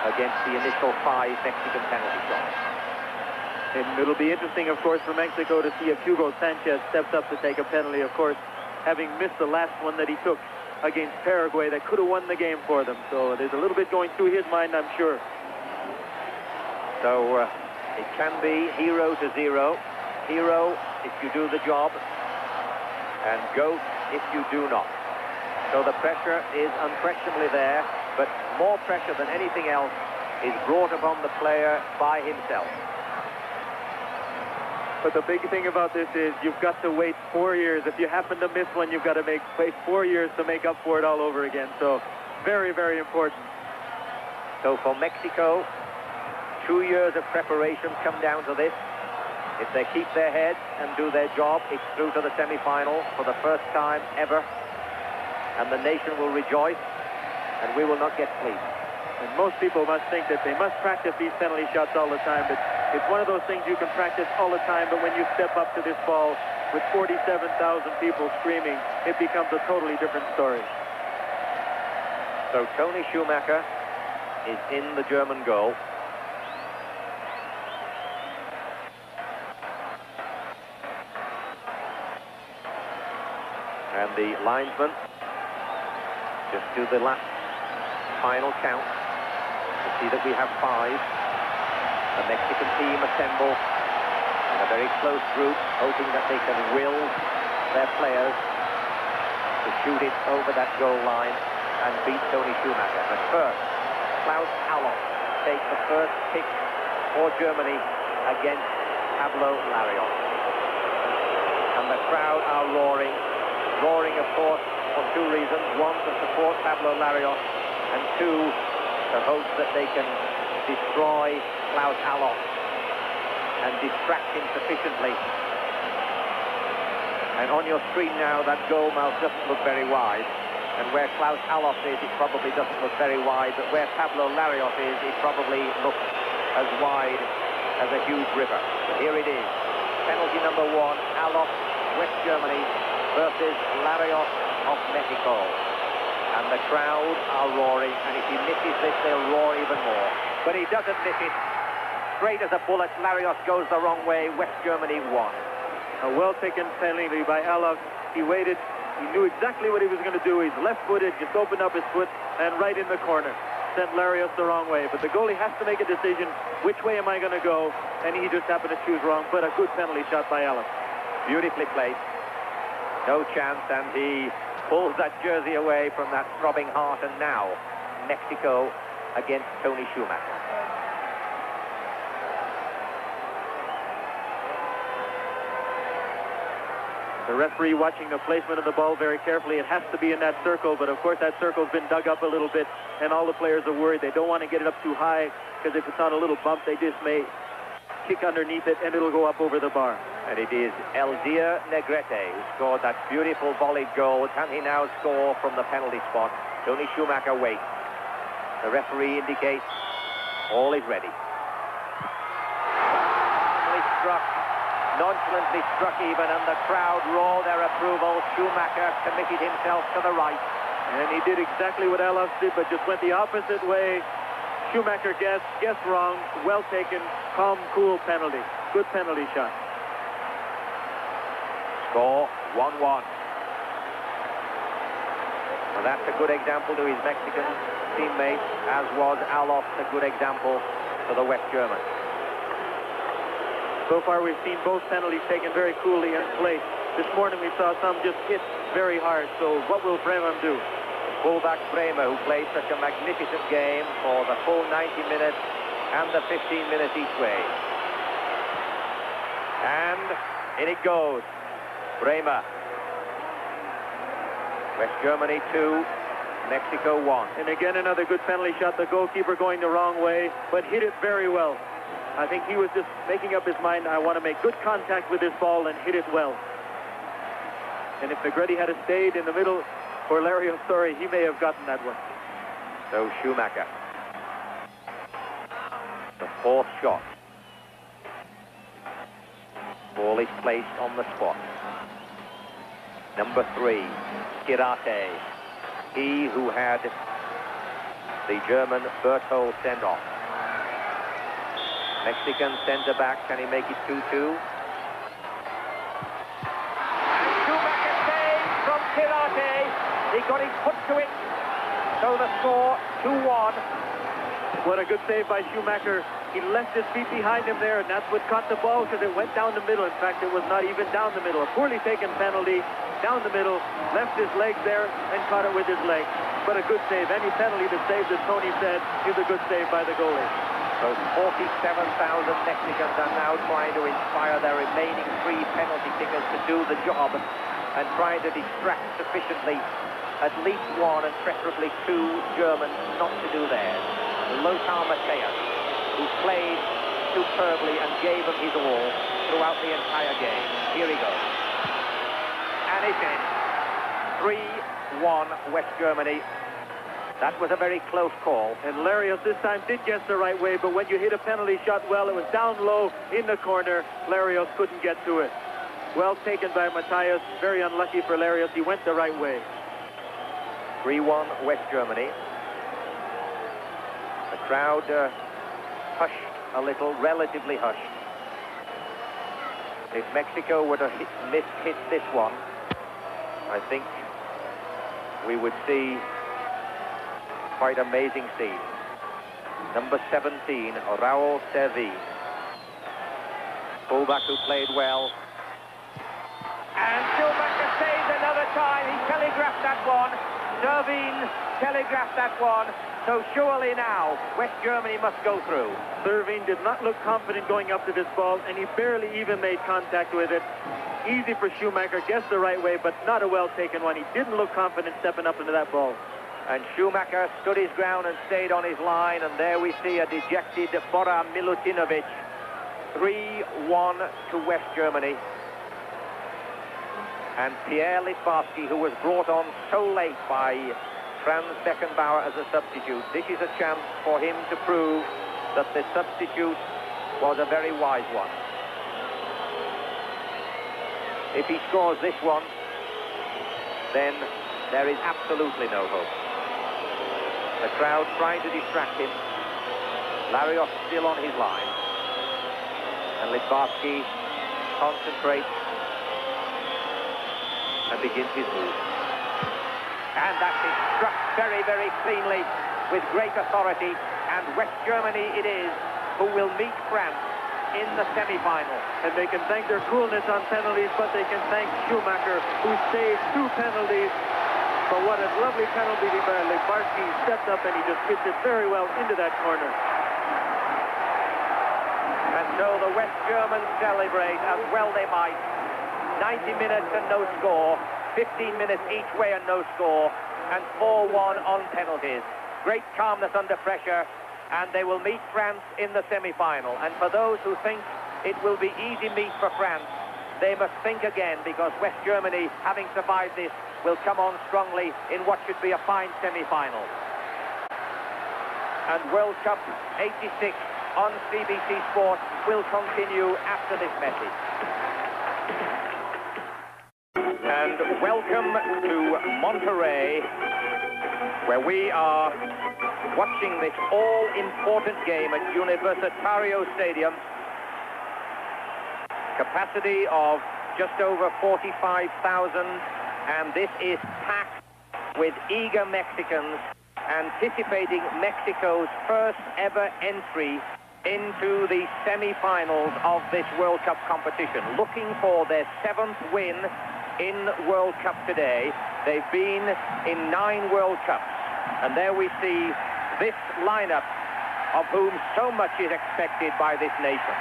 against the initial 5 Mexican penalty shots. And it'll be interesting, of course, for Mexico to see if Hugo Sanchez steps up to take a penalty, of course, having missed the last one that he took against Paraguay that could have won the game for them. So there's a little bit going through his mind, I'm sure. So it can be 0 to 0. Hero if you do the job, and goat if you do not. So the pressure is unquestionably there, but more pressure than anything else is brought upon the player by himself. But the big thing about this is you've got to wait 4 years. If you happen to miss one, you've got to wait 4 years to make up for it all over again. So very, very important. So for Mexico, 2 years of preparation come down to this. If they keep their heads and do their job, it's through to the semi-final for the first time ever. And the nation will rejoice, and we will not get sleep. And most people must think that they must practice these penalty shots all the time, but it's one of those things you can practice all the time, but when you step up to this ball with 47,000 people screaming, it becomes a totally different story. So Tony Schumacher is in the German goal. And the linesman just do the last final count to see that we have 5. The Mexican team assemble in a very close group, hoping that they can will their players to shoot it over that goal line and beat Tony Schumacher. But first, Klaus Allofs takes the first kick for Germany against Pablo Larios. And the crowd are roaring. Roaring, of course, for 2 reasons. 1, to support Pablo Larios, and 2, to hope that they can destroy Klaus Allofs and distract him sufficiently. And on your screen now, that goal mouth doesn't look very wide. And where Klaus Allofs is, it probably doesn't look very wide. But where Pablo Larios is, it probably looks as wide as a huge river. So here it is. Penalty number 1, Allofs, West Germany, versus Larios of Mexico. And the crowd are roaring, and if he misses this, they'll roar even more. But he doesn't miss it. Straight as a bullet, Larios goes the wrong way. West Germany won. A well-taken penalty by Alov. He waited. He knew exactly what he was going to do. He's left-footed, just opened up his foot, and right in the corner. Sent Larios the wrong way. But the goalie has to make a decision. Which way am I going to go? And he just happened to choose wrong. But a good penalty shot by Alov. Beautifully placed. No chance, and he pulls that jersey away from that throbbing heart. And now, Mexico against Tony Schumacher. The referee watching the placement of the ball very carefully. It has to be in that circle, but of course that circle's been dug up a little bit, and all the players are worried. They don't want to get it up too high, because if it's on a little bump, they just may kick underneath it, and it'll go up over the bar. And it is Eldir Negrete who scored that beautiful volleyed goal. Can he now score from the penalty spot? Tony Schumacher waits. The referee indicates all is ready. Calmly struck. Nonchalantly struck even, and the crowd roar their approval. Schumacher committed himself to the right. And he did exactly what Alov did, but just went the opposite way. Schumacher guessed wrong. Well taken, calm, cool penalty. Good penalty shot. Score 1-1. Well, that's a good example to his Mexican teammates, as was Alov a good example to the West Germans. So far, we've seen both penalties taken very coolly in place. This morning, we saw some just hit very hard. So what will Bremer do? Fullback Bremer, who played such a magnificent game for the full 90 minutes and the 15 minutes each way. And in it goes. Bremer. West Germany 2, Mexico 1. And again, another good penalty shot. The goalkeeper going the wrong way, but hit it very well. I think he was just making up his mind, I want to make good contact with this ball and hit it well. And if Negrete had stayed in the middle, or Larios, sorry, he may have gotten that one. So Schumacher. The fourth shot. Ball is placed on the spot. Number 3, Kirate. He who had the German Berthold send off. Mexican centre back, can he make it 2-2? And Schumacher saves from Kirate. He got his foot to it. So the score 2-1. What a good save by Schumacher. He left his feet behind him there, and that's what caught the ball, because it went down the middle. In fact, it was not even down the middle. A poorly taken penalty, down the middle, left his legs there, and caught it with his leg. But a good save. Any penalty that saves, as Tony said, is a good save by the goalie. Those 47,000 Mexicans are now trying to inspire their remaining 3 penalty kickers to do the job and trying to distract sufficiently at least 1 and preferably 2 Germans not to do theirs. Lothar Matthäus, who played superbly and gave them his all throughout the entire game. Here he goes. And it's in. 3-1 West Germany. That was a very close call. And Larios this time did guess the right way, but when you hit a penalty shot well, it was down low in the corner. Larios couldn't get to it. Well taken by Matthäus. Very unlucky for Larios. He went the right way. 3-1 West Germany. The crowd hushed a little, relatively hushed. If Mexico were to hit this one, I think we would see quite amazing scene. Number 17, Raul Servín. Fullback who played well. And Schumacher saves another time. He telegraphed that one. Servín telegraphed that one. So surely now, West Germany must go through. Servín did not look confident going up to this ball, and he barely even made contact with it. Easy for Schumacher, guessed the right way, but not a well-taken one. He didn't look confident stepping up into that ball. And Schumacher stood his ground and stayed on his line, and there we see a dejected Bora Milutinovic. 3-1 to West Germany. And Pierre Littbarski, who was brought on so late by Franz Beckenbauer as a substitute. This is a chance for him to prove that the substitute was a very wise one. If he scores this one, then there is absolutely no hope. The crowd trying to distract him. Larios still on his line. And Littbarski concentrates and begins his move. And that is struck very, very cleanly with great authority. And West Germany it is who will meet France in the semi-final. And they can thank their coolness on penalties, but they can thank Schumacher, who saved 2 penalties. But what a lovely penalty by Littbarski. Stepped up and he just hits it very well into that corner. And so the West Germans celebrate as well they might. 90 minutes and no score. 15 minutes each way and no score. And 4-1 on penalties. Great calmness under pressure. And they will meet France in the semi-final. And for those who think it will be easy meat for France, they must think again, because West Germany, having survived this, will come on strongly in what should be a fine semi-final. And World Cup 86 on CBC Sports will continue after this message. And welcome to Monterrey, where we are watching this all-important game at Universitario Stadium. Capacity of just over 45,000, and this is packed with eager Mexicans anticipating Mexico's first ever entry into the semi-finals of this World Cup competition, looking for their 7th win in World Cup today. They've been in 9 World Cups, and there we see this lineup of whom so much is expected by this nation.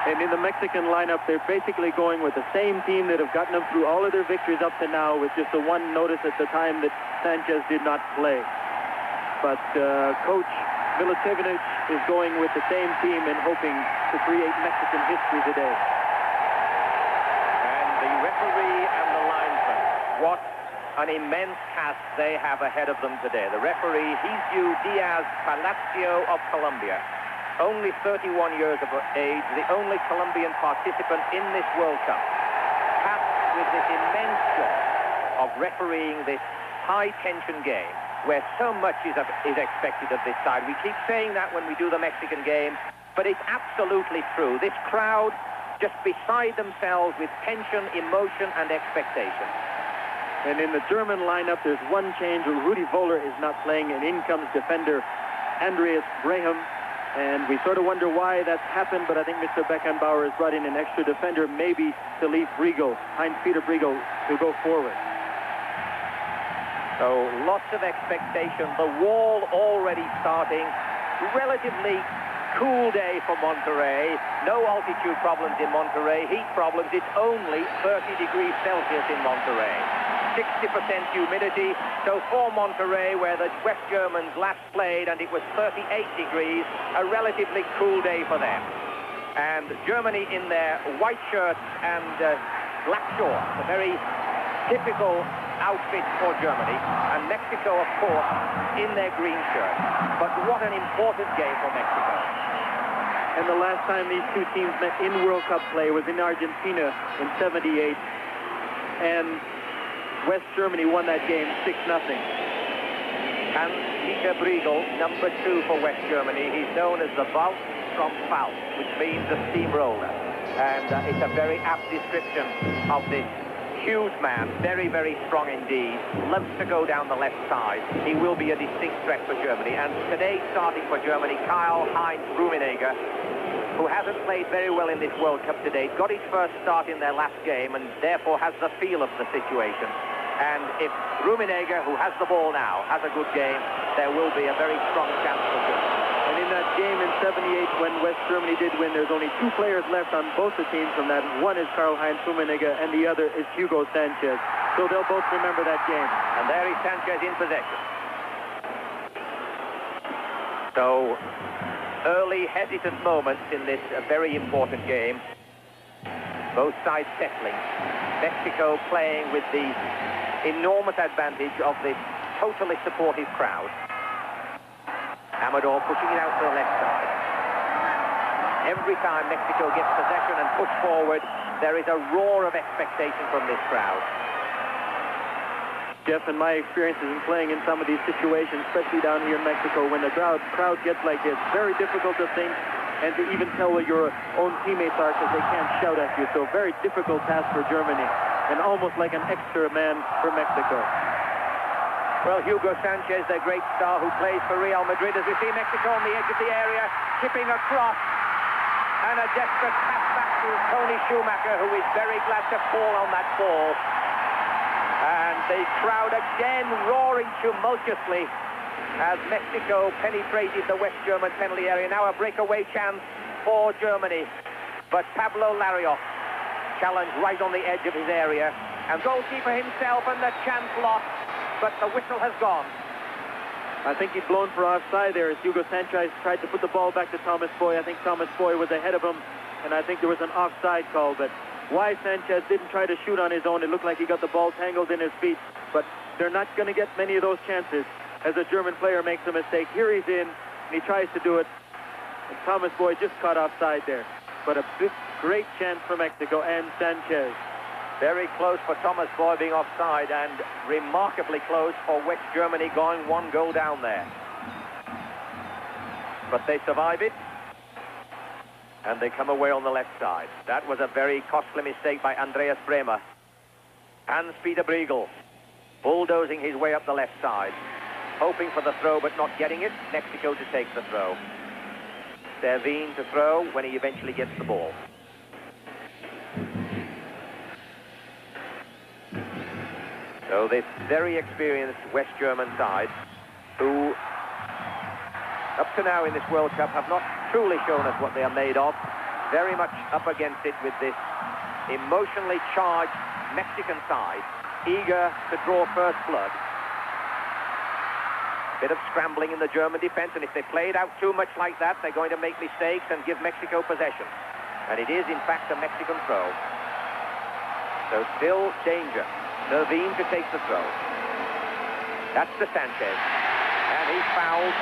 And in the Mexican lineup, they're basically going with the same team that have gotten them through all of their victories up to now, with just the one notice at the time that Sanchez did not play. But Coach Milicevic is going with the same team and hoping to create Mexican history today. And the referee and the linesman, what an immense task they have ahead of them today. The referee, Jesus Diaz Palacio of Colombia. Only 31 years of age, the only Colombian participant in this World Cup, tasked with this immense job of refereeing this high-tension game, where so much is expected of this side. We keep saying that when we do the Mexican game, but it's absolutely true. This crowd just beside themselves with tension, emotion, and expectation. And in the German lineup, there's one change. Rudi Völler is not playing, and in comes defender Andreas Braham. And we sort of wonder why that's happened, but I think Mr. Beckenbauer has brought in an extra defender, maybe to leave Briegel, Heinz-Peter Briegel, to go forward. So lots of expectation. The wall already starting. Relatively cool day for Monterrey. No altitude problems in Monterrey. Heat problems. It's only 30 degrees Celsius in Monterrey. 60% humidity. So for Monterrey, where the West Germans last played and it was 38 degrees, a relatively cool day for them. And Germany in their white shirts and black shorts, a very typical outfit for Germany. And Mexico, of course, in their green shirts. But what an important game for Mexico. And the last time these two teams met in World Cup play was in Argentina in '78. And West Germany won that game 6-0. Hans-Peter Briegel, number 2 for West Germany. He's known as the Waltz from Faust, which means a steamroller. And it's a very apt description of this huge man, very, very strong indeed. Loves to go down the left side. He will be a distinct threat for Germany. And today, starting for Germany, Karl-Heinz Rummenigge, who hasn't played very well in this World Cup today, got his first start in their last game and therefore has the feel of the situation. And if Rummenigge, who has the ball now, has a good game, there will be a very strong chance for Germany. And in that game in '78, when West Germany did win, there's only 2 players left on both the teams from that. One is Karl-Heinz Rummenigge, and the other is Hugo Sanchez. So they'll both remember that game. And there is Sanchez in possession. So early hesitant moments in this very important game. Both sides settling. Mexico playing with the enormous advantage of this totally supportive crowd. Amador pushing it out to the left side. Every time Mexico gets possession and push forward, there is a roar of expectation from this crowd. Jeff, in my experiences in playing in some of these situations, especially down here in Mexico, when the crowd gets like this, very difficult to think and to even tell where your own teammates are because they can't shout at you. So very difficult task for Germany and almost like an extra man for Mexico. Well, Hugo Sanchez, their great star who plays for Real Madrid, as we see Mexico on the edge of the area, chipping across, and a desperate pass back to Tony Schumacher, who is very glad to fall on that ball. And the crowd again roaring tumultuously as Mexico penetrated the West German penalty area. Now a breakaway chance for Germany. But Pablo Larios challenged right on the edge of his area. And goalkeeper himself, and the chance lost. But the whistle has gone. I think he'd blown for offside there as Hugo Sanchez tried to put the ball back to Thomas Boy. I think Thomas Boy was ahead of him, and I think there was an offside call. But why Sanchez didn't try to shoot on his own, it looked like he got the ball tangled in his feet. But they're not going to get many of those chances as a German player makes a mistake. Here he's in, and he tries to do it. And Thomas Boy just caught offside there. But a great chance for Mexico and Sanchez. Very close for Thomas Boy being offside, and remarkably close for West Germany going one goal down there. But they survive it, and they come away on the left side. That was a very costly mistake by Andreas Bremer. Hans-Peter Briegel bulldozing his way up the left side, hoping for the throw but not getting it. Mexico to take the throw. Servine to throw when he eventually gets the ball. So this very experienced West German side, who up to now in this World Cup have not truly shown us what they are made of, very much up against it with this emotionally charged Mexican side, eager to draw first blood. Bit of scrambling in the German defense, and if they play it out too much like that, they're going to make mistakes and give Mexico possession. And it is, in fact, a Mexican throw. So still danger. Servine to take the throw. That's to Sanchez. And he's fouled.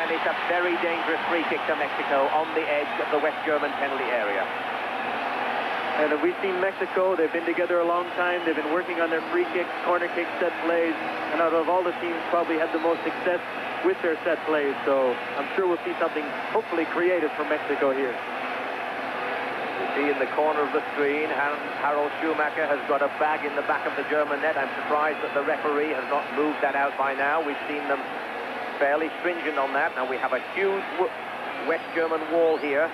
And it's a very dangerous free kick to Mexico on the edge of the West German penalty area. And we've seen Mexico, they've been together a long time. They've been working on their free kicks, corner kicks, set plays. And out of all the teams, probably had the most success with their set plays. So I'm sure we'll see something hopefully creative from Mexico here. You see in the corner of the screen, Harald Schumacher has got a bag in the back of the German net. I'm surprised that the referee has not moved that out by now. We've seen them fairly stringent on that. Now we have a huge West German wall here.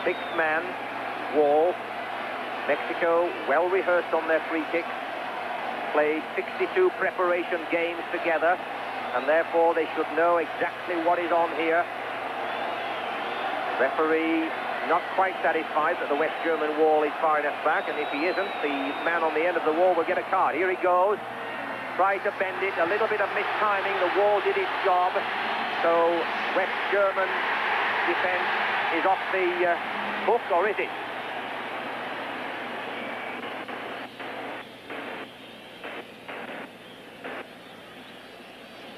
Six-man wall. Mexico well rehearsed on their free kicks. Played 62 preparation games together, and therefore they should know exactly what is on here. Referee not quite satisfied that the West German wall is far enough back, and if he isn't, the man on the end of the wall will get a card. Here he goes. Tried to bend it, a little bit of mistiming. The wall did its job. So West German defense is off the hook, or is it?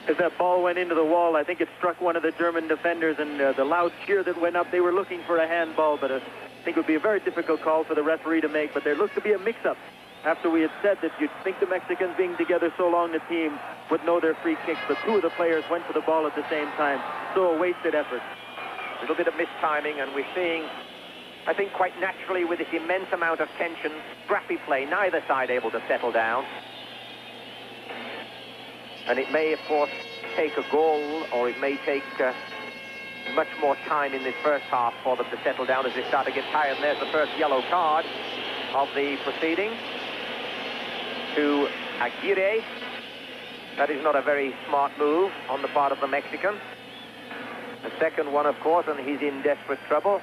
As that ball went into the wall, I think it struck one of the German defenders, and the loud cheer that went up, they were looking for a handball, but I think it would be a very difficult call for the referee to make. But there looked to be a mix-up after we had said that you'd think the Mexicans being together so long, the team would know their free kicks, but two of the players went for the ball at the same time. So a wasted effort. A little bit of mistiming, and we're seeing, I think quite naturally with this immense amount of tension, scrappy play, neither side able to settle down. And it may, of course, take a goal, or it may take much more time in this first half for them to settle down as they start to get tired. And there's the first yellow card of the proceedings to Aguirre. That is not a very smart move on the part of the Mexican. The second one, of course, and he's in desperate trouble.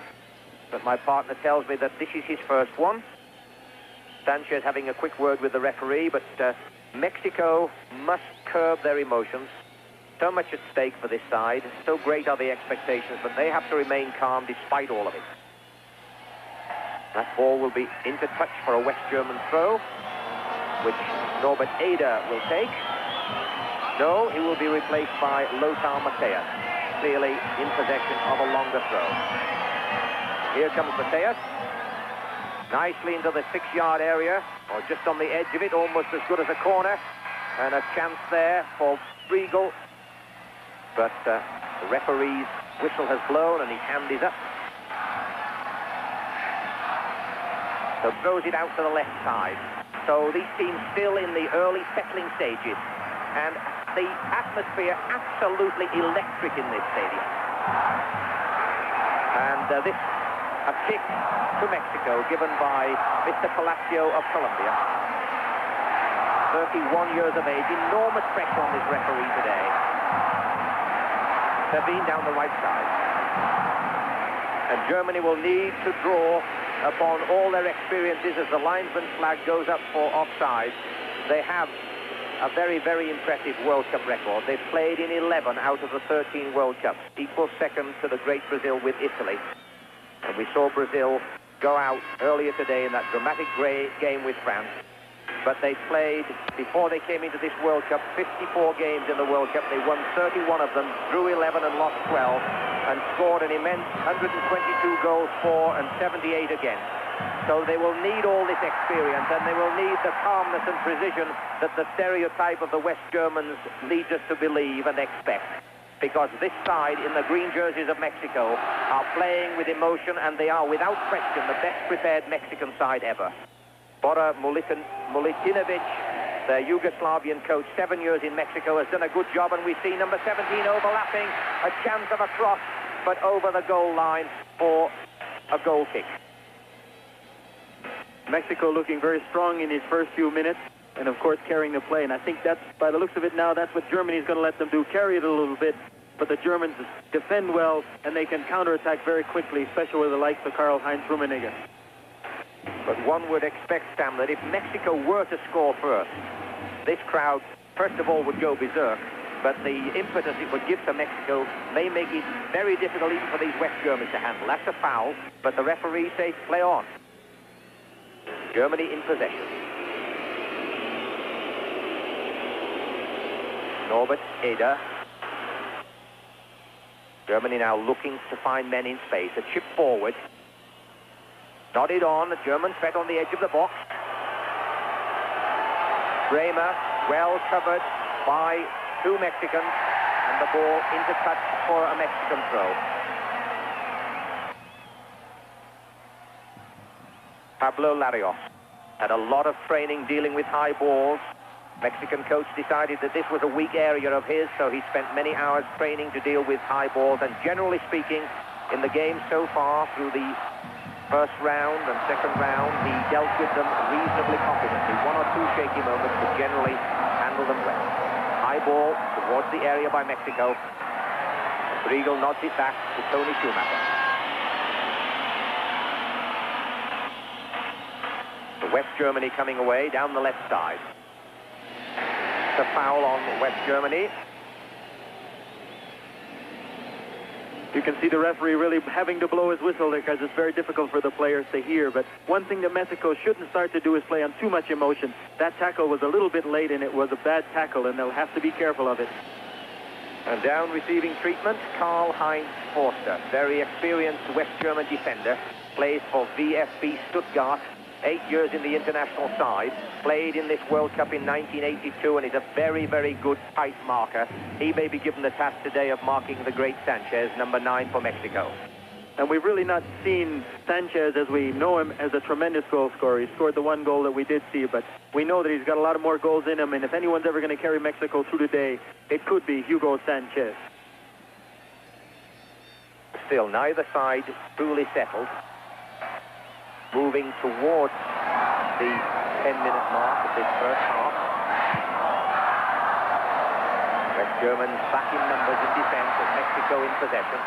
But my partner tells me that this is his first one. Sanchez having a quick word with the referee, but Mexico must curb their emotions. So much at stake for this side. So great are the expectations, but they have to remain calm despite all of it. That ball will be into touch for a West German throw, which Norbert Eder will take. No, he will be replaced by Lothar Matthäus, clearly in possession of a longer throw. Here comes Matthäus. nicely into the 6-yard area, or just on the edge of it, almost as good as a corner. And a chance there for Riegel. But the referee's whistle has blown and his hand is up. So throws it out to the left side. So these teams still in the early settling stages. And the atmosphere absolutely electric in this stadium. And this, a kick to Mexico given by Mr. Palacio of Colombia. 31 years of age, enormous pressure on this referee today. They're being down the right side. And Germany will need to draw upon all their experiences as the linesman's flag goes up for offside. They have a very, very impressive World Cup record. They've played in 11 out of the 13 World Cups, equal second to the great Brazil with Italy. And we saw Brazil go out earlier today in that dramatic game with France. But they played, before they came into this World Cup, 54 games in the World Cup. They won 31 of them, drew 11 and lost 12, and scored an immense 122 goals for and 78 against. So they will need all this experience, and they will need the calmness and precision that the stereotype of the West Germans leads us to believe and expect. Because this side, in the green jerseys of Mexico, are playing with emotion, and they are, without question, the best prepared Mexican side ever. Bora Milutinovic, the Yugoslavian coach, 7 years in Mexico, has done a good job, and we see number 17 overlapping, a chance of a cross, but over the goal line for a goal kick. Mexico looking very strong in his first few minutes, and of course carrying the play. And I think that's, by the looks of it now, that's what Germany's going to let them do, carry it a little bit. But the Germans defend well, and they can counterattack very quickly, especially with the likes of Karl-Heinz Rummenigge. But one would expect, Sam, that if Mexico were to score first, this crowd, first of all, would go berserk. But the impetus it would give to Mexico may make it very difficult even for these West Germans to handle. That's a foul, but the referee says play on. Germany in possession. Norbert Eder. Germany now looking to find men in space. A chip forward. Nodded on, the German threat on the edge of the box. Bremer, well covered by two Mexicans, and the ball into touch for a Mexican throw. Pablo Larios had a lot of training dealing with high balls. Mexican coach decided that this was a weak area of his, so he spent many hours training to deal with high balls, and generally speaking, in the game so far, through the first round and second round, he dealt with them reasonably competently. One or two shaky moments, but generally handled them well. High ball towards the area by Mexico. Riegel nods it back to Tony Schumacher. The West Germany coming away down the left side. It's a foul on West Germany. You can see the referee really having to blow his whistle there because it's very difficult for the players to hear. But one thing that Mexico shouldn't start to do is play on too much emotion. That tackle was a little bit late, and it was a bad tackle, and they'll have to be careful of it. And down receiving treatment, Karl-Heinz Forster, very experienced West German defender, plays for VfB Stuttgart, 8 years in the international side, played in this World Cup in 1982, and is a very, very good tight marker. He may be given the task today of marking the great Sanchez, number 9 for Mexico. And we've really not seen Sanchez as we know him as a tremendous goal scorer. He scored the one goal that we did see, but we know that he's got a lot of more goals in him, and if anyone's ever going to carry Mexico through today, it could be Hugo Sanchez. Still, neither side truly settled. Moving towards the 10-minute mark of this first half. West Germans back in numbers in defense and Mexico in possession.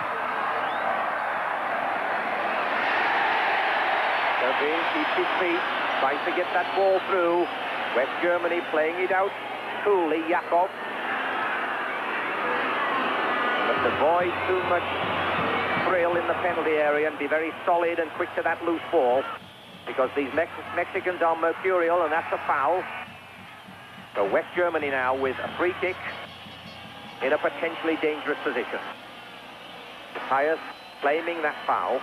Serving keeps his feet, tries to get that ball through. West Germany playing it out coolly, Yakov. But avoid too much thrill in the penalty area and be very solid and quick to that loose ball, because these Mexicans are mercurial, and that's a foul. So West Germany now with a free kick in a potentially dangerous position. Matthias claiming that foul.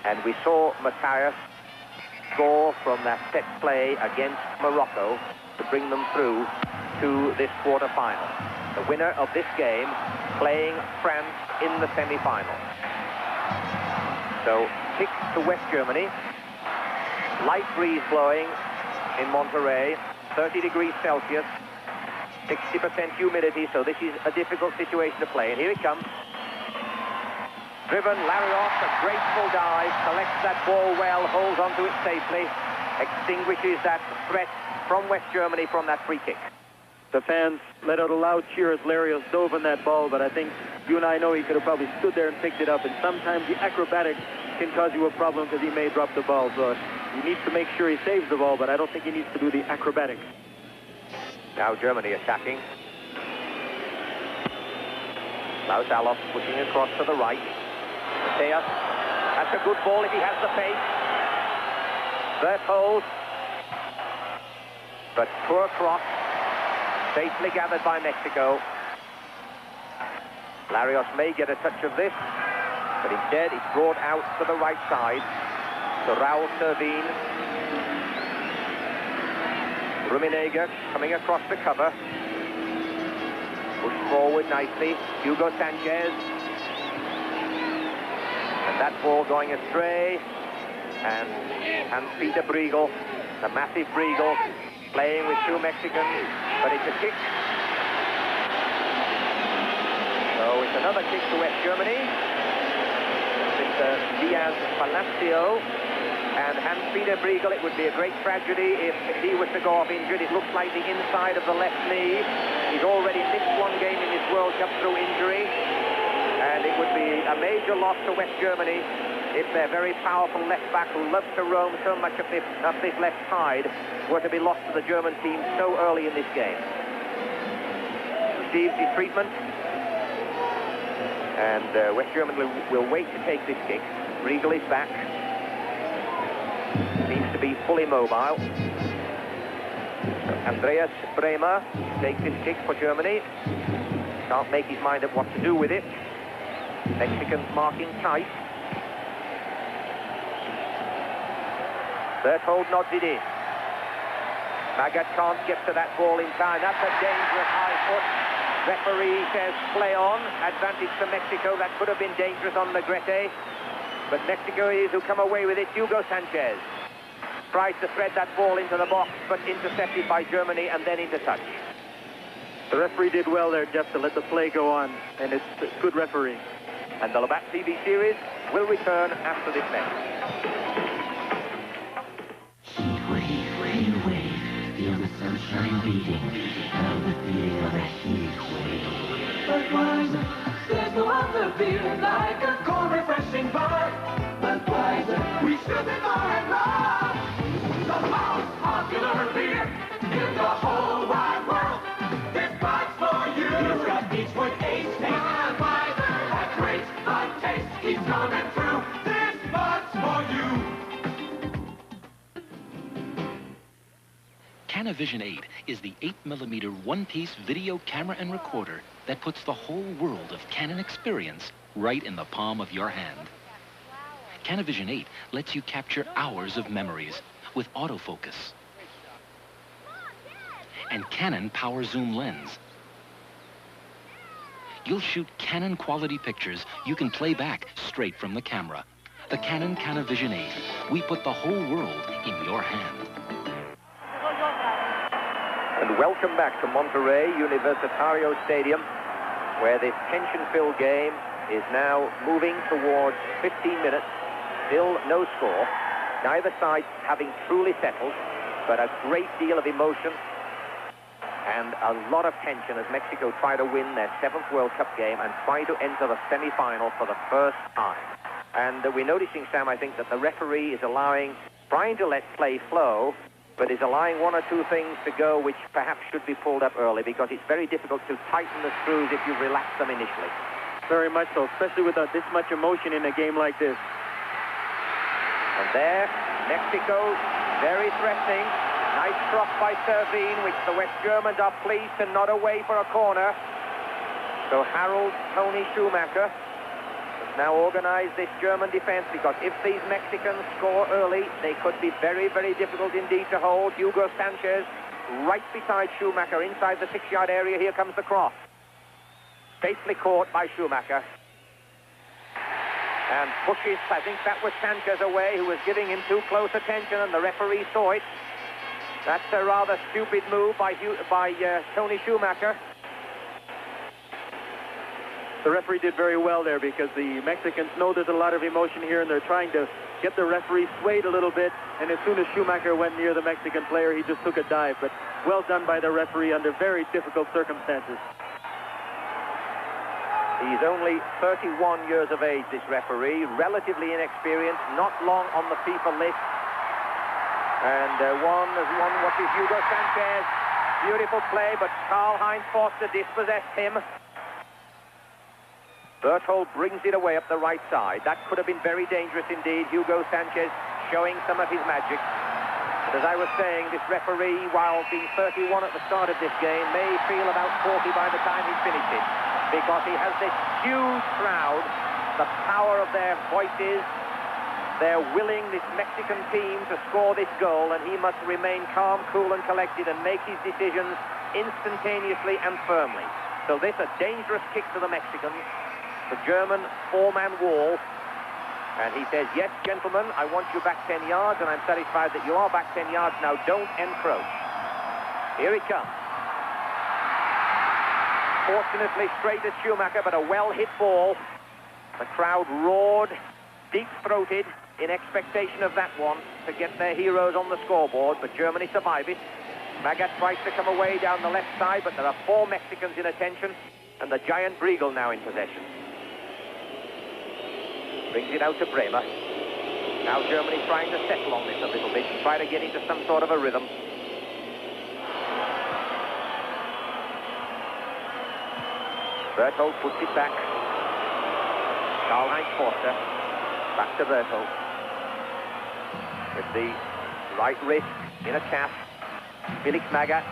And we saw Matthias score from that set play against Morocco to bring them through to this quarter-final. The winner of this game playing France in the semi-final. So, kick to West Germany. Light breeze blowing in Monterrey, 30 degrees Celsius, 60% humidity, so this is a difficult situation to play. And here it comes. Driven, Larios, a graceful dive, collects that ball well, holds onto it safely, extinguishes that threat from West Germany from that free kick. The fans let out a loud cheer as Larios dove on that ball, but I think you and I know he could have probably stood there and picked it up, and sometimes the acrobatics can cause you a problem because he may drop the ball, so he needs to make sure he saves the ball, but I don't think he needs to do the acrobatics. Now Germany attacking. Klaus Allofs pushing across to the right. Matthias, that's a good ball if he has the pace. Berthold, but poor cross, safely gathered by Mexico. Larios may get a touch of this, but instead it's brought out to the right side. So Raul Servin. Rummenigge coming across the cover. Pushed forward nicely. Hugo Sanchez. And that ball going astray. And Hans-Peter Briegel, the massive Briegel, playing with two Mexicans. But it's a kick. So it's another kick to West Germany. Mr. Diaz Palacio. And Hans-Peter Briegel, it would be a great tragedy if he was to go off injured. It looks like the inside of the left knee. He's already missed one game in this World Cup through injury. And it would be a major loss to West Germany if their very powerful left back, who loves to roam so much up this left side, were to be lost to the German team so early in this game. Receives his treatment. And West Germany will wait to take this kick. Briegel is back. Seems to be fully mobile. Andreas Bremer takes this kick for Germany. Can't make his mind up what to do with it. Mexicans marking tight. Berthold nods it in. Magath can't get to that ball in time. That's a dangerous high foot. Referee says play on. Advantage to Mexico. That could have been dangerous on Negrete. But Mexico is who come away with it. Hugo Sanchez tries to thread that ball into the box, but intercepted by Germany and then into touch. The referee did well there, Jeff, to let the play go on, and it's good refereeing. And the Labatt TV series will return after this match. Heat wave, feel the sunshine beating, how the feel of a heat wave. Budweiser, there's no other beer like a cold refreshing bar. Budweiser, we sip it more and more. The most popular beer in the whole wide world. This bud's for you. It's got Beechwood Ace taste. Budweiser, that great bud taste keeps coming through. This bud's for you. Canavision 8 is the 8mm one-piece video camera and recorder that puts the whole world of Canon experience right in the palm of your hand. Canavision 8 lets you capture hours of memories with autofocus and Canon Power Zoom lens. You'll shoot Canon quality pictures you can play back straight from the camera. The Canon Canavision 8. We put the whole world in your hand. And welcome back to Monterrey Universitario Stadium, where this tension-filled game is now moving towards 15 minutes. Still no score. Neither side having truly settled, but a great deal of emotion and a lot of tension as Mexico try to win their 7th World Cup game and try to enter the semi-final for the first time. And we're noticing, Sam, I think that the referee is trying to let play flow, but is allowing one or two things to go which perhaps should be pulled up early, because it's very difficult to tighten the screws if you relax them initially. Very much so, especially with this much emotion in a game like this. And there, Mexico, very threatening. Nice cross by Servin, which the West Germans are pleased to nod away for a corner. So Harold Tony Schumacher, the now organize this German defense, because if these Mexicans score early, they could be very, very difficult indeed to hold. Hugo Sanchez right beside Schumacher inside the 6-yard area. Here comes the cross. Safely caught by Schumacher. And pushes, I think that was Sanchez away, who was giving him too close attention, and the referee saw it. That's a rather stupid move by Tony Schumacher. The referee did very well there, because the Mexicans know there's a lot of emotion here, and they're trying to get the referee swayed a little bit. And as soon as Schumacher went near the Mexican player, he just took a dive. But well done by the referee under very difficult circumstances. He's only 31 years of age, this referee, relatively inexperienced, not long on the FIFA list. And one watches Hugo Sanchez. Beautiful play, but Karl-Heinz Forster dispossessed him. Berthold brings it away up the right side. That could have been very dangerous indeed. Hugo Sanchez showing some of his magic. But as I was saying, this referee, while being 31 at the start of this game, may feel about 40 by the time he's finished it, because he has this huge crowd, the power of their voices. They're willing, this Mexican team, to score this goal, and he must remain calm, cool, and collected and make his decisions instantaneously and firmly. So this a dangerous kick to the Mexicans. The German 4-man wall. And he says, yes, gentlemen, I want you back 10 yards, and I'm satisfied that you are back 10 yards. Now don't encroach. Here it comes. Fortunately, straight as Schumacher, but a well-hit ball. The crowd roared, deep-throated, in expectation of that one, to get their heroes on the scoreboard, but Germany survive it. Magat tries to come away down the left side, but there are 4 Mexicans in attention, and the giant Briegel now in possession. Brings it out to Bremer. Now Germany trying to settle on this a little bit and try to get into some sort of a rhythm. Berthold puts it back. Karl-Heinz Forster. Back to Berthold. With the right wrist in a cast. Felix Magath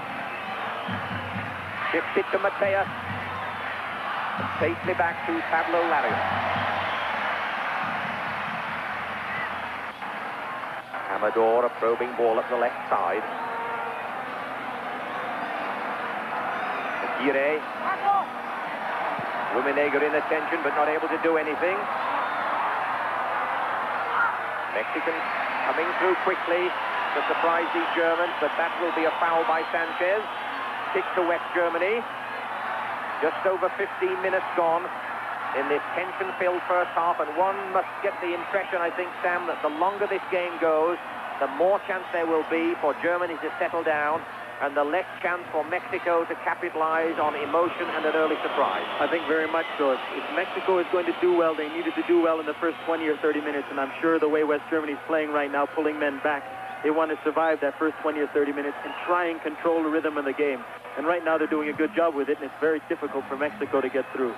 shifts it to Mateus. Safely back to Pablo Larios. Amador, a probing ball at the left side. Aguirre. Rummenigge in attention, but not able to do anything. Mexicans coming through quickly to surprise these Germans, but that will be a foul by Sanchez. Kick to West Germany. Just over 15 minutes gone in this tension-filled first half, and one must get the impression, I think, Sam, that the longer this game goes, the more chance there will be for Germany to settle down, and the less chance for Mexico to capitalize on emotion and an early surprise. I think very much so. If Mexico is going to do well, they needed to do well in the first 20 or 30 minutes, and I'm sure the way West Germany is playing right now, pulling men back, they want to survive that first 20 or 30 minutes and try and control the rhythm of the game. And right now they're doing a good job with it, and it's very difficult for Mexico to get through.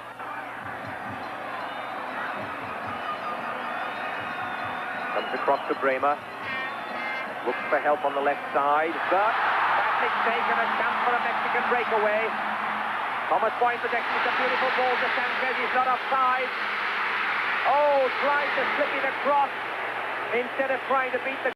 Comes across to Bremer. Looks for help on the left side, but badly taken, a chance for a Mexican breakaway. Thomas Boyne protects. It's a beautiful ball to Sanchez. He's not offside. Oh, tried to slip it across instead of trying to beat the